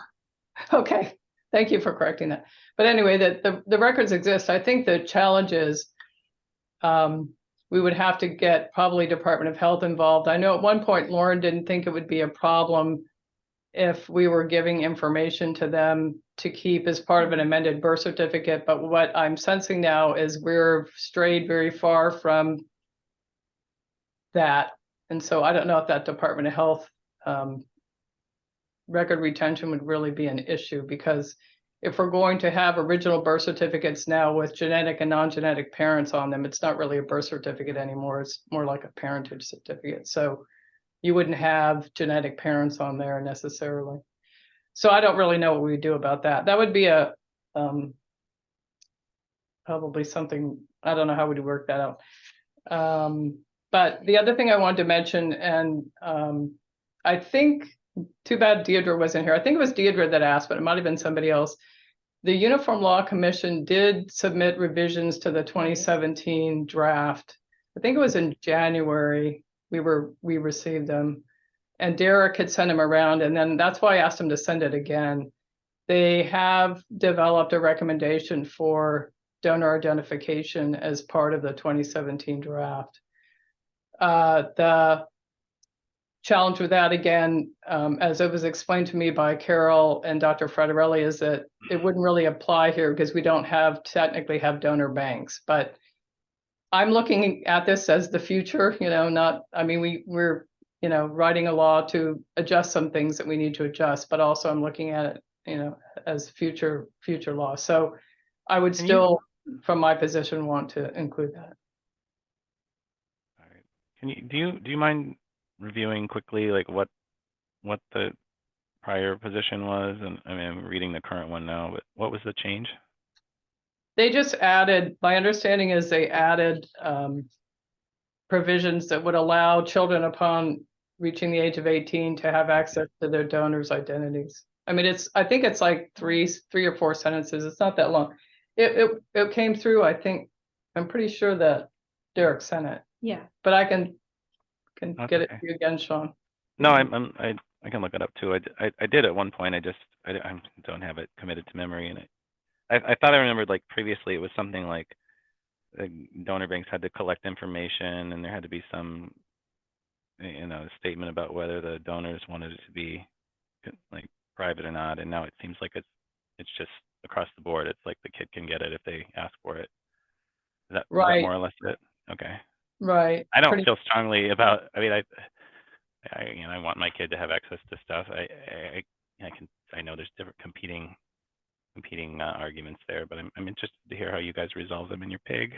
Okay, thank you for correcting that. But anyway, the records exist. I think the challenge is we would have to get probably Department of Health involved. I know at one point Lauren didn't think it would be a problem if we were giving information to them to keep as part of an amended birth certificate. But what I'm sensing now is we're strayed very far from that. And so I don't know if that Department of Health record retention would really be an issue, because if we're going to have original birth certificates now with genetic and non-genetic parents on them, it's not really a birth certificate anymore. It's more like a parentage certificate. So you wouldn't have genetic parents on there necessarily. So I don't really know what we would do about that. That would be a probably something, I don't know how we'd work that out. But the other thing I wanted to mention, and I think, too bad Deirdre wasn't here. I think it was Deirdre that asked, but it might have been somebody else. The Uniform Law Commission did submit revisions to the 2017 draft. I think it was in January we received them, and Derek had sent them around, and then that's why I asked him to send it again. They have developed a recommendation for donor identification as part of the 2017 draft. The challenge with that again, as it was explained to me by Carol and Dr. Frederelli, is that it wouldn't really apply here because we don't technically have donor banks. But I'm looking at this as the future, I mean, we're, writing a law to adjust some things that we need to adjust, but also I'm looking at it, as future law. So I would still, from my position, want to include that. All right. Do you mind reviewing quickly like what the prior position was? And I mean, I'm reading the current one now, but what was the change? They just added, my understanding is they added provisions that would allow children upon reaching the age of 18 to have access to their donors' identities. I mean, I think it's like three or four sentences. It's not that long. It came through, I think, I'm pretty sure that Derek sent it, Yeah. but I can That's get it okay. to you again, Sean. No, I can look it up too. I did at one point. I don't have it committed to memory, and I thought I remembered like previously it was something like donor banks had to collect information, and there had to be some statement about whether the donors wanted it to be like private or not. And now it seems like it's just across the board. It's like the kid can get it if they ask for it. Is that Right. more or less it? Okay. Right. I don't Pretty- feel strongly about. I mean, I want my kid to have access to stuff. I know there's different competing arguments there, but I'm interested to hear how you guys resolve them in your PIG.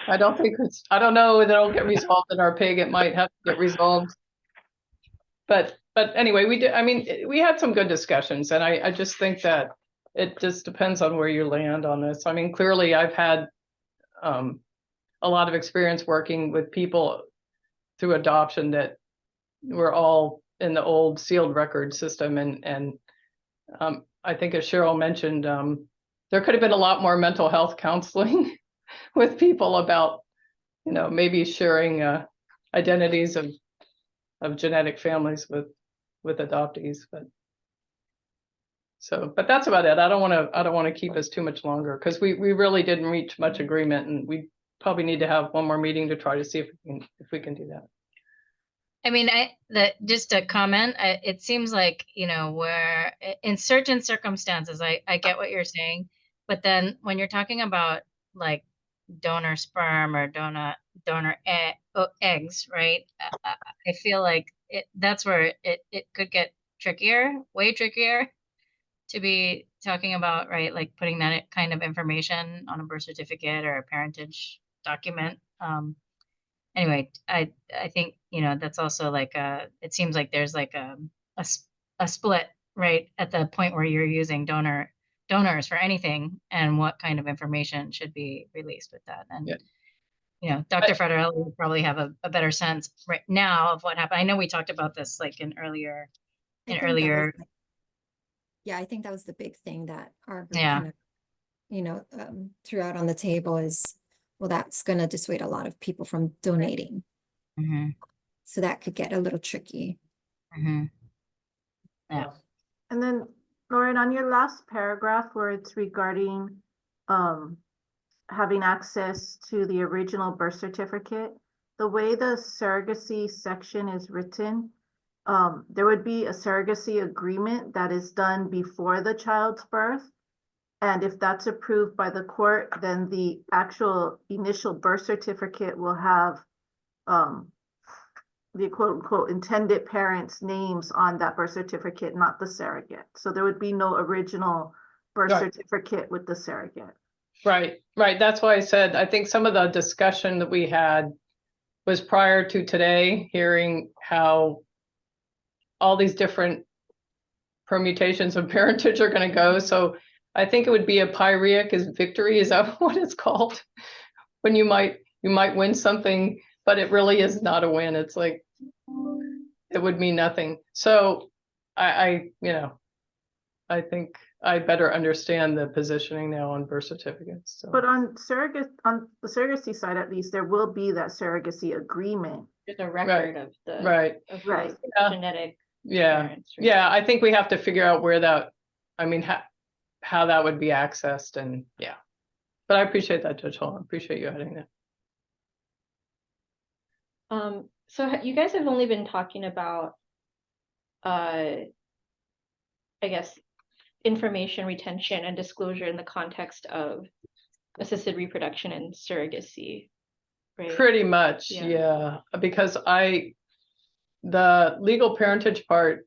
I don't know that it'll get resolved in our PIG. It might have to get resolved. But anyway, we had some good discussions, and I just think that it just depends on where you land on this. I mean, clearly I've had a lot of experience working with people through adoption that were all in the old sealed record system. And I think as Cheryl mentioned, there could have been a lot more mental health counseling with people about, maybe sharing identities of genetic families with adoptees. But that's about it. I don't want to keep us too much longer because we really didn't reach much agreement, and we probably need to have one more meeting to try to see if we can do that. I mean, just a comment, it seems like, where in certain circumstances, I get what you're saying, but then when you're talking about like donor sperm or donor eggs, right? I feel like that's where it could get trickier, way trickier to be talking about, right? Like putting that kind of information on a birth certificate or a parentage document. Anyway, I think, that's also like it seems like there's like a split, right, at the point where you're using donors for anything and what kind of information should be released with that. And, Dr. Frederelli would probably have a better sense right now of what happened. I know we talked about this like in earlier. Yeah, I think that was the big thing that our group Yeah. kind of, threw out on the table is, well, that's going to dissuade a lot of people from donating. Mm-hmm. So that could get a little tricky. Mm-hmm. Yeah. And then, Lauren, on your last paragraph where it's regarding having access to the original birth certificate, the way the surrogacy section is written, there would be a surrogacy agreement that is done before the child's birth. And if that's approved by the court, then the actual initial birth certificate will have the quote unquote intended parents' names on that birth certificate, not the surrogate. So there would be no original birth Right. certificate with the surrogate. Right. That's why I said, I think some of the discussion that we had was prior to today, hearing how all these different permutations of parentage are going to go. So I think it would be a Pyrrhic is victory. Is that what it's called? When you might win something, but it really is not a win. It's like, it would mean nothing. So I think I better understand the positioning now on birth certificates. So. But on the surrogacy side, at least, there will be that surrogacy agreement. There's a record of the Right. of Right. the Yeah. genetic Yeah. parents, right? Yeah. I think we have to figure out where that, how that would be accessed, and yeah. But I appreciate that, Judge Hall. I appreciate you adding that. So you guys have only been talking about, I guess, information retention and disclosure in the context of assisted reproduction and surrogacy, right? Pretty much, Yeah. yeah, because the legal parentage part,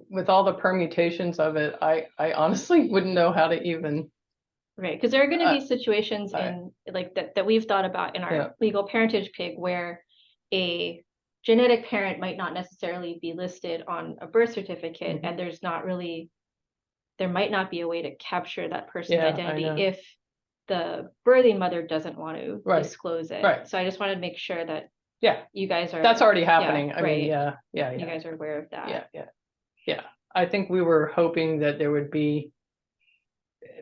with all the permutations of it, I honestly wouldn't know how to even, Right, because there are going to Uh, be situations I- in like that we''ve thought about in our Yeah. legal parentage pig where a genetic parent might not necessarily be listed on a birth certificate, Mhm. and there might not be a way to capture that person's Yeah, I identity know. if the birthing mother doesn't want to Right, disclose it. right. So I just wanted to make sure that Yeah, you guys are. that's already yeah, happening. I right. mean, yeah, You yeah. guys are aware of that. Yeah. I think we were hoping that there would be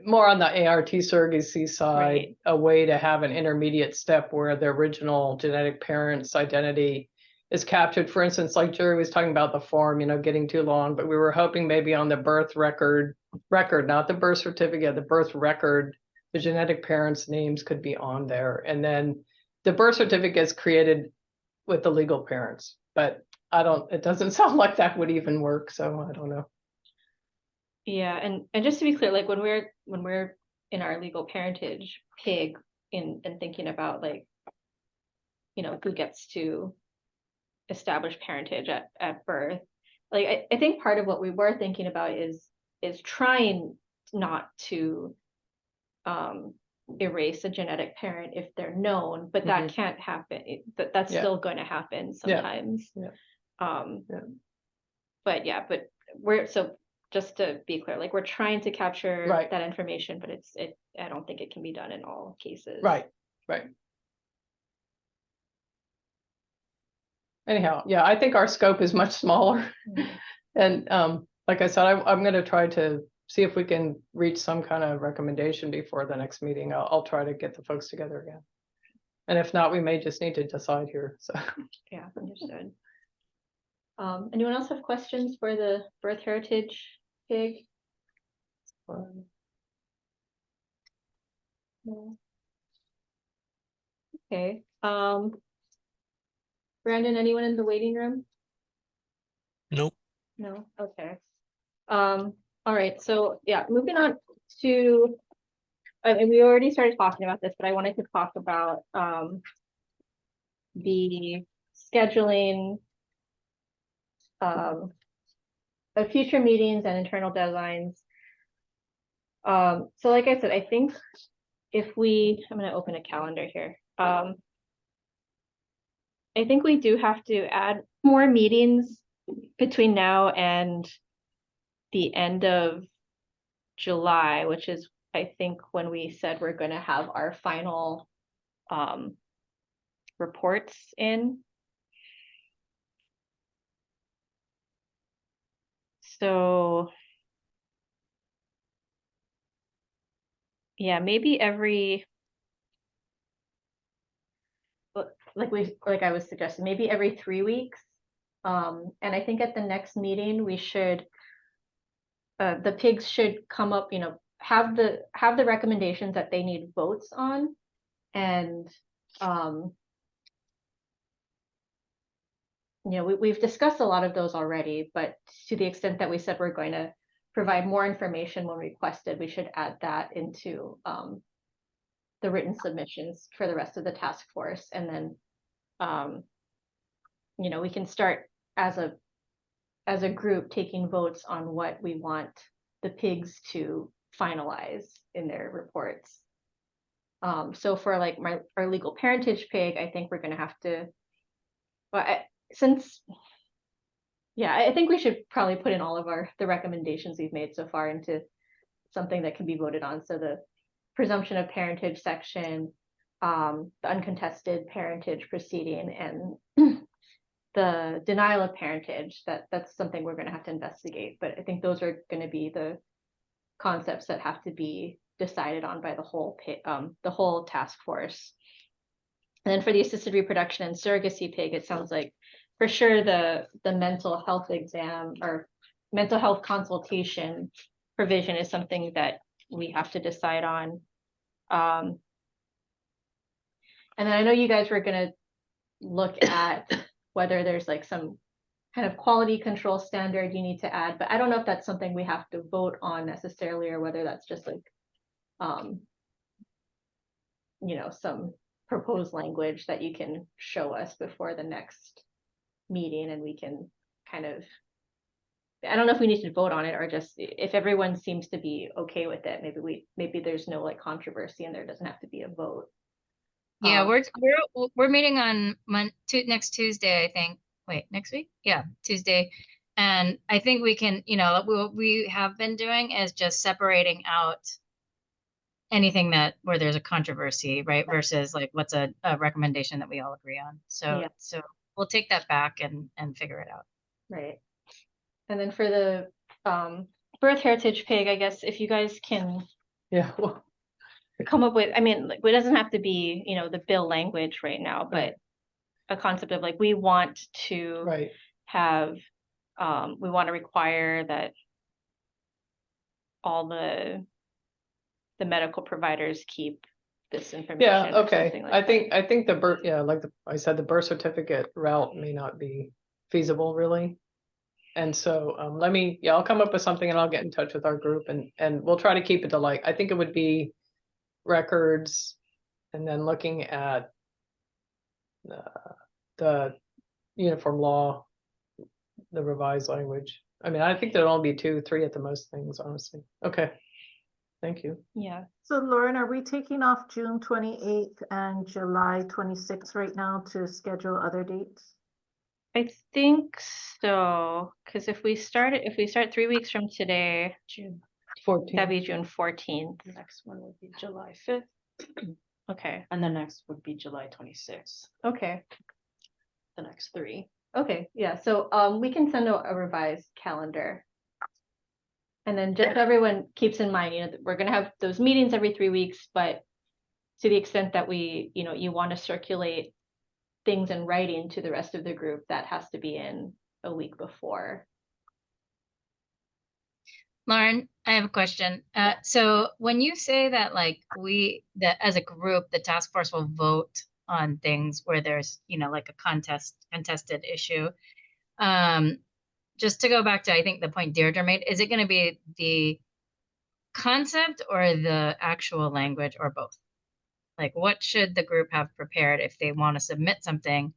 more on the ART surrogacy side, Right. a way to have an intermediate step where the original genetic parent's identity is captured. For instance, like Jerry was talking about the form, getting too long, but we were hoping maybe on the birth record, not the birth certificate, the birth record, the genetic parents' names could be on there. And then the birth certificate is created with the legal parents, but it doesn't sound like that would even work. So I don't know. Yeah, and just to be clear, like when we're in our legal parentage pig and thinking about like, who gets to establish parentage at birth, like I think part of what we were thinking about is trying not to erase a genetic parent if they're known, but that can't happen. That's Yeah. still going to happen sometimes. Yeah. Yeah. But we're so. Just to be clear, like we're trying to capture Right. that information, but I don't think it can be done in all cases. Right. Anyhow, yeah, I think our scope is much smaller. Mhm. And like I said, I'm going to try to see if we can reach some kind of recommendation before the next meeting. I'll try to get the folks together again. And if not, we may just need to decide here. So Yeah, understood. Anyone else have questions for the birth heritage pig? No. Okay. Brandon, anyone in the waiting room? Nope. No? Okay. All right, so yeah, moving on to, I mean, we already started talking about this, but I wanted to talk about the scheduling of future meetings and internal deadlines. So like I said, I think I'm gonna open a calendar here. I think we do have to add more meetings between now and the end of July, which is, I think, when we said we're going to have our final reports in. So yeah, maybe like I was suggesting, maybe every 3 weeks. And I think at the next meeting we should the pigs should come up, have the recommendations that they need votes on, and we've discussed a lot of those already, but to the extent that we said we're going to provide more information when requested, we should add that into the written submissions for the rest of the task force. And then, we can start as a group taking votes on what we want the pigs to finalize in their reports. So for like our legal parentage pig, I think we're going to have to, I think we should probably put in all of the recommendations we've made so far into something that can be voted on. So the presumption of parentage section, the uncontested parentage proceeding, and the denial of parentage, that's something we're going to have to investigate. But I think those are going to be the concepts that have to be decided on by the whole task force. And then for the assisted reproduction and surrogacy pig, it sounds like for sure the mental health exam or mental health consultation provision is something that we have to decide on. And then I know you guys were going to look at whether there's like some kind of quality control standard you need to add, but I don't know if that's something we have to vote on necessarily, or whether that's just like, you know, some proposed language that you can show us before the next meeting, and we can kind of, I don't know if we need to vote on it, or just if everyone seems to be okay with it, maybe there's no like controversy and there doesn't have to be a vote. Yeah, we're meeting on next Tuesday, I think. Wait, next week? Yeah, Tuesday. And I think we can, you know, what we have been doing is just separating out anything where there's a controversy, right? Versus like what's a recommendation that we all agree on. So Yeah. so we'll take that back and figure it out. Right. And then for the birth heritage pig, I guess if you guys can Yeah, well, come up with, I mean, like, it doesn't have to be, you know, the bill language right now, but a concept of like, we want to right. have, we want to require that all the medical providers keep this information. Yeah, or okay. something like I think the birth, yeah, like I said, the birth certificate route may not be feasible really. And so I'll come up with something and I'll get in touch with our group and we'll try to keep it to like, I think it would be records and then looking at the uniform law, the revised language. I mean, I think there'll only be 2, 3 at the most things, honestly. Okay. Thank you. Yeah. So Lauren, are we taking off June 28th and July 26th right now to schedule other dates? I think so, because if we start 3 weeks from today, June that'd 14th. be June 14th. The next one would be July 5th, Okay. and the next would be July 26th, Okay. the next 3. Okay. Yeah. So we can send out a revised calendar. And then just so everyone keeps in mind, you know, that we're gonna have those meetings every 3 weeks, but to the extent that we, you know, you want to circulate things in writing to the rest of the group, that has to be in a week before. Lauren, I have a question. So when you say that like that as a group, the task force will vote on things where there's, you know, like a contested issue. Just to go back to, I think the point Deirdre made, is it going to be the concept or the actual language or both? Like what should the group have prepared if they want to submit something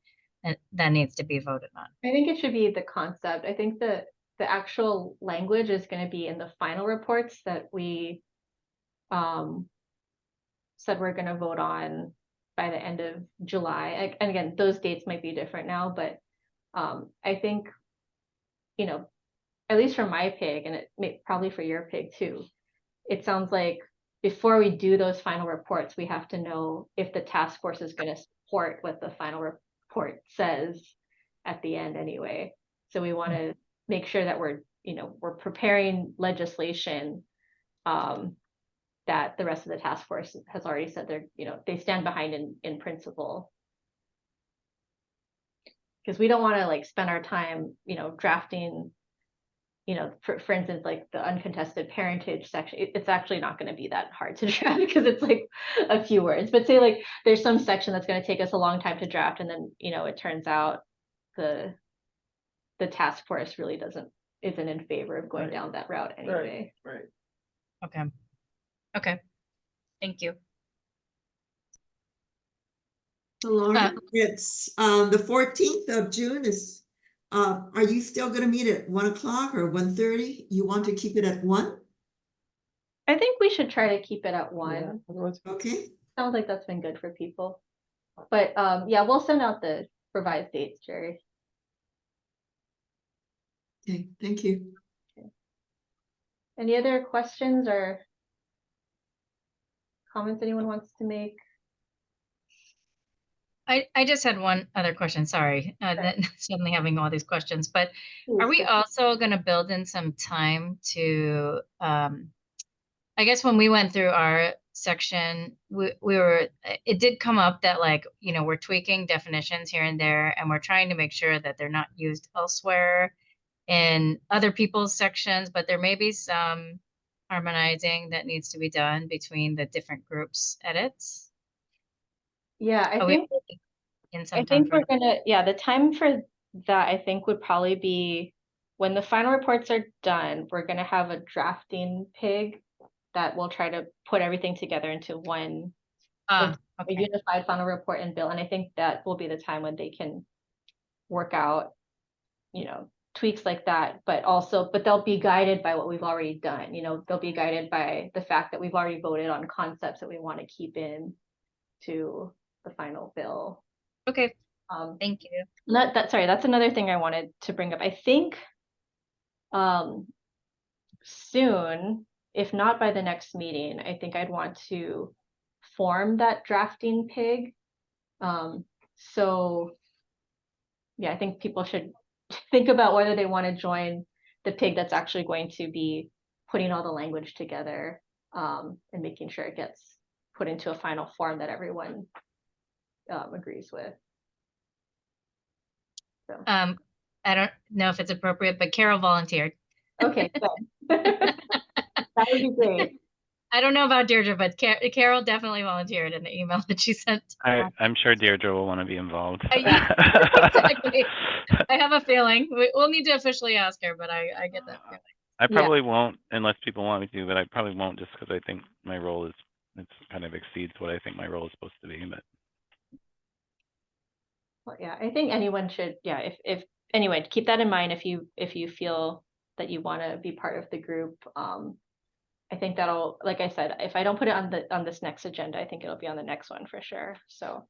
that needs to be voted on? I think it should be the concept. I think that the actual language is going to be in the final reports that we said we're going to vote on by the end of July. And again, those dates might be different now, but I think, you know, at least for my pig, and it may probably for your pig too, it sounds like before we do those final reports, we have to know if the task force is going to support what the final report says at the end anyway. So we want to make sure that we're, you know, we're preparing legislation that the rest of the task force has already said they're, you know, they stand behind in principle. Because we don't want to like spend our time, you know, drafting, you know, for instance, like the uncontested parentage section, it's actually not going to be that hard to draft because it's like a few words. But say like there's some section that's going to take us a long time to draft, and then, you know, it turns out the task force really isn't in favor of going down that route anyway. Right. Okay. Thank you. So Lauren, it's the 14th of June is, are you still gonna meet at 1 o'clock or 1:30? You want to keep it at 1? I think we should try to keep it at 1. Yeah. Okay, Sounds like that's been good for people. But yeah, we'll send out the revised dates, Jerry. okay, thank you. Any other questions or comments anyone wants to make? I just had one other question. Sorry, that suddenly having all these questions, but are we Please. also going to build in some time to, I guess when we went through our section, it did come up that like, you know, we're tweaking definitions here and there, and we're trying to make sure that they're not used elsewhere in other people's sections, but there may be some harmonizing that needs to be done between the different groups edits. Yeah, I think in I some time think for we're gonna, yeah, the time for that, I think would probably be when the final reports are done, we're gonna have a drafting pig that will try to put everything together into one, a okay. unified final report and bill. And I think that will be the time when they can work out, you know, tweaks like that, but they'll be guided by what we've already done. You know, they'll be guided by the fact that we've already voted on concepts that we want to keep in to the final bill. Okay, Thank you. Sorry, that's another thing I wanted to bring up. I think soon, if not by the next meeting, I think I'd want to form that drafting pig. So yeah, I think people should think about whether they want to join the pig that's actually going to be putting all the language together, and making sure it gets put into a final form that everyone agrees with. So. I don't know if it's appropriate, but Carol volunteered. Okay, good. That would be great. I don't know about Deirdre, but Carol definitely volunteered in the email that she sent. I'm sure Deirdre will want to be involved. Yeah, exactly. I have a feeling. We'll need to officially ask her, but I get that feeling. I probably won't unless people want me to, but I probably won't just because I think my role is, it's kind of exceeds what I think my role is supposed to be, but. Well, yeah, I think anyone should, yeah, if anyway, keep that in mind if you feel that you want to be part of the group. I think that'll, like I said, if I don't put it on this next agenda, I think it'll be on the next one for sure. So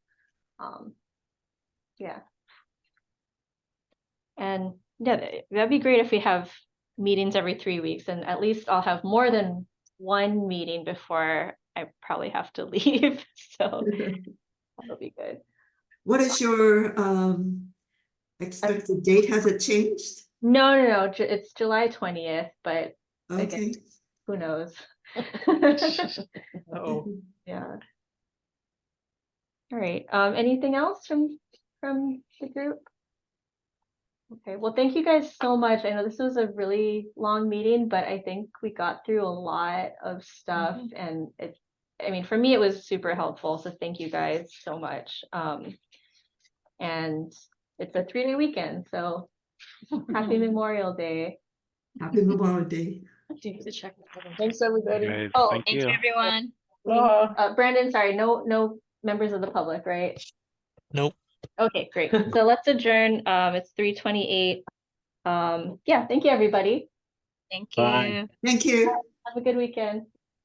yeah. And yeah, that'd be great if we have meetings every 3 weeks, and at least I'll have more than one meeting before I probably have to leave. So that'll be good. What is your expected date? Has it changed? No. It's July 20th, but Okay. again, who knows? Oh, Yeah. All right. Anything else from the group? Okay. Well, thank you guys so much. I know this was a really long meeting, but I think we got through a lot of stuff, and I mean, for me, it was super helpful. So thank you guys so much. And it's a 3-day weekend, so happy Memorial Day. Happy Memorial Day. thanks, everybody. Guys, Oh, thank Thanks you. everyone. Aloha. Brandon, sorry, no members of the public, right? Nope. Okay, great. So let's adjourn. It's 3:28. Yeah, thank you, everybody. Thank Bye. you. Thank you. Have a good weekend.